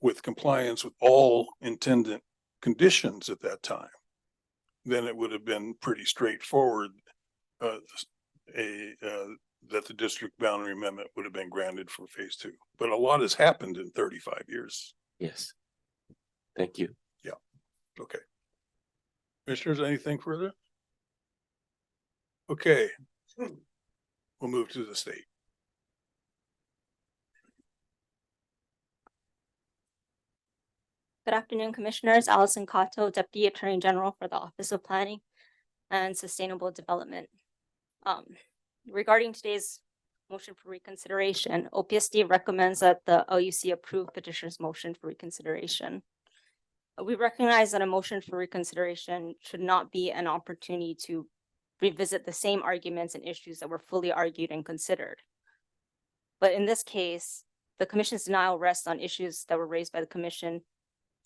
with compliance with all intended conditions at that time, then it would have been pretty straightforward that the district boundary amendment would have been granted for phase 2. But a lot has happened in 35 years. Yes. Thank you. Yeah. Okay. Commissioners, anything further? Okay. We'll move to the state. Good afternoon, Commissioners. Allison Cato, Deputy Attorney General for the Office of Planning and Sustainable Development. Regarding today's motion for reconsideration, OPSD recommends that the LUC approve petitioner's motion for reconsideration. We recognize that a motion for reconsideration should not be an opportunity to revisit the same arguments and issues that were fully argued and considered. But in this case, the commission's denial rests on issues that were raised by the commission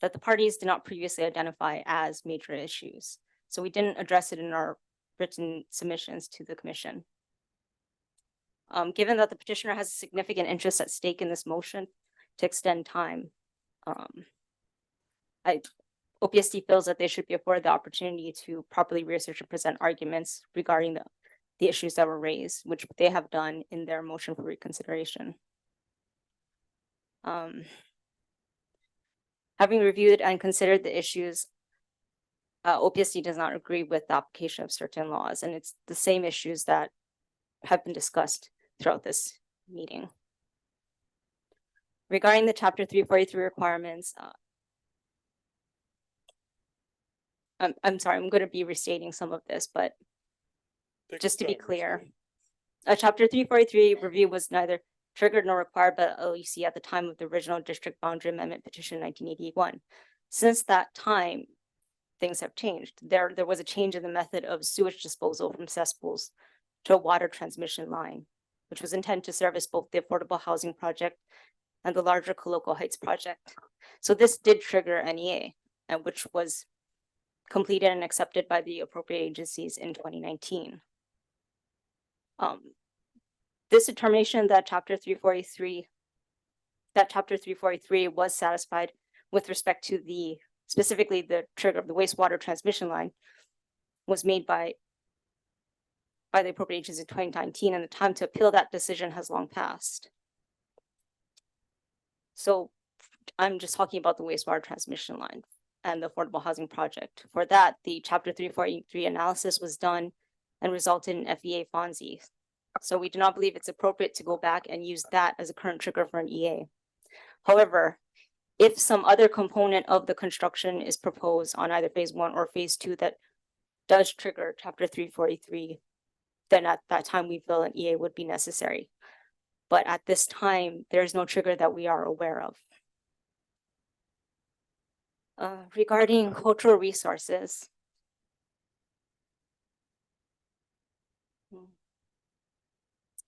that the parties did not previously identify as major issues. So we didn't address it in our written submissions to the commission. Given that the petitioner has a significant interest at stake in this motion to extend time, OPSD feels that they should be afforded the opportunity to properly research and present arguments regarding the issues that were raised, which they have done in their motion for reconsideration. Having reviewed and considered the issues, OPSD does not agree with the application of certain laws, and it's the same issues that have been discussed throughout this meeting. Regarding the Chapter 343 requirements, I'm sorry, I'm going to be restating some of this, but just to be clear, a Chapter 343 review was neither triggered nor required by the LUC at the time of the original district boundary amendment petition in 1981. Since that time, things have changed. There was a change in the method of sewage disposal from cesspools to a water transmission line, which was intended to service both the affordable housing project and the larger Coloco Heights project. So this did trigger NEA, and which was completed and accepted by the appropriate agencies in 2019. This determination that Chapter 343 was satisfied with respect to specifically the trigger of the wastewater transmission line was made by the appropriate agencies in 2019, and the time to appeal that decision has long passed. So I'm just talking about the wastewater transmission line and the affordable housing project. For that, the Chapter 343 analysis was done and resulted in FEA FONSI. So we do not believe it's appropriate to go back and use that as a current trigger for an EA. However, if some other component of the construction is proposed on either phase 1 or phase 2 that does trigger Chapter 343, then at that time we feel an EA would be necessary. But at this time, there is no trigger that we are aware of. Regarding cultural resources,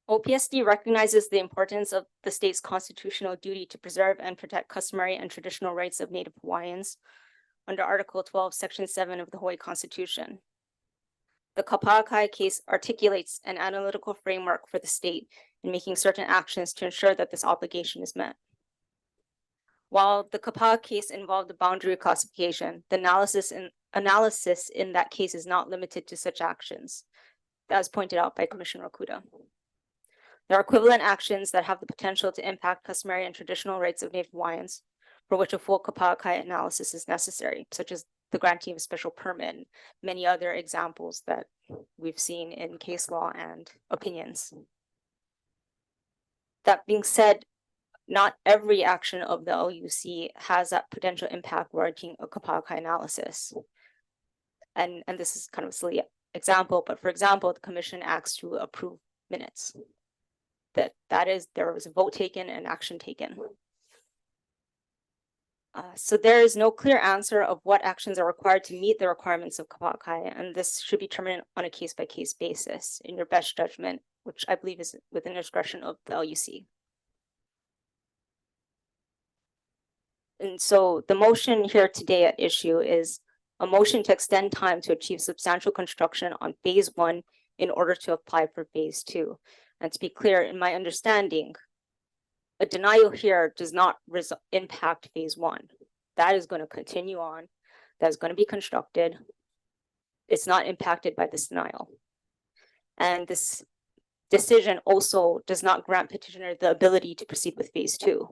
OPSD recognizes the importance of the state's constitutional duty to preserve and protect customary and traditional rights of Native Hawaiians under Article 12, Section 7 of the Hawaii Constitution. The Kapaakai case articulates an analytical framework for the state in making certain actions to ensure that this obligation is met. While the Kapaa case involved a boundary classification, the analysis in that case is not limited to such actions, as pointed out by Commissioner Okuda. There are equivalent actions that have the potential to impact customary and traditional rights of Native Hawaiians, for which a full Kapaakai analysis is necessary, such as the granting of a special permit, and many other examples that we've seen in case law and opinions. That being said, not every action of the LUC has that potential impact warranting a Kapaakai analysis. And this is kind of a silly example, but for example, the commission acts to approve minutes. That is, there was a vote taken and action taken. So there is no clear answer of what actions are required to meet the requirements of Kapaakai, and this should be determined on a case-by-case basis in your best judgment, which I believe is within the discretion of the LUC. And so the motion here today at issue is a motion to extend time to achieve substantial construction on phase 1 in order to apply for phase 2. And to be clear, in my understanding, a denial here does not impact phase 1. That is going to continue on. That is going to be constructed. It's not impacted by this denial. And this decision also does not grant petitioner the ability to proceed with phase 2.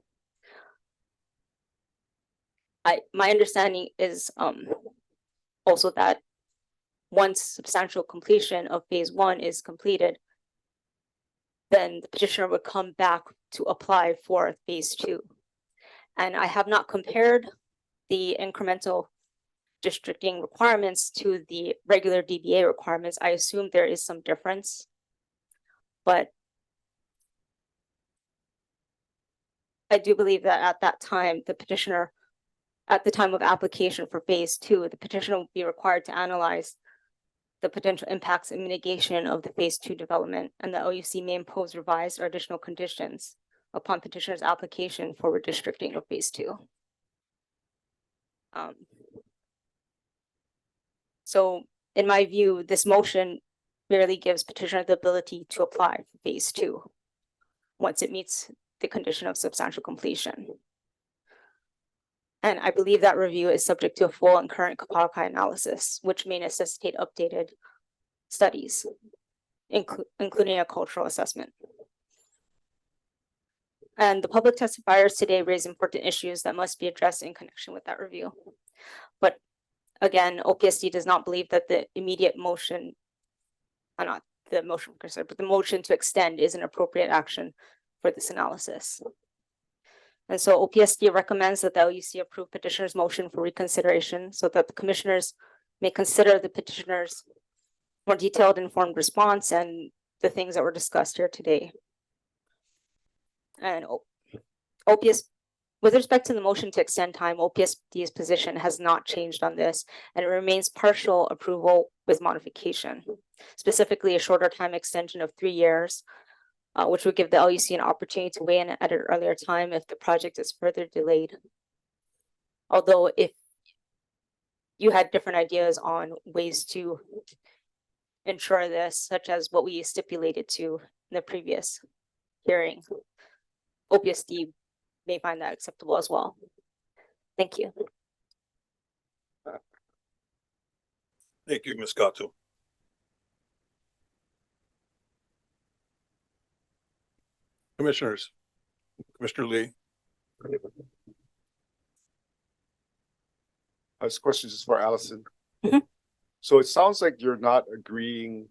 My understanding is also that once substantial completion of phase 1 is completed, then the petitioner would come back to apply for phase 2. And I have not compared the incremental districting requirements to the regular DBA requirements. I assume there is some difference, but I do believe that at that time, the petitioner at the time of application for phase two, the petitioner will be required to analyze the potential impacts and mitigation of the phase two development, and the OUC may impose revised or additional conditions upon petitioner's application for redistricting of phase two. So in my view, this motion merely gives petitioner the ability to apply for phase two once it meets the condition of substantial completion. And I believe that review is subject to a full and current Kapalkai analysis, which may necessitate updated studies, including a cultural assessment. And the public testifiers today raise important issues that must be addressed in connection with that review. But again, OPSD does not believe that the immediate motion, not the motion for concern, but the motion to extend is an appropriate action for this analysis. And so OPSD recommends that the LUC approve petitioner's motion for reconsideration so that the commissioners may consider the petitioner's more detailed informed response and the things that were discussed here today. And with respect to the motion to extend time, OPSD's position has not changed on this, and it remains partial approval with modification, specifically a shorter time extension of 3 years, which would give the LUC an opportunity to weigh in at an earlier time if the project is further delayed. Although if you had different ideas on ways to ensure this, such as what we stipulated to in the previous hearing, OPSD may find that acceptable as well. Thank you. Thank you, Ms. Kato. Commissioners, Commissioner Lee. This question is for Allison. Mhm. So it sounds like you're not agreeing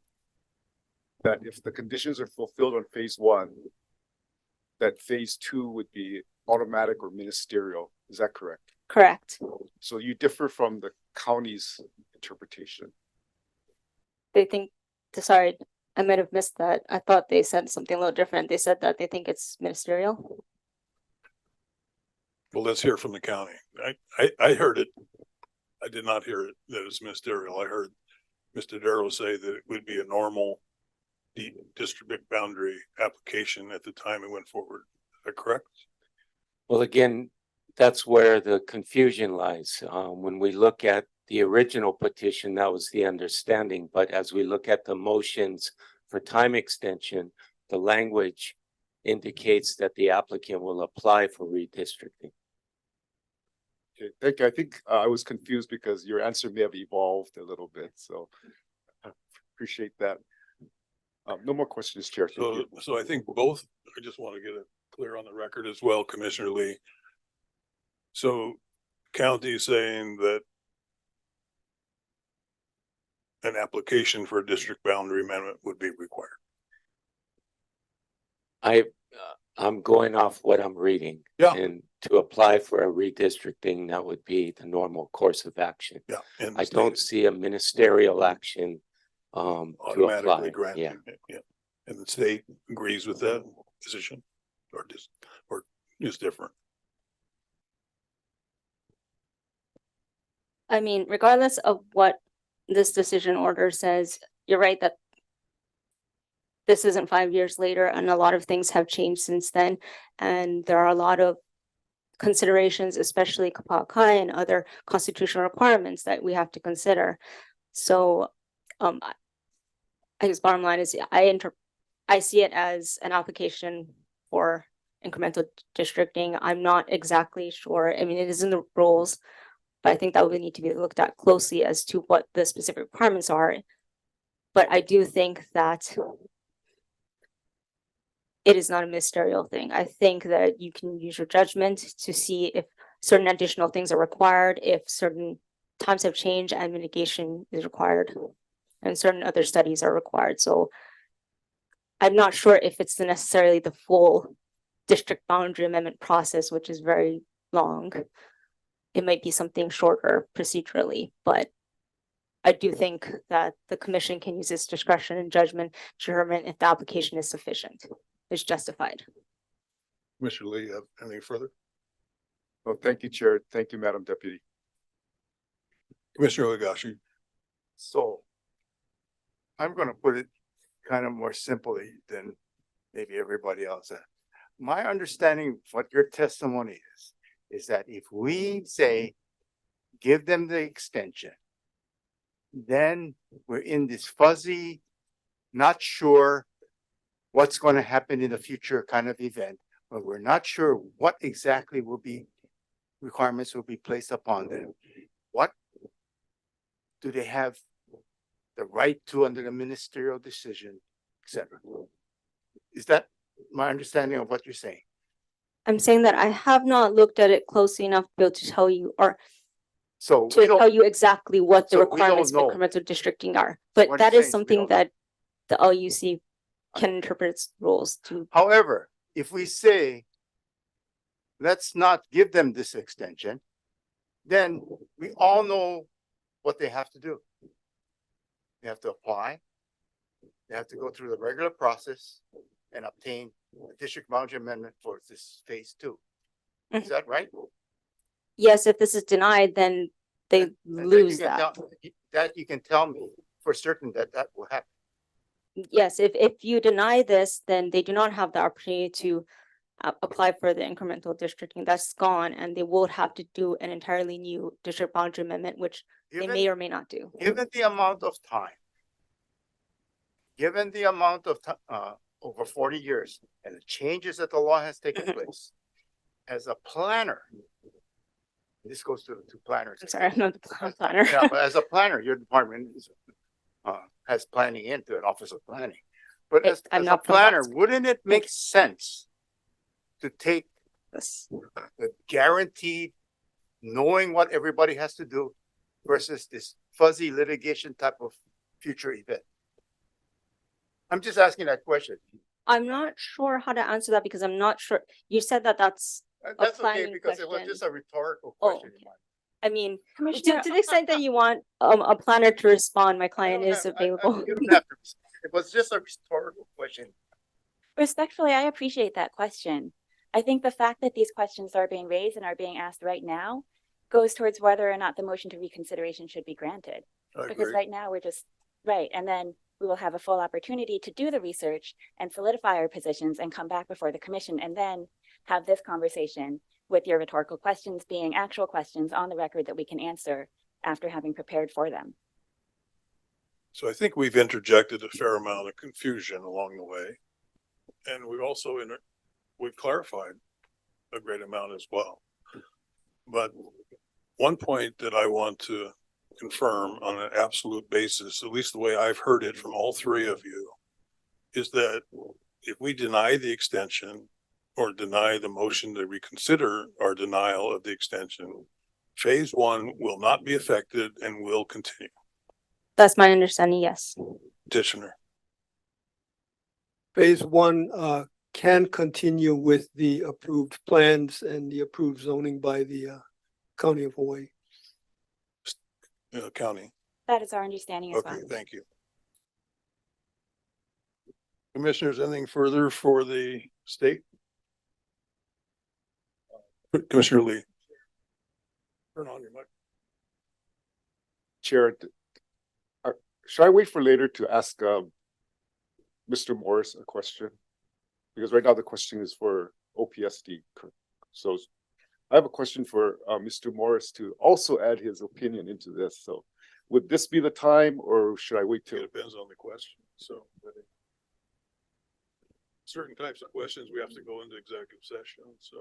that if the conditions are fulfilled on phase one, that phase two would be automatic or ministerial. Is that correct? Correct. So you differ from the county's interpretation. They think, sorry, I might have missed that. I thought they said something a little different. They said that they think it's ministerial. Well, let's hear from the county. I heard it. I did not hear it that it's ministerial. I heard Mr. Darrow say that it would be a normal district boundary application at the time it went forward. Is that correct? Well, again, that's where the confusion lies. When we look at the original petition, that was the understanding. But as we look at the motions for time extension, the language indicates that the applicant will apply for redistricting. Okay, thank you. I think I was confused because your answer may have evolved a little bit. So I appreciate that. No more questions, Chair. So I think both, I just want to get it clear on the record as well, Commissioner Lee. So county saying that an application for a district boundary amendment would be required. I'm going off what I'm reading. Yeah. And to apply for a redistricting, that would be the normal course of action. Yeah. And I don't see a ministerial action to automatically apply. granting Yeah. it. Yeah. And the state agrees with that position or is different. I mean, regardless of what this decision order says, you're right that this isn't 5 years later and a lot of things have changed since then. And there are a lot of considerations, especially Kapalkai and other constitutional requirements that we have to consider. So I guess bottom line is I see it as an application for incremental districting. I'm not exactly sure. I mean, it is in the rules, but I think that would need to be looked at closely as to what the specific requirements are. But I do think that it is not a ministerial thing. I think that you can use your judgment to see if certain additional things are required, if certain times have changed and mitigation is required, and certain other studies are required. So I'm not sure if it's necessarily the full district boundary amendment process, which is very long. It might be something shorter procedurally, but I do think that the commission can use its discretion and judgment to determine if the application is sufficient, is justified. Commissioner Lee, you have anything further? Well, thank you, Chair. Thank you, Madam Deputy. Commissioner Legashi. So I'm gonna put it kind of more simply than maybe everybody else. My understanding of what your testimony is that if we say, give them the extension, then we're in this fuzzy, not sure what's going to happen in the future kind of event, but we're not sure what exactly will be requirements will be placed upon them. What do they have the right to under the ministerial decision, etc. Is that my understanding of what you're saying? I'm saying that I have not looked at it closely enough to be able to tell you or So to tell you exactly what the so we don't requirements for know. incremental districting are. But What that you're is saying is we something don't that the LUC can interpret its rules to. However, if we say, let's not give them this extension, then we all know what they have to do. They have to apply. They have to go through the regular process and obtain a district boundary amendment for this phase 2. Is that right? Yes, if this is denied, then they And lose you can that. that you can tell me for certain that that will happen. Yes, if you deny this, then they do not have the opportunity to apply for the incremental districting. That's gone, and they will have to do an entirely new district boundary amendment, which they may or may not do. Given the amount of time, given the amount of over 40 years and the changes that the law has taken place, as a planner, this goes to planners. I'm sorry, I'm not the planner. Yeah, but as a planner, your department is, has planning into an office of planning. But as a planner, wouldn't it make sense to take the guaranteed knowing what everybody has to do versus this fuzzy litigation type of future event? I'm just asking that question. I'm not sure how to answer that because I'm not sure. You said that that's That's okay planning because it was question. just a rhetorical question. I mean, to Commissioner- the extent that you want a planner to respond, my client is available. You don't have to respond. It was just a rhetorical question. Respectfully, I appreciate that question. I think the fact that these questions are being raised and are being asked right now goes towards whether or not the motion to reconsideration should be granted. I Because agree. right now we're just, right, and then we will have a full opportunity to do the research and solidify our positions and come back before the commission and then have this conversation with your rhetorical questions being actual questions on the record that we can answer after having prepared for them. So I think we've interjected a fair amount of confusion along the way. And we've also we've clarified a great amount as well. But one point that I want to confirm on an absolute basis, at least the way I've heard it from all three of you, is that if we deny the extension or deny the motion to reconsider our denial of the extension, phase 1 will not be affected and will continue. That's my understanding, yes. Petitioner. Phase 1 can continue with the approved plans and the approved zoning by the County of Hawaii. County. That is our understanding as well. Okay, thank you. Commissioners, anything further for the state? Commissioner Lee. Turn on your mic. Chair, should I wait for later to ask Mr. Morris a question? Because right now the question is for OPSD. So I have a question for Mr. Morris to also add his opinion into this. So would this be the time or should I wait till? It depends on the question. So certain types of questions, we have to go into executive session. So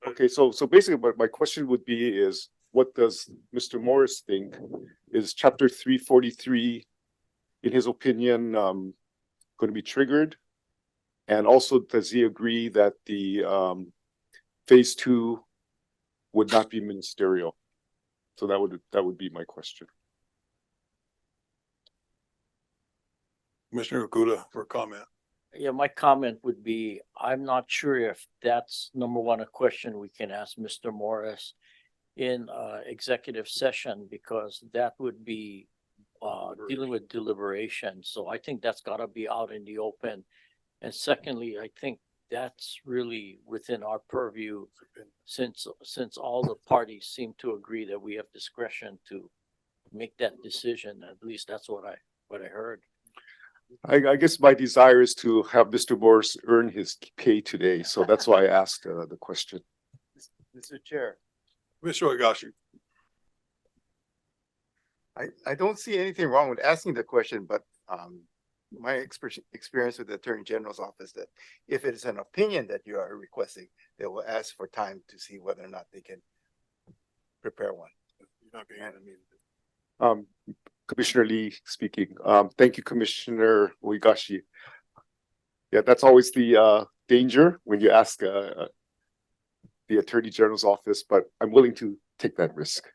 okay, so basically what my question would be is, what does Mr. Morris think? Is chapter 343, in his opinion, going to be triggered? And also, does he agree that the phase 2 would not be ministerial? So that would be my question. Commissioner Okuda for a comment. Yeah, my comment would be, I'm not sure if that's number one, a question we can ask Mr. Morris in executive session, because that would be dealing with deliberation. So I think that's gotta be out in the open. And secondly, I think that's really within our purview since all the parties seem to agree that we have discretion to make that decision. At least that's what I heard. I guess my desire is to have Mr. Morris earn his pay today, so that's why I asked the question. Mr. Chair, Mr. Higashi. I don't see anything wrong with asking the question, but my experience with the Attorney General's office that if it is an opinion that you are requesting, they will ask for time to see whether or not they can prepare one. You're not being animated. Commissioner Lee speaking. Thank you, Commissioner Uegashi. Yeah, that's always the danger when you ask the Attorney General's office, but I'm willing to take that risk.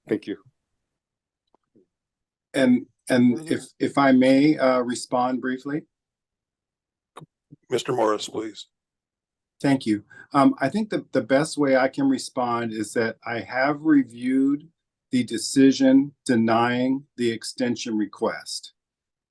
Thank you. And if I may respond briefly. Mr. Morris, please. Thank you. I think the best way I can respond is that I have reviewed the decision denying the extension request.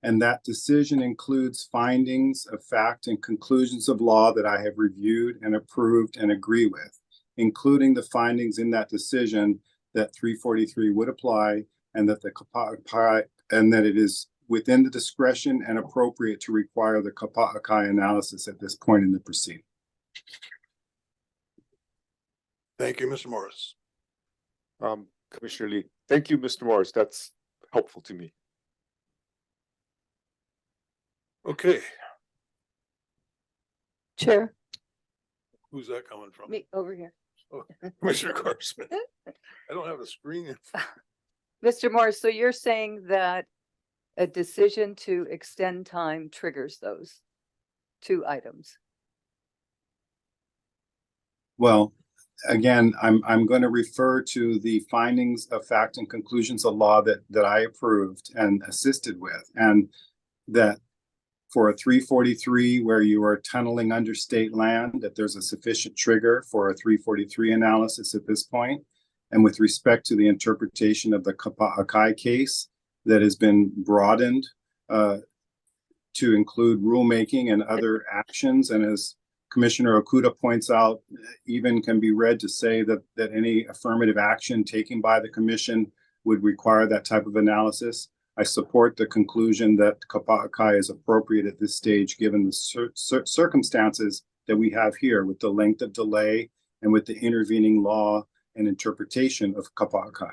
And that decision includes findings of fact and conclusions of law that I have reviewed and approved and agree with, including the findings in that decision that 343 would apply and that it is within the discretion and appropriate to require the Kapa'akai analysis at this point in the proceeding. Thank you, Mr. Morris. Commissioner Lee, thank you, Mr. Morris. That's helpful to me. Okay, Chair, who's that coming from? me over here. Oh, Commissioner Carson. I don't have a screen in front. Mr. Morris, so you're saying that a decision to extend time triggers those two items? Well, again, I'm going to refer to the findings of fact and conclusions of law that I approved and assisted with, and that for a 343 where you are tunneling under state land, that there's a sufficient trigger for a 343 analysis at this point. And with respect to the interpretation of the Kapa'akai case that has been broadened to include rulemaking and other actions, and as Commissioner Okuda points out, even can be read to say that any affirmative action taken by the commission would require that type of analysis. I support the conclusion that Kapa'akai is appropriate at this stage, given the circumstances that we have here with the length of delay and with the intervening law and interpretation of Kapa'akai.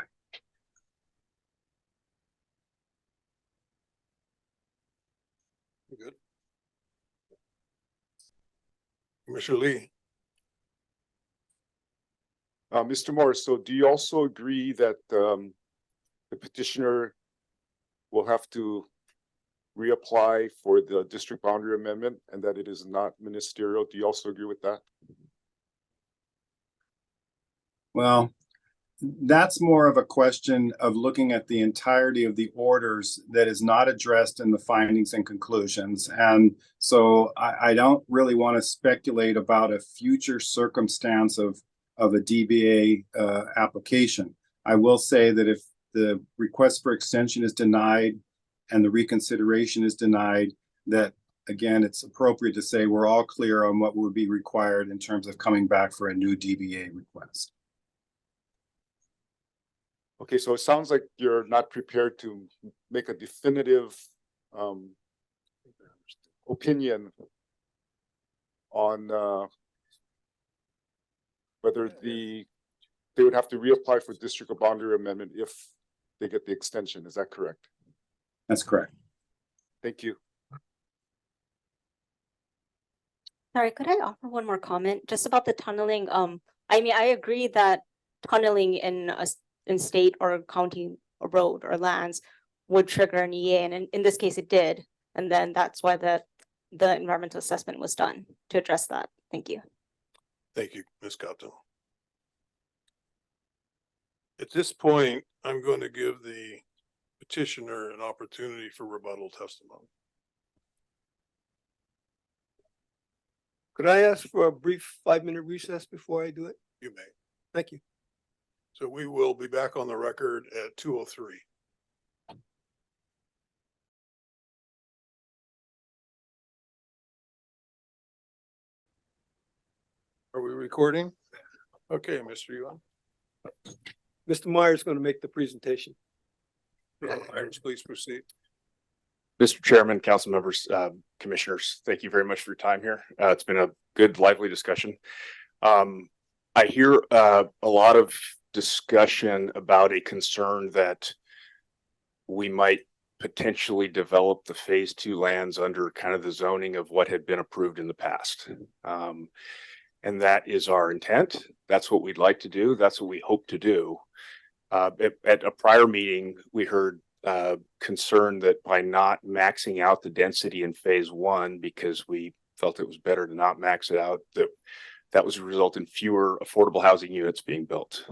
Good. Commissioner Lee. Mr. Morris, so do you also agree that the petitioner will have to reapply for the district boundary amendment and that it is not ministerial? Do you also agree with that? Well, that's more of a question of looking at the entirety of the orders that is not addressed in the findings and conclusions. And so I don't really want to speculate about a future circumstance of a DBA application. I will say that if the request for extension is denied and the reconsideration is denied, that again, it's appropriate to say we're all clear on what would be required in terms of coming back for a new DBA request. Okay, so it sounds like you're not prepared to make a definitive opinion on whether they would have to reapply for district or boundary amendment if they get the extension. Is that correct? That's correct. Thank you. Sorry, could I offer one more comment just about the tunneling? I mean, I agree that tunneling in state or county or road or lands would trigger an EA, and in this case it did. And then that's why the environmental assessment was done to address that. Thank you. Thank you, Ms. Kato. At this point, I'm going to give the petitioner an opportunity for rebuttal testimony. Could I ask for a brief 5-minute recess before I do it? You may. Thank you. So we will be back on the record at 2:03. recording? Okay, Mr. Yuan. Mr. Meyer is going to make the presentation. Myers, please proceed. Mr. Chairman, council members, commissioners, thank you very much for your time here. It's been a good, lively discussion. I hear a lot of discussion about a concern that we might potentially develop the phase 2 lands under kind of the zoning of what had been approved in the past. And that is our intent. That's what we'd like to do. That's what we hope to do. At a prior meeting, we heard concern that by not maxing out the density in phase 1, because we felt it was better to not max it out, that was a result in fewer affordable housing units being built.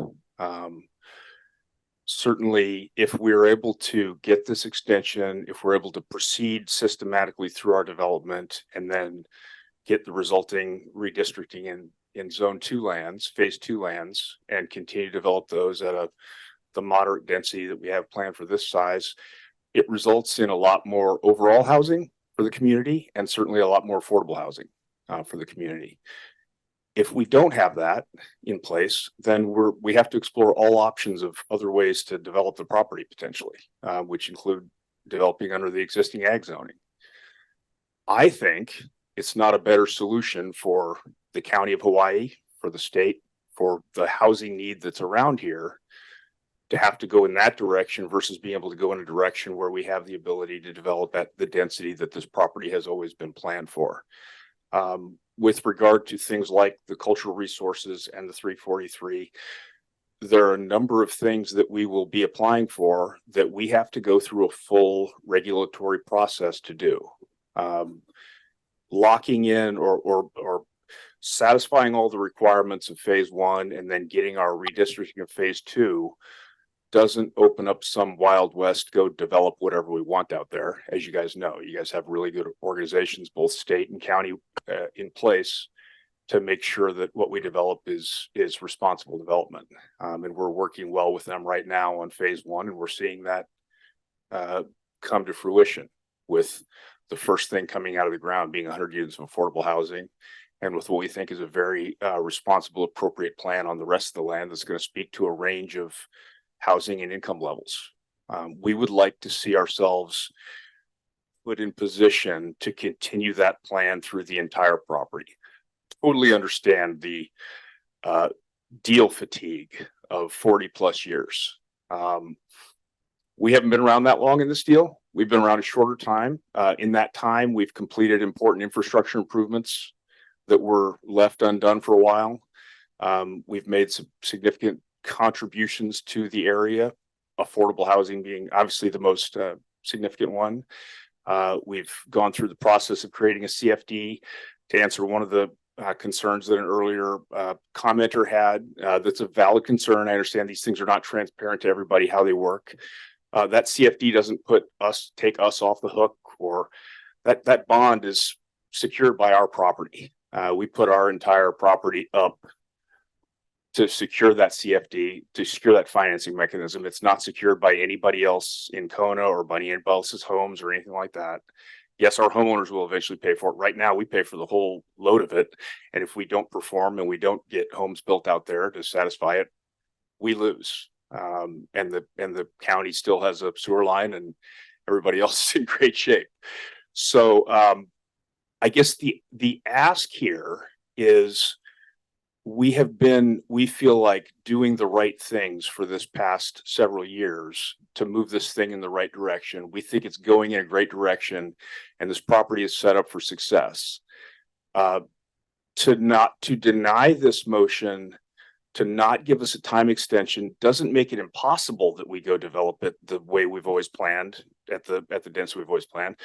Certainly, if we're able to get this extension, if we're able to proceed systematically through our development and then get the resulting redistricting in zone 2 lands, phase 2 lands, and continue to develop those at the moderate density that we have planned for this size, it results in a lot more overall housing for the community and certainly a lot more affordable housing for the community. If we don't have that in place, then we have to explore all options of other ways to develop the property potentially, which include developing under the existing ag zoning. I think it's not a better solution for the county of Hawaii, for the state, for the housing need that's around here to have to go in that direction versus being able to go in a direction where we have the ability to develop at the density that this property has always been planned for. With regard to things like the cultural resources and the 343, there are a number of things that we will be applying for that we have to go through a full regulatory process to do. Locking in or satisfying all the requirements of phase 1 and then getting our redistricting of phase 2 doesn't open up some Wild West, go develop whatever we want out there. As you guys know, you guys have really good organizations, both state and county, in place to make sure that what we develop is responsible development. And we're working well with them right now on phase 1, and we're seeing that come to fruition with the first thing coming out of the ground being 100 units of affordable housing, and with what we think is a very responsible, appropriate plan on the rest of the land that's going to speak to a range of housing and income levels. We would like to see ourselves put in position to continue that plan through the entire property. Totally understand the deal fatigue of 40+ years. We haven't been around that long in this deal. We've been around a shorter time. In that time, we've completed important infrastructure improvements that were left undone for a while. We've made some significant contributions to the area, affordable housing being obviously the most significant one. We've gone through the process of creating a CFD to answer one of the concerns that an earlier commenter had. That's a valid concern. I understand these things are not transparent to everybody how they work. That CFD doesn't take us off the hook, or that bond is secured by our property. We put our entire property up to secure that CFD, to secure that financing mechanism. It's not secured by anybody else in Kona or by anybody else's homes or anything like that. Yes, our homeowners will eventually pay for it. Right now, we pay for the whole load of it. And if we don't perform and we don't get homes built out there to satisfy it, we lose. And the county still has a sewer line and everybody else is in great shape. So I guess the ask here is we feel like doing the right things for this past several years to move this thing in the right direction. We think it's going in a great direction and this property is set up for success. To deny this motion, to not give us a time extension doesn't make it impossible that we go develop it the way we've always planned at the density we've always planned.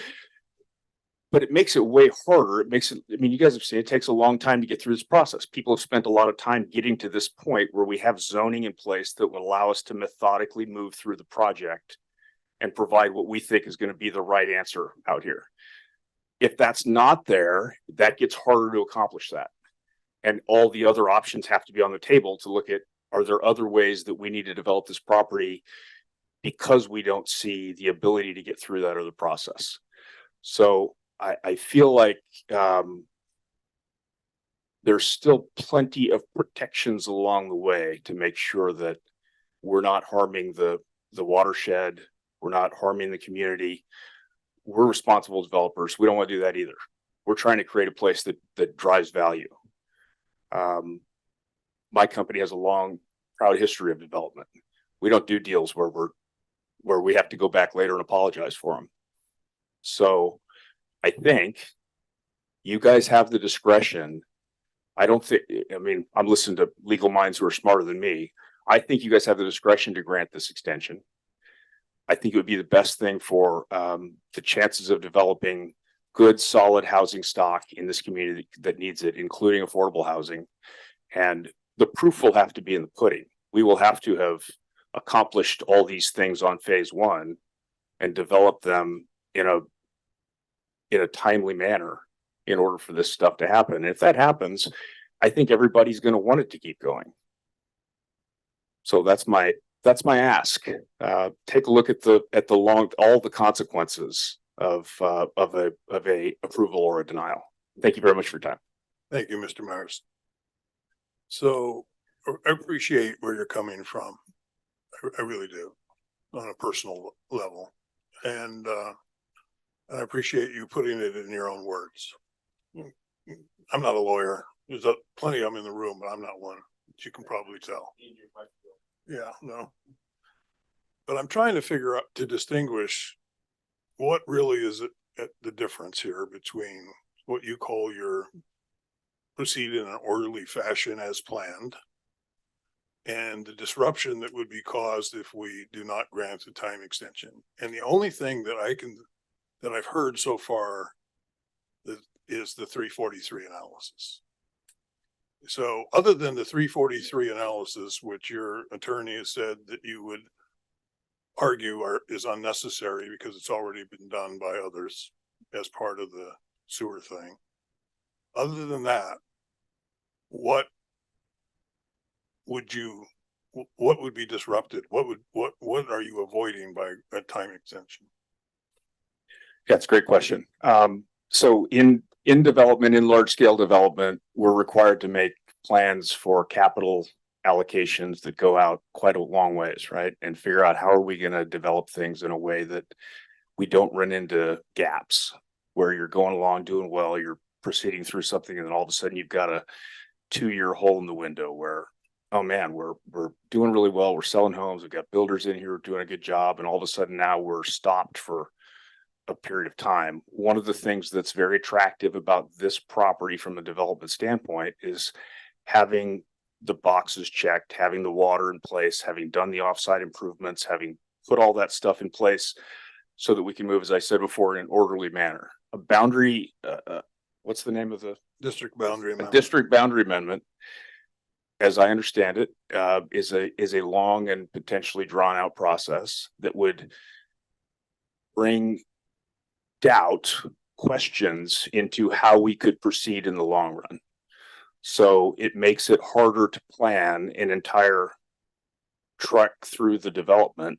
But it makes it way harder. It makes it, I mean, you guys have seen it takes a long time to get through this process. People have spent a lot of time getting to this point where we have zoning in place that will allow us to methodically move through the project and provide what we think is going to be the right answer out here. If that's not there, that gets harder to accomplish that. And all the other options have to be on the table to look at, are there other ways that we need to develop this property because we don't see the ability to get through that other process. So I feel like there's still plenty of protections along the way to make sure that we're not harming the watershed, we're not harming the community. We're responsible developers. We don't want to do that either. We're trying to create a place that drives value. My company has a long, proud history of development. We don't do deals where we have to go back later and apologize for them. So I think you guys have the discretion. I mean, I'm listening to legal minds who are smarter than me. I think you guys have the discretion to grant this extension. I think it would be the best thing for the chances of developing good, solid housing stock in this community that needs it, including affordable housing. And the proof will have to be in the pudding. We will have to have accomplished all these things on phase one and develop them in a timely manner in order for this stuff to happen. And if that happens, I think everybody's going to want it to keep going. So that's my ask. Take a look at all the consequences of a approval or a denial. Thank you very much for your time. Thank you, Mr. Myers. So I appreciate where you're coming from. I really do, on a personal level. And I appreciate you putting it in your own words. I'm not a lawyer. There's plenty of them in the room, but I'm not one, as you can probably tell. Yeah, no. But I'm trying to figure out, to distinguish what really is the difference here between what you call your proceed in an orderly fashion as planned and the disruption that would be caused if we do not grant the time extension. And the only thing that I've heard so far is the 343 analysis. So other than the 343 analysis, which your attorney has said that you would argue is unnecessary because it's already been done by others as part of the sewer thing. Other than that, what would be disrupted? What are you avoiding by a time extension? Yeah, it's a great question. So in development, in large scale development, we're required to make plans for capital allocations that go out quite a long ways, right? And figure out how are we going to develop things in a way that we don't run into gaps where you're going along, doing well, you're proceeding through something, and then all of a sudden you've got a 2-year hole in the window where, oh man, we're doing really well, we're selling homes, we've got builders in here doing a good job, and all of a sudden now we're stopped for a period of time. One of the things that's very attractive about this property from a development standpoint is having the boxes checked, having the water in place, having done the offsite improvements, having put all that stuff in place so that we can move, as I said before, in an orderly manner. A boundary, what's the name of the district boundary amendment? District boundary amendment, as I understand it, is a long and potentially drawn out process that would bring doubt, questions into how we could proceed in the long run. So it makes it harder to plan an entire trek through the development.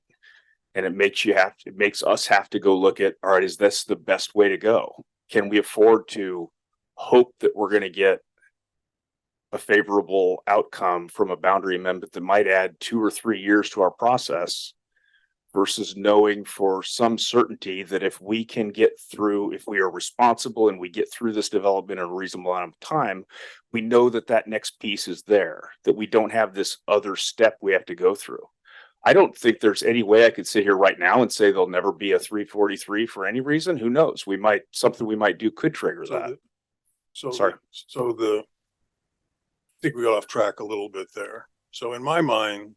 And it makes us have to go look at, all right, is this the best way to go? Can we afford to hope that we're going to get a favorable outcome from a boundary amendment that might add 2 or 3 years to our process versus knowing for some certainty that if we can get through, if we are responsible and we get through this development in a reasonable amount of time, we know that that next piece is there, that we don't have this other step we have to go through. I don't think there's any way I could sit here right now and say there'll never be a 343 for any reason. Who knows? Something we might do could trigger that. Sorry. I think we got off track a little bit there. So in my mind,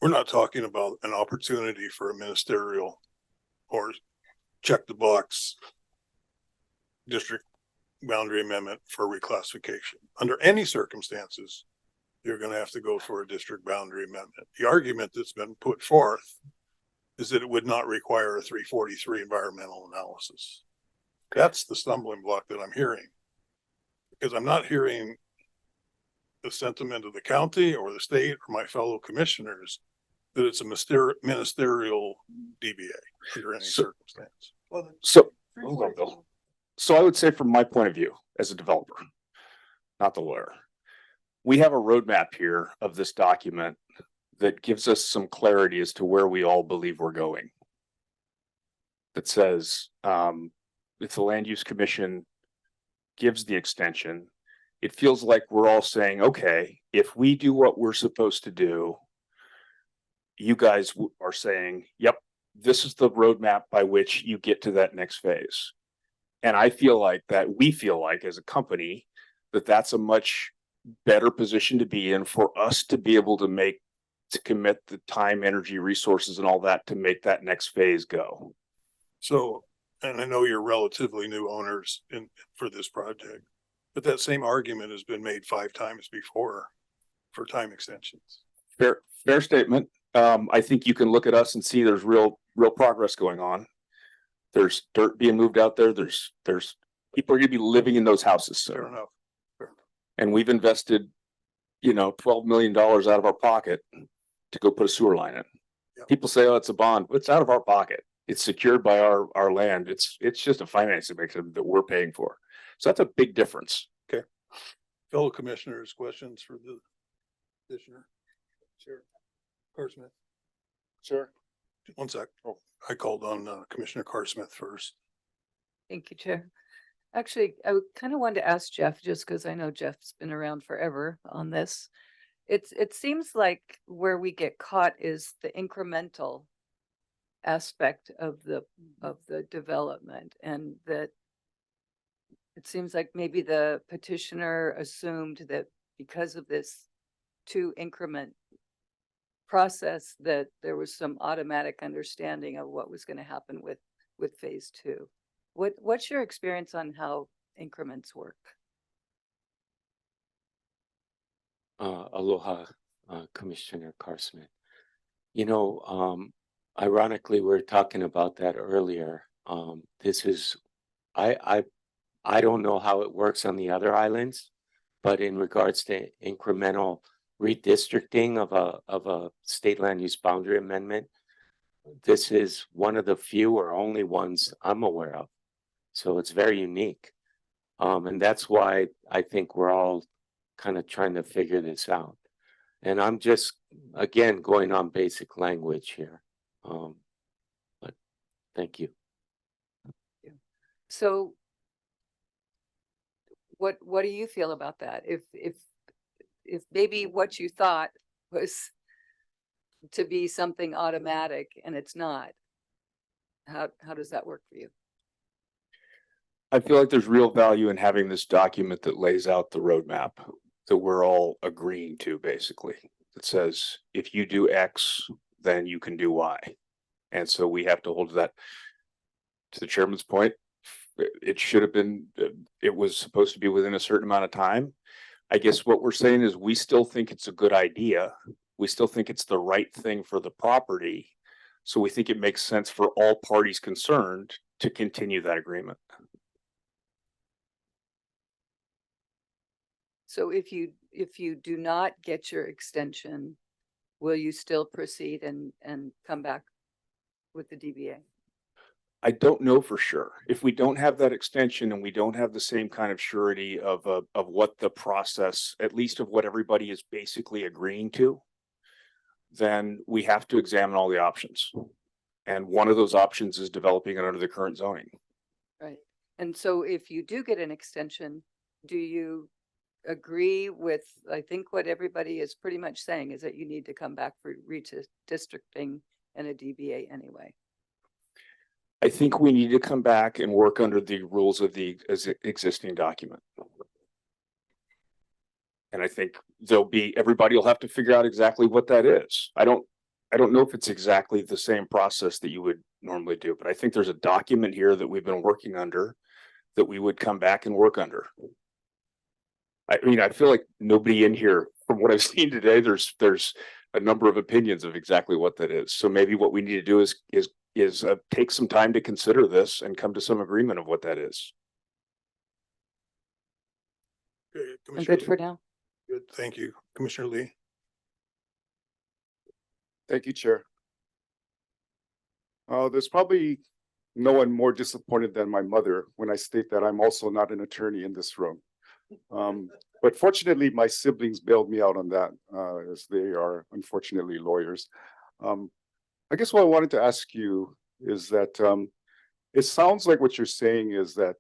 we're not talking about an opportunity for a ministerial or check the box district boundary amendment for reclassification. Under any circumstances, you're going to have to go for a district boundary amendment. The argument that's been put forth is that it would not require a 343 environmental analysis. That's the stumbling block that I'm hearing, because I'm not hearing the sentiment of the county or the state or my fellow commissioners that it's a ministerial DBA under any circumstance. So I would say from my point of view as a developer, not the lawyer. We have a roadmap here of this document that gives us some clarity as to where we all believe we're going. That says, if the Land Use Commission gives the extension, it feels like we're all saying, okay, if we do what we're supposed to do, you guys are saying, yep, this is the roadmap by which you get to that next phase. And I feel like that we feel like as a company that that's a much better position to be in for us to be able to commit the time, energy, resources and all that to make that next phase go. So, and I know you're relatively new owners for this project, but that same argument has been made 5 times before for time extensions. Fair statement. I think you can look at us and see there's real progress going on. There's dirt being moved out there. There's people are gonna be living in those houses soon. Fair enough. And we've invested, $12 million out of our pocket to go put a sewer line in. Yep. People say, oh, it's a bond. It's out of our pocket. It's secured by our land. It's just a financing mechanism that we're paying for. So that's a big difference. Okay. Fellow commissioners, questions for the commissioner? Sure. Carsmith. Sure. One sec. Oh, I called on Commissioner Carsmith first. Thank you, Chair. Actually, I kind of wanted to ask Jeff, just because I know Jeff's been around forever on this. It seems like where we get caught is the incremental aspect of the development, and that it seems like maybe the petitioner assumed that because of this 2 increment process that there was some automatic understanding of what was going to happen with phase 2. What's your experience on how increments work? Aloha, Commissioner Carsmith. Ironically, we were talking about that earlier. I don't know how it works on the other islands, but in regards to incremental redistricting of a state land use boundary amendment, this is one of the few or only ones I'm aware of. So it's very unique. And that's why I think we're all kind of trying to figure this out. And I'm just, again, going on basic language here. But thank you. So what do you feel about that? If maybe what you thought was to be something automatic and it's not, how does that work for you? I feel like there's real value in having this document that lays out the roadmap that we're all agreeing to, basically. It says, if you do X, then you can do Y. And so we have to hold that. To the chairman's point, it should have been, it was supposed to be within a certain amount of time. I guess what we're saying is we still think it's a good idea. We still think it's the right thing for the property. So we think it makes sense for all parties concerned to continue that agreement. So if you do not get your extension, will you still proceed and come back with the DBA? I don't know for sure. If we don't have that extension and we don't have the same kind of surety of what the process, at least of what everybody is basically agreeing to, then we have to examine all the options. And one of those options is developing it under the current zoning. Right. And so if you do get an extension, do you agree with, I think what everybody is pretty much saying is that you need to come back for redistricting and a DBA anyway? I think we need to come back and work under the rules of the existing document. And I think everybody will have to figure out exactly what that is. I don't know if it's exactly the same process that you would normally do, but I think there's a document here that we've been working under that we would come back and work under. I mean, I feel like nobody in here, from what I've seen today, there's a number of opinions of exactly what that is. So maybe what we need to do is take some time to consider this and come to some agreement of what that is. Okay, I'm good for now. Good, thank you. Commissioner Lee. Thank you, Chair. There's probably no one more disappointed than my mother when I state that I'm also not an attorney in this room. But fortunately, my siblings bailed me out on that, as they are unfortunately lawyers. I guess what I wanted to ask you is that, it sounds like what you're saying is that,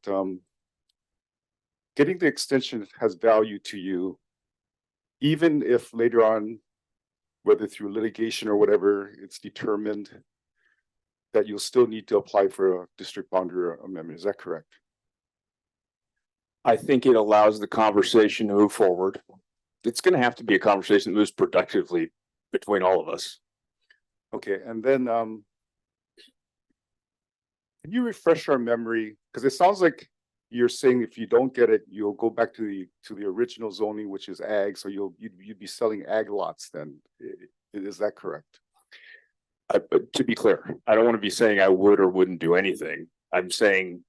getting the extension has value to you, even if later on, whether through litigation or whatever, it's determined that you'll still need to apply for a district boundary amendment. Is that correct? I think it allows the conversation to move forward. It's gonna have to be a conversation that moves productively between all of us. Okay, and then, can you refresh our memory? Because it sounds like you're saying if you don't get it, you'll go back to the original zoning, which is ag, so you'd be selling ag lots then. Is that correct? But to be clear, I don't want to be saying I would or wouldn't do anything. I'm saying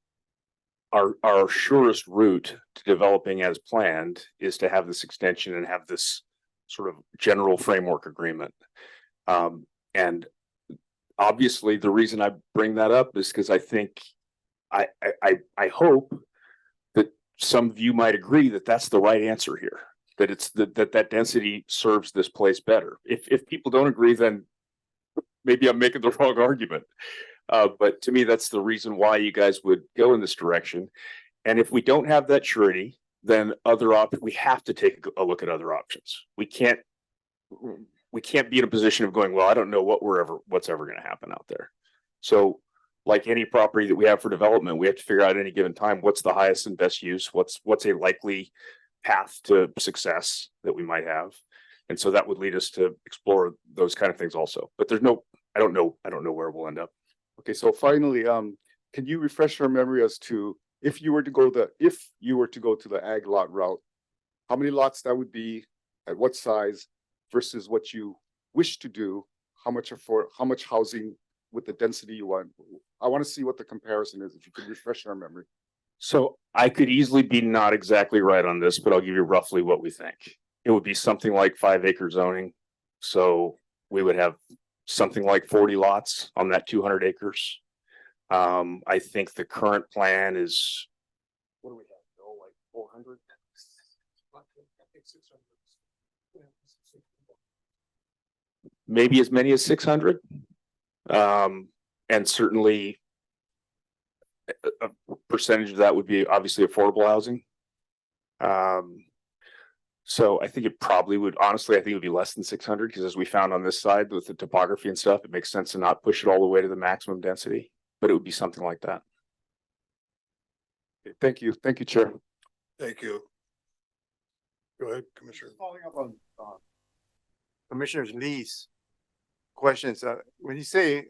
our surest route to developing as planned is to have this extension and have this sort of general framework agreement. And obviously the reason I bring that up is because I think I hope that some of you might agree that that's the right answer here, that it's that density serves this place better. If people don't agree, then maybe I'm making the wrong argument. But to me, that's the reason why you guys would go in this direction. And if we don't have that surety, then we have to take a look at other options. We can't be in a position of going, well, I don't know what's ever going to happen out there. So like any property that we have for development, we have to figure out at any given time, what's the highest and best use? What's a likely path to success that we might have? And so that would lead us to explore those kind of things also. But I don't know where we'll end up. Okay, so finally, can you refresh our memory as to if you were to go to the ag lot route, how many lots that would be, at what size, versus what you wish to do, how much housing with the density you want? I want to see what the comparison is, if you could refresh our memory. So I could easily be not exactly right on this, but I'll give you roughly what we think. It would be something like 5-acre zoning. So we would have something like 40 lots on that 200 acres. I think the current plan is, what do we have, Bill, like 400? Maybe as many as 600. And certainly a percentage of that would be obviously affordable housing. So I think it probably would, honestly, I think it would be less than 600, because as we found on this side with the topography and stuff, it makes sense to not push it all the way to the maximum density, but it would be something like that. Okay, thank you. Thank you, Chair. Thank you. Go ahead, Commissioner. Following up on Commissioner Lee's questions, when you say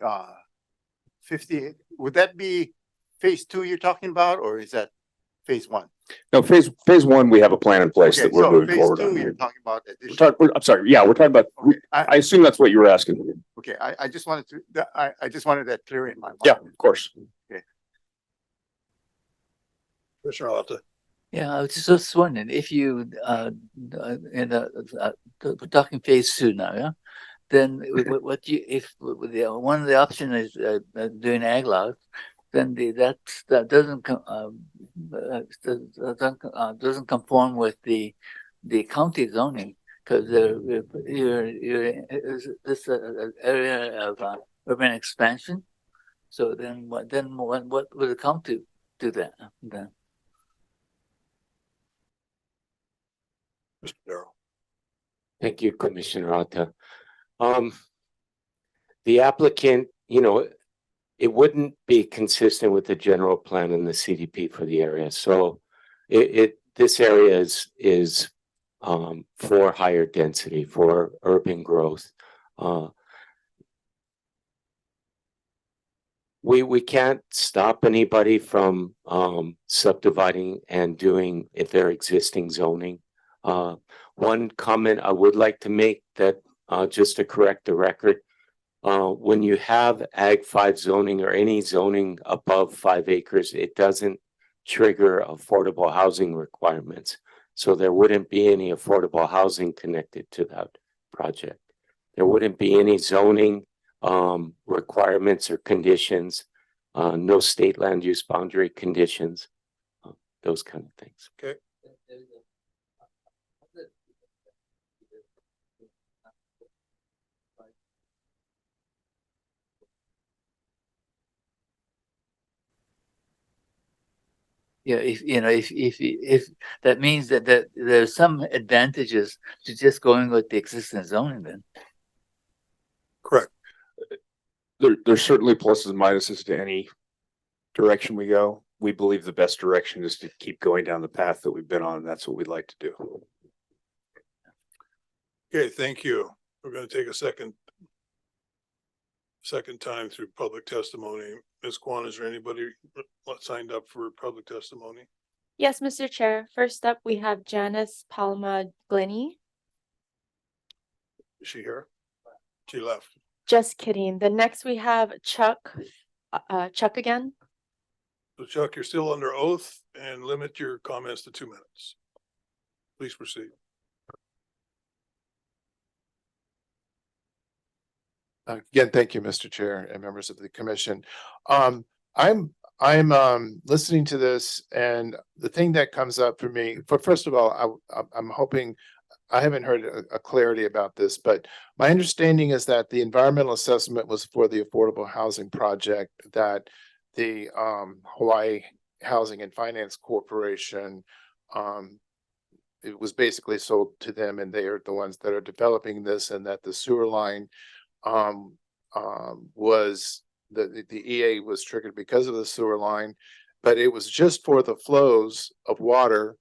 50, would that be phase 2 you're talking about, or is that phase 1? No, phase 1, we have a plan in place that we're moving forward on. You're talking about I'm sorry. Yeah, we're talking about. Okay, I assume that's what you were asking. okay, I just wanted that clear in my mind. Yeah, of course. Okay. Commissioner Alta. Yeah, I was just wondering if you, we're talking phase 2 now, yeah? Then what if one of the options is doing ag lots, then that doesn't conform with the county zoning, because this area of urban expansion. So then what would the county do that then? Mr. Darrell. Thank you, Commissioner Alta. The applicant, it wouldn't be consistent with the general plan and the CDP for the area. So this area is for higher density, for urban growth. We can't stop anybody from subdividing and doing their existing zoning. One comment I would like to make, that just to correct the record, when you have Ag 5 zoning or any zoning above 5 acres, it doesn't trigger affordable housing requirements. So there wouldn't be any affordable housing connected to that project. There wouldn't be any zoning requirements or conditions, no state land use boundary conditions, those kind of things. Okay. Yeah, if, you know, if that means that there's some advantages to just going with the existing zoning then. Correct. There's certainly pluses and minuses to any direction we go. We believe the best direction is to keep going down the path that we've been on. And that's what we'd like to do. Okay, thank you. We're gonna take a second time through public testimony. Ms. Kwan, is there anybody signed up for public testimony? Yes, Mr. Chair. First up, we have Janice Palma Glenny. Is she here? She left. Just kidding. The next we have Chuck, Chuck again. So Chuck, you're still under oath and limit your comments to 2 minutes. Please proceed. Again, thank you, Mr. Chair and members of the commission. I'm listening to this, and the thing that comes up for me, first of all, I'm hoping, I haven't heard a clarity about this, but my understanding is that the environmental assessment was for the affordable housing project that the Hawaii Housing and Finance Corporation, it was basically sold to them, and they are the ones that are developing this, and that the sewer line was the EA was triggered because of the sewer line, but it was just for the flows of water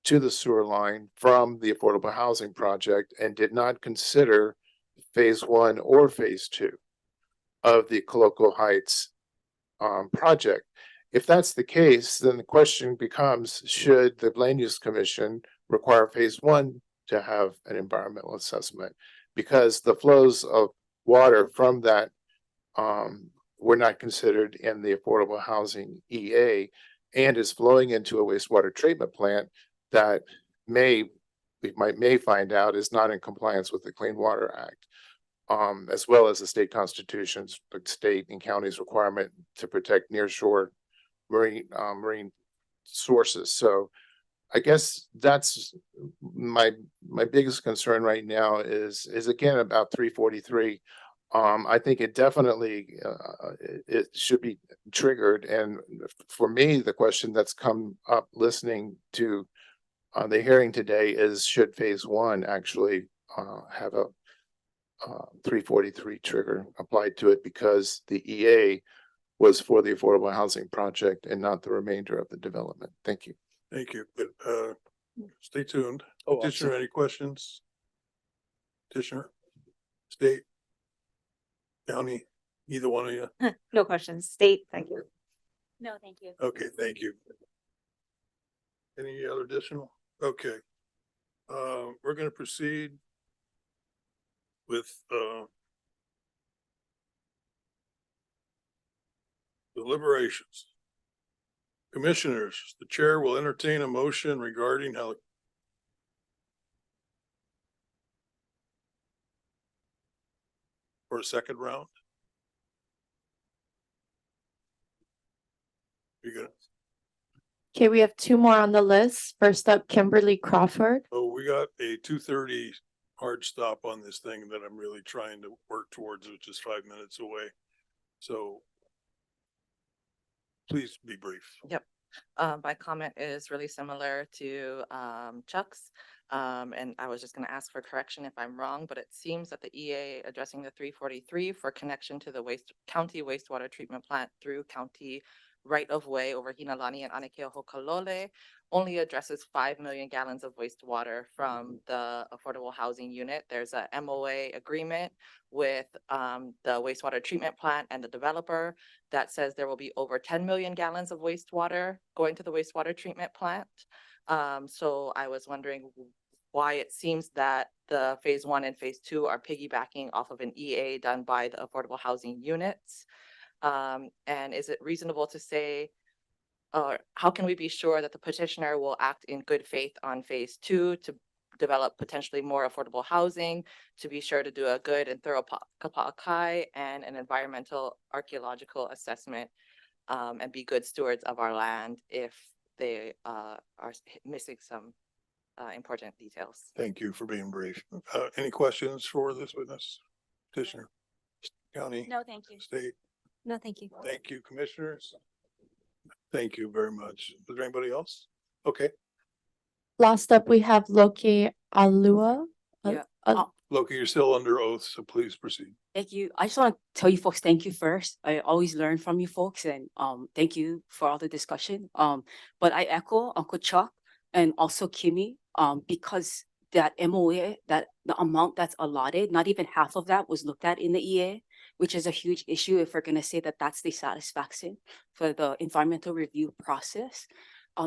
to the sewer line from the affordable housing project, and did not consider phase 1 or phase 2 of the Coloco Heights project. If that's the case, then the question becomes, should the Land Use Commission require phase 1 to have an environmental assessment? Because the flows of water from that were not considered in the affordable housing EA, and is flowing into a wastewater treatment plant that we may find out is not in compliance with the Clean Water Act, as well as the state constitution's, the state and county's requirement to protect nearshore marine sources. So I guess that's my biggest concern right now is again about 343. I think it definitely it should be triggered. And for me, the question that's come up listening to the hearing today is, should phase 1 actually have a 343 trigger applied to it, because the EA was for the affordable housing project and not the remainder of the development. Thank you. Thank you. Stay tuned. Oh, Petitioner, any questions? Petitioner, state, county, either one of you? No questions. State, thank you. No, thank you. Okay, thank you. Any other additional? Okay. We're gonna proceed with deliberations. Commissioners, the chair will entertain a motion regarding how for a second round. You gonna, Okay, we have 2 more on the list. First up, Kimberly Crawford. oh, we got a 2:30 hard stop on this thing that I'm really trying to work towards, which is 5 minutes away. So please be brief. Yep. My comment is really similar to Chuck's. And I was just going to ask for correction if I'm wrong, but it seems that the EA addressing the 343 for connection to the county wastewater treatment plant through county right of way over Hinalani and Anekeo Hokalole only addresses 5 million gallons of wastewater from the affordable housing unit. There's a MOA agreement with the wastewater treatment plant and the developer that says there will be over 10 million gallons of wastewater going to the wastewater treatment plant. So I was wondering why it seems that the phase 1 and phase 2 are piggybacking off of an EA done by the affordable housing units. And is it reasonable to say, or how can we be sure that the petitioner will act in good faith on phase 2 to develop potentially more affordable housing, to be sure to do a good and thorough kapa'akai and an environmental archaeological assessment, and be good stewards of our land if they are missing some important details? Thank you for being brief. Any questions for this witness? Petitioner, county? No, thank you. State? No, thank you. Thank you, commissioners. Thank you very much. Is there anybody else? Okay, Last up, we have Loki Alua. Yeah. Loki, you're still under oath, so please proceed. Thank you. I just want to tell you folks, thank you first. I always learn from you folks and thank you for all the discussion. But I echo Uncle Chuck and also Kimmy, because that MOA, that the amount that's allotted, not even half of that was looked at in the EA, which is a huge issue if we're gonna say that that's the satisfaction for the environmental review process.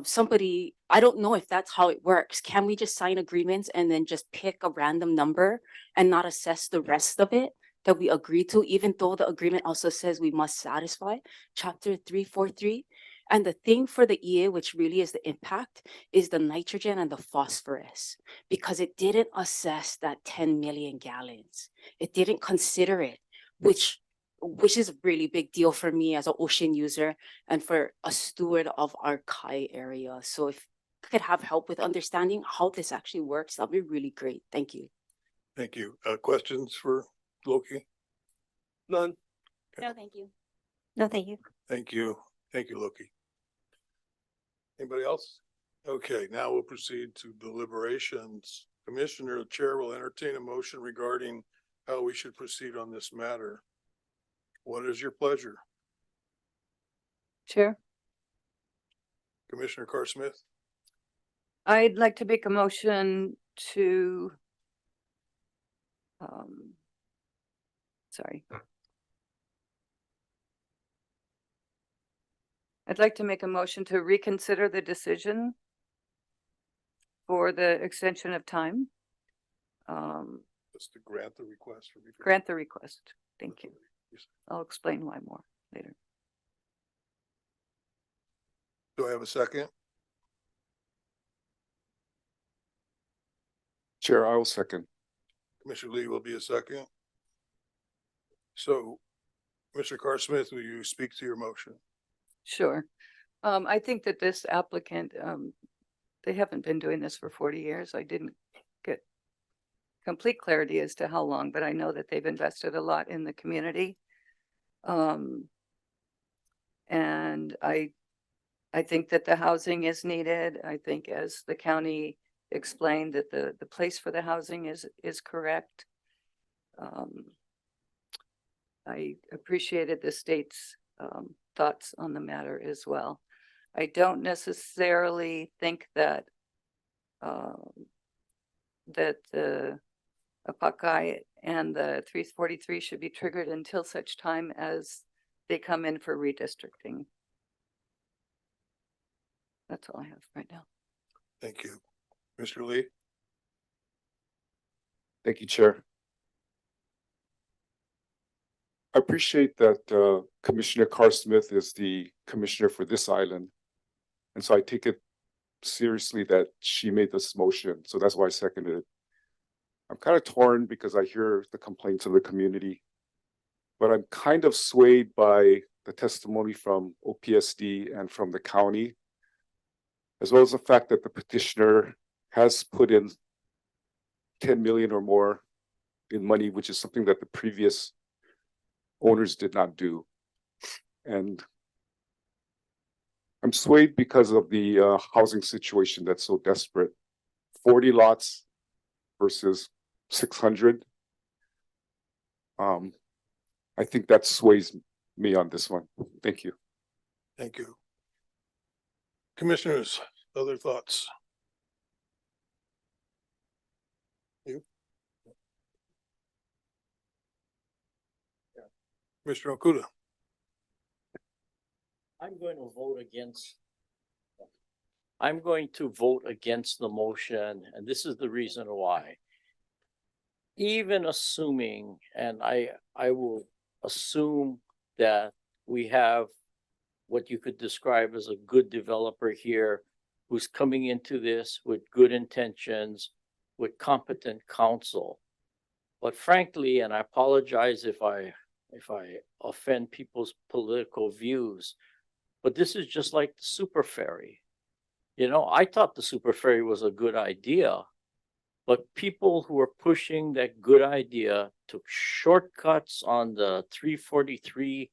Somebody, I don't know if that's how it works. Can we just sign agreements and then just pick a random number and not assess the rest of it that we agree to, even though the agreement also says we must satisfy chapter 343? And the thing for the EA, which really is the impact, is the nitrogen and the phosphorus, because it didn't assess that 10 million gallons. It didn't consider it, which is a really big deal for me as an ocean user and for a steward of our Kai area. So if I could have help with understanding how this actually works, that'd be really great. Thank you. Thank you. Questions for Loki? None. No, thank you. No, thank you. Thank you. Thank you, Loki. Anybody else? Okay, now we'll proceed to deliberations. Commissioner, the chair will entertain a motion regarding how we should proceed on this matter. What is your pleasure? Chair, Commissioner Carr Smith? I'd like to make a motion to sorry. I'd like to make a motion to reconsider the decision for the extension of time. Just to grant the request for Grant the request. Thank you. I'll explain why more later. Do I have a second? Chair, I will second. Commissioner Lee will be a second. So, Mr. Carr Smith, will you speak to your motion? Sure. I think that this applicant, they haven't been doing this for 40 years. I didn't get complete clarity as to how long, but I know that they've invested a lot in the community. And I think that the housing is needed. I think, as the county explained, that the place for the housing is correct. I appreciated the state's thoughts on the matter as well. I don't necessarily think that that the Apakai and the 343 should be triggered until such time as they come in for redistricting. That's all I have right now. Thank you. Mr. Lee? Thank you, Chair. I appreciate that Commissioner Carr Smith is the commissioner for this island. And so I take it seriously that she made this motion. So that's why I seconded it. I'm kind of torn because I hear the complaints of the community, but I'm kind of swayed by the testimony from OPSD and from the county, as well as the fact that the petitioner has put in 10 million or more in money, which is something that the previous owners did not do. And I'm swayed because of the housing situation that's so desperate. 40 lots versus 600. I think that sways me on this one. Thank you. Thank you. Commissioners, other thoughts? You? Mr. Okuda? I'm going to vote against. I'm going to vote against the motion, and this is the reason why. Even assuming, and I will assume that we have what you could describe as a good developer here who's coming into this with good intentions, with competent counsel. But frankly, and I apologize if I offend people's political views, but this is just like the super ferry. You know, I thought the super ferry was a good idea, but people who are pushing that good idea took shortcuts on the 343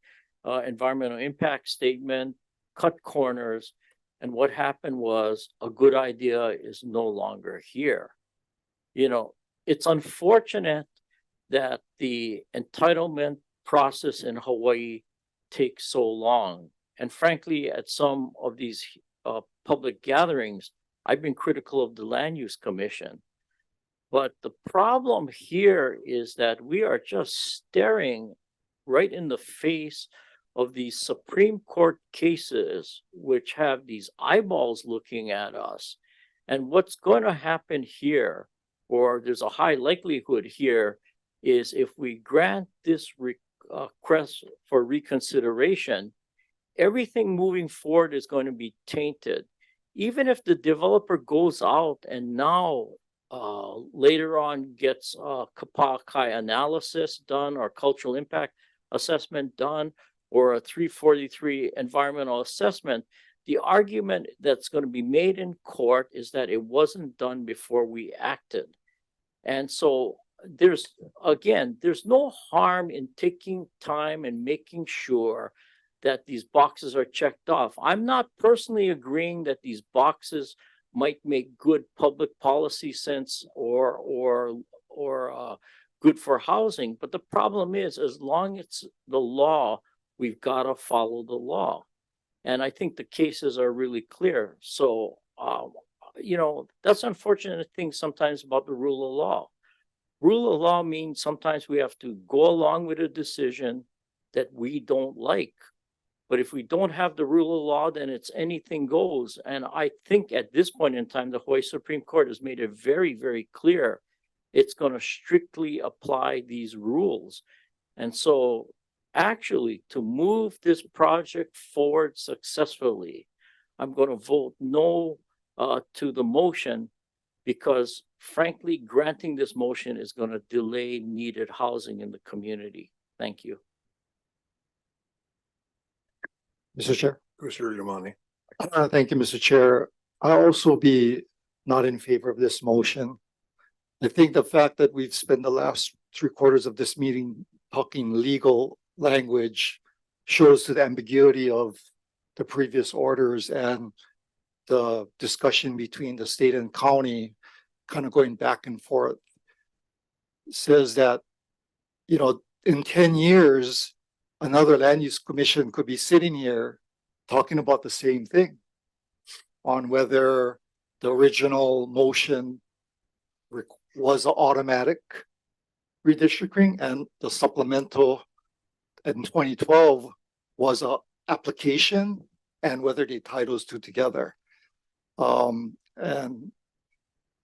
environmental impact statement, cut corners. And what happened was a good idea is no longer here. You know, it's unfortunate that the entitlement process in Hawaii takes so long. And frankly, at some of these public gatherings, I've been critical of the Land Use Commission. But the problem here is that we are just staring right in the face of these Supreme Court cases, which have these eyeballs looking at us. And what's going to happen here, or there's a high likelihood here, is if we grant this request for reconsideration, everything moving forward is going to be tainted. Even if the developer goes out and now later on gets a Kapaakai analysis done or cultural impact assessment done or a 343 environmental assessment, the argument that's going to be made in court is that it wasn't done before we acted. And so there's no harm in taking time and making sure that these boxes are checked off. I'm not personally agreeing that these boxes might make good public policy sense or good for housing. But the problem is, as long as it's the law, we've got to follow the law. And I think the cases are really clear. So, you know, that's unfortunate thing sometimes about the rule of law. Rule of law means sometimes we have to go along with a decision that we don't like. But if we don't have the rule of law, then it's anything goes. And I think at this point in time, the Hawaii Supreme Court has made it very, very clear it's going to strictly apply these rules. And so actually, to move this project forward successfully, I'm going to vote no to the motion, because frankly, granting this motion is going to delay needed housing in the community. Thank you. Mr. Chair. Commissioner Yamani. Thank you, Mr. Chair. I'll also be not in favor of this motion. I think the fact that we've spent the last 3/4 of this meeting talking legal language shows to the ambiguity of the previous orders and the discussion between the state and county kind of going back and forth. Says that, you know, in 10 years, another land use commission could be sitting here talking about the same thing on whether the original motion was automatic redistricting and the supplemental in 2012 was a application, and whether they tie those two together. And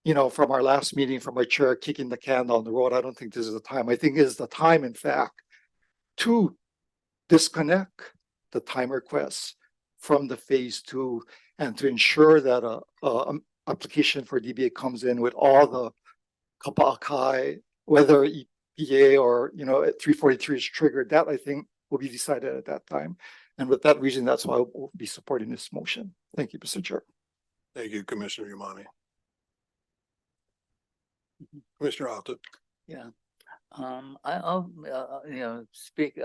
you know, from our last meeting, from our chair kicking the can down the road, I don't think this is the time. I think it is the time, in fact, to disconnect the time requests from the phase 2 and to ensure that a application for DBA comes in with all the Kapaakai, whether EPA or, you know, 343 is triggered. That I think will be decided at that time. And with that reason, that's why I will be supporting this motion. Thank you, Mr. Chair. Thank you, Commissioner Yamani. Commissioner Alton. Yeah. I'll speak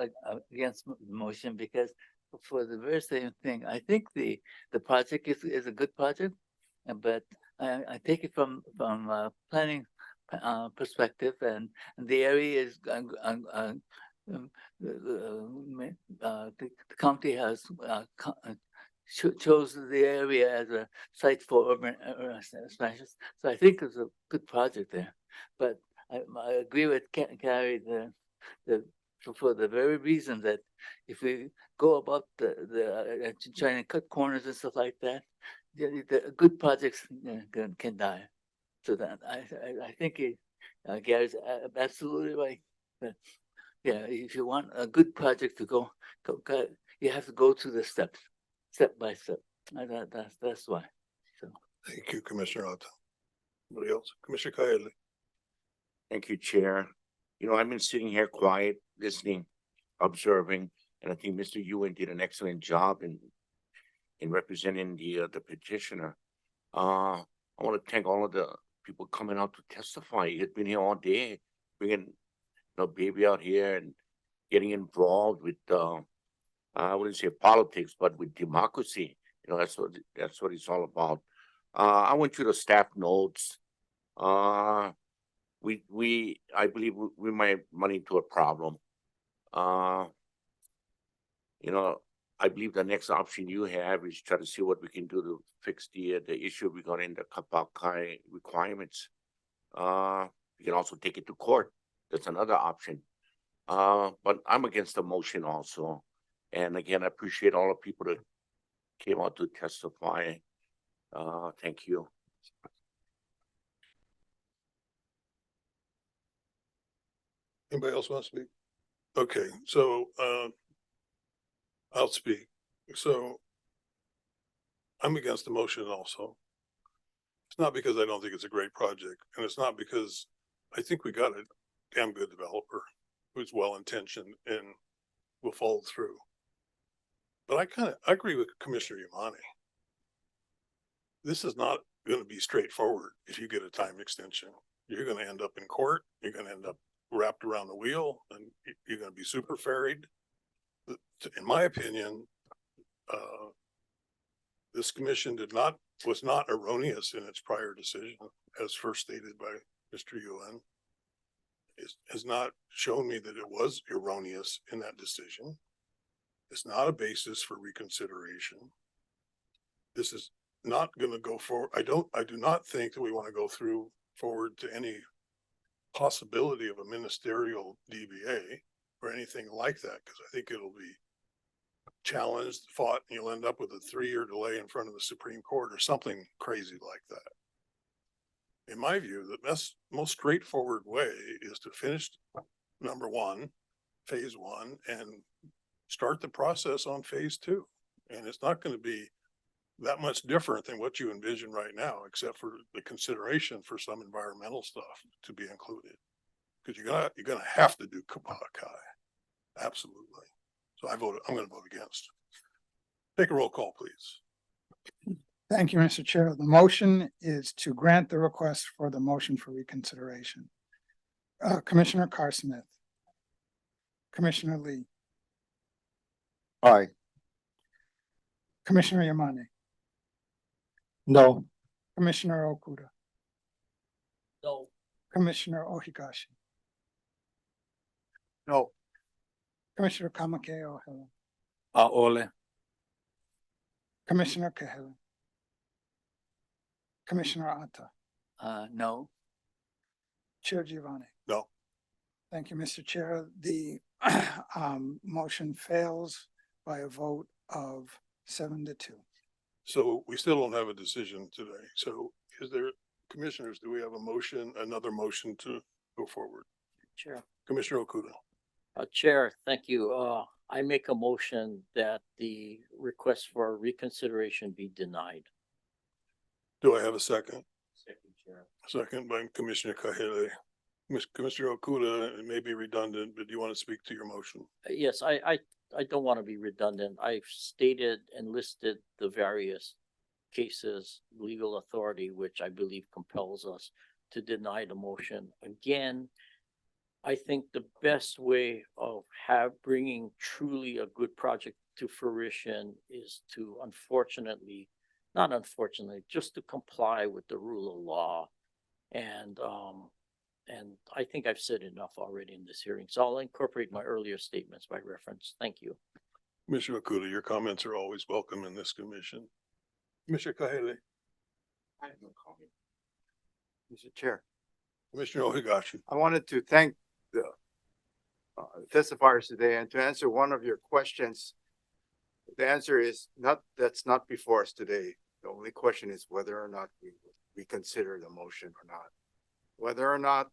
against the motion because for the very same thing, I think the project is a good project, but I take it from planning perspective, and the area is the county has chose the area as a site for urban expansion. So I think it's a good project there. But I agree with Carrie for the very reason that if we go about the trying to cut corners and stuff like that, the good projects can die. So that I think Gary's absolutely right. But yeah, if you want a good project to go, you have to go through the steps, step by step. That's why. So thank you, Commissioner Alton. Anybody else? Commissioner Kaeli. Thank you, Chair. You know, I've been sitting here quiet, listening, observing, and I think Mr. Ewan did an excellent job in representing the petitioner. I want to thank all of the people coming out to testify. He's been here all day, bringing baby out here and getting involved with I wouldn't say politics, but with democracy. That's what it's all about. I went through the staff notes. I believe we might run into a problem. I believe the next option you have is try to see what we can do to fix the issue regarding the Kapakai requirements. You can also take it to court. That's another option. But I'm against the motion also. And again, I appreciate all the people that came out to testify. Thank you. Anybody else want to speak? Okay, so I'll speak. So I'm against the motion also. It's not because I don't think it's a great project, and it's not because I think we got a damn good developer who's well-intentioned and will follow through. But I agree with Commissioner Yamane. This is not going to be straightforward if you get a time extension. You're going to end up in court. You're going to end up wrapped around the wheel, and you're going to be super ferried. In my opinion, this commission was not erroneous in its prior decision, as first stated by Mr. Yuan. It has not shown me that it was erroneous in that decision. It's not a basis for reconsideration. This is not going to go forward. I do not think that we want to go forward to any possibility of a ministerial DBA or anything like that, because I think it'll be challenged, fought, and you'll end up with a 3-year delay in front of the Supreme Court or something crazy like that. In my view, the most straightforward way is to finish number 1, phase 1, and start the process on phase 2. And it's not going to be that much different than what you envision right now, except for the consideration for some environmental stuff to be included. Because you're gonna have to do Kapakai. Absolutely. So I'm going to vote against. Take a roll call, please. Thank you, Mr. Chair. The motion is to grant the request for the motion for reconsideration. Commissioner Carr-Smith. Commissioner Lee. Aye. Commissioner Yamane. No. Commissioner Okuda. No. Commissioner Ohigashi. No. Commissioner Kamake Ohela. Ole. Commissioner Kahele. Commissioner Atta. No. Chair Giovanni. No. Thank you, Mr. Chair. The motion fails by a vote of 7-2. So we still don't have a decision today. So commissioners, do we have another motion to go forward? Chair. Commissioner Okuda. Chair, thank you. I make a motion that the request for reconsideration be denied. Do I have a second? Second, Chair. Second by Commissioner Kahele. Commissioner Okuda, it may be redundant, but do you want to speak to your motion? Yes, I don't want to be redundant. I've stated and listed the various cases, legal authority, which I believe compels us to deny the motion. Again, I think the best way of bringing truly a good project to fruition is to just to comply with the rule of law. And I think I've said enough already in this hearing, so I'll incorporate my earlier statements by reference. Thank you. Commissioner Okuda, your comments are always welcome in this commission. Commissioner Kahele. I have no comment. Mr. Chair. Commissioner Ohigashi. I wanted to thank the testifiers today, and to answer one of your questions, the answer is that's not before us today. The only question is whether or not we reconsider the motion or not. Whether or not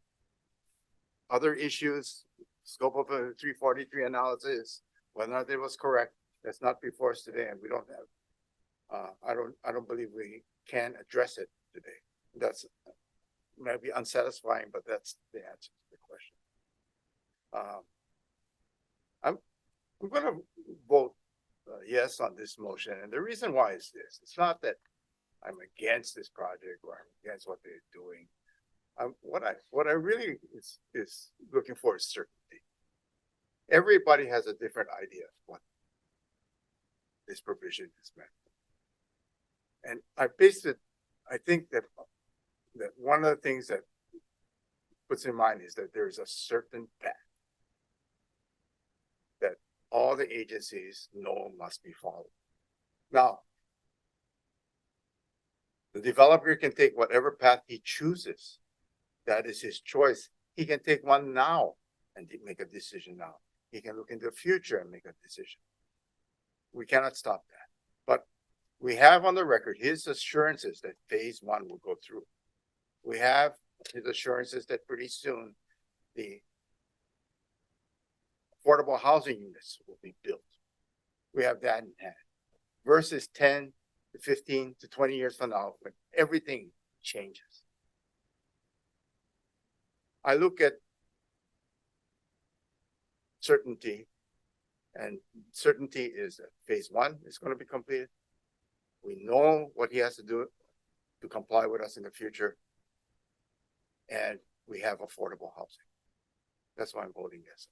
other issues, scope of a 343 analysis, whether or not it was correct, that's not before us today, and we don't have. I don't believe we can address it today. That's might be unsatisfying, but that's the answer to the question. I'm going to vote yes on this motion, and the reason why is this: it's not that I'm against this project or I'm against what they're doing. What I really is looking for is certainty. Everybody has a different idea of what this provision is met. And I think that one of the things that puts in mind is that there's a certain path that all the agencies know must be followed. Now, the developer can take whatever path he chooses. That is his choice. He can take one now and make a decision now. He can look into the future and make a decision. We cannot stop that. But we have on the record his assurances that phase one will go through. We have his assurances that pretty soon the affordable housing units will be built. We have that in hand. Versus 10 to 15 to 20 years from now, when everything changes. I look at certainty, and certainty is that phase one is going to be completed. We know what he has to do to comply with us in the future. And we have affordable housing. That's why I'm voting yes.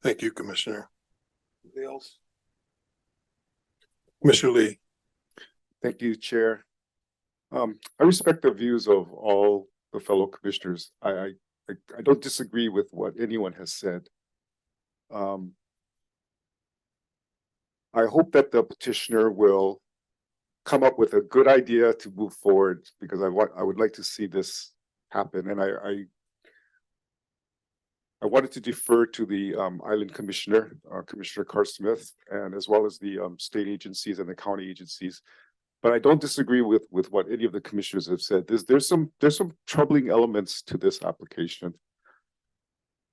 Thank you, Commissioner. Anybody else? Commissioner Lee. Thank you, Chair. I respect the views of all the fellow commissioners. I don't disagree with what anyone has said. I hope that the petitioner will come up with a good idea to move forward, because I would like to see this happen. And I wanted to defer to the Island Commissioner, Commissioner Carr Smith, and as well as the state agencies and the county agencies. But I don't disagree with what any of the commissioners have said. There's some troubling elements to this application.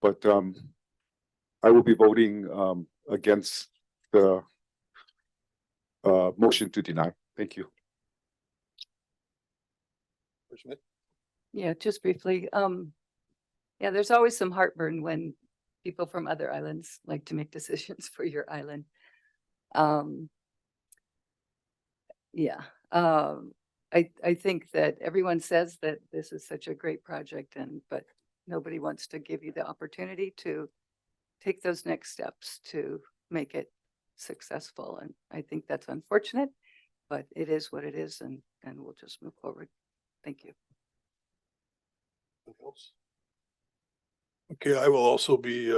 But I will be voting against the motion to deny. Thank you. Yeah, just briefly. Yeah, there's always some heartburn when people from other islands like to make decisions for your island. Yeah, I think that everyone says that this is such a great project, but nobody wants to give you the opportunity to take those next steps to make it successful. And I think that's unfortunate, but it is what it is, and we'll just move forward. Thank you. Okay, I will also be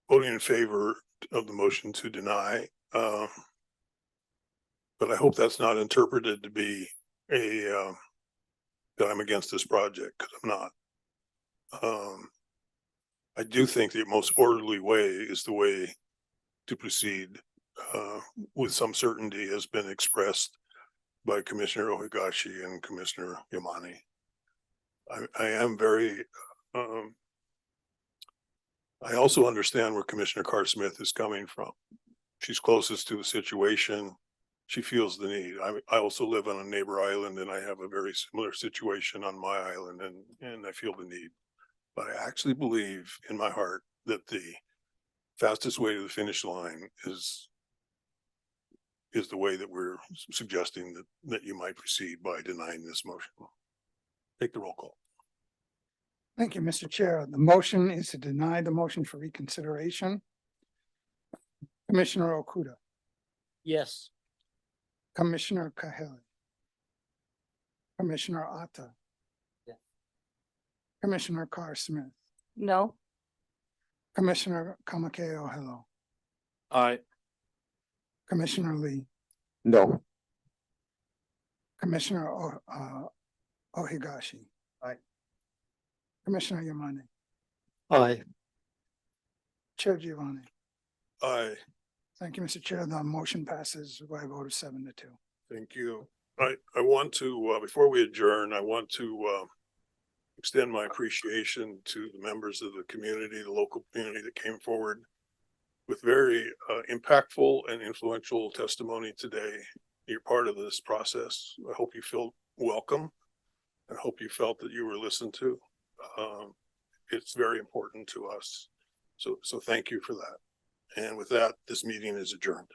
voting in favor of the motion to deny. But I hope that's not interpreted to be that I'm against this project, because I'm not. I do think the most orderly way is the way to proceed with some certainty has been expressed by Commissioner Ohigashi and Commissioner Yamane. I am very I also understand where Commissioner Carr Smith is coming from. She's closest to the situation. She feels the need. I also live on a neighbor island, and I have a very similar situation on my island, and I feel the need. But I actually believe in my heart that the fastest way to the finish line is the way that we're suggesting that you might proceed by denying this motion. Take the roll call. Thank you, Mr. Chair. The motion is to deny the motion for reconsideration. Commissioner Okuda, Yes. Commissioner Kahele, Commissioner Atta. Yes. Commissioner Carr Smith, No, Commissioner Kamakeo Hello, Aye. Commissioner Lee, No. Commissioner Ohigashi. Aye. Commissioner Yamane, Aye. Chair Giovanni. Aye. Thank you, Mr. Chair. The motion passes by a vote of 7-2. Thank you. I want to, before we adjourn, I want to extend my appreciation to the members of the community, the local community that came forward with very impactful and influential testimony today. You're part of this process. I hope you feel welcome. I hope you felt that you were listened to. It's very important to us. So thank you for that. And with that, this meeting is adjourned.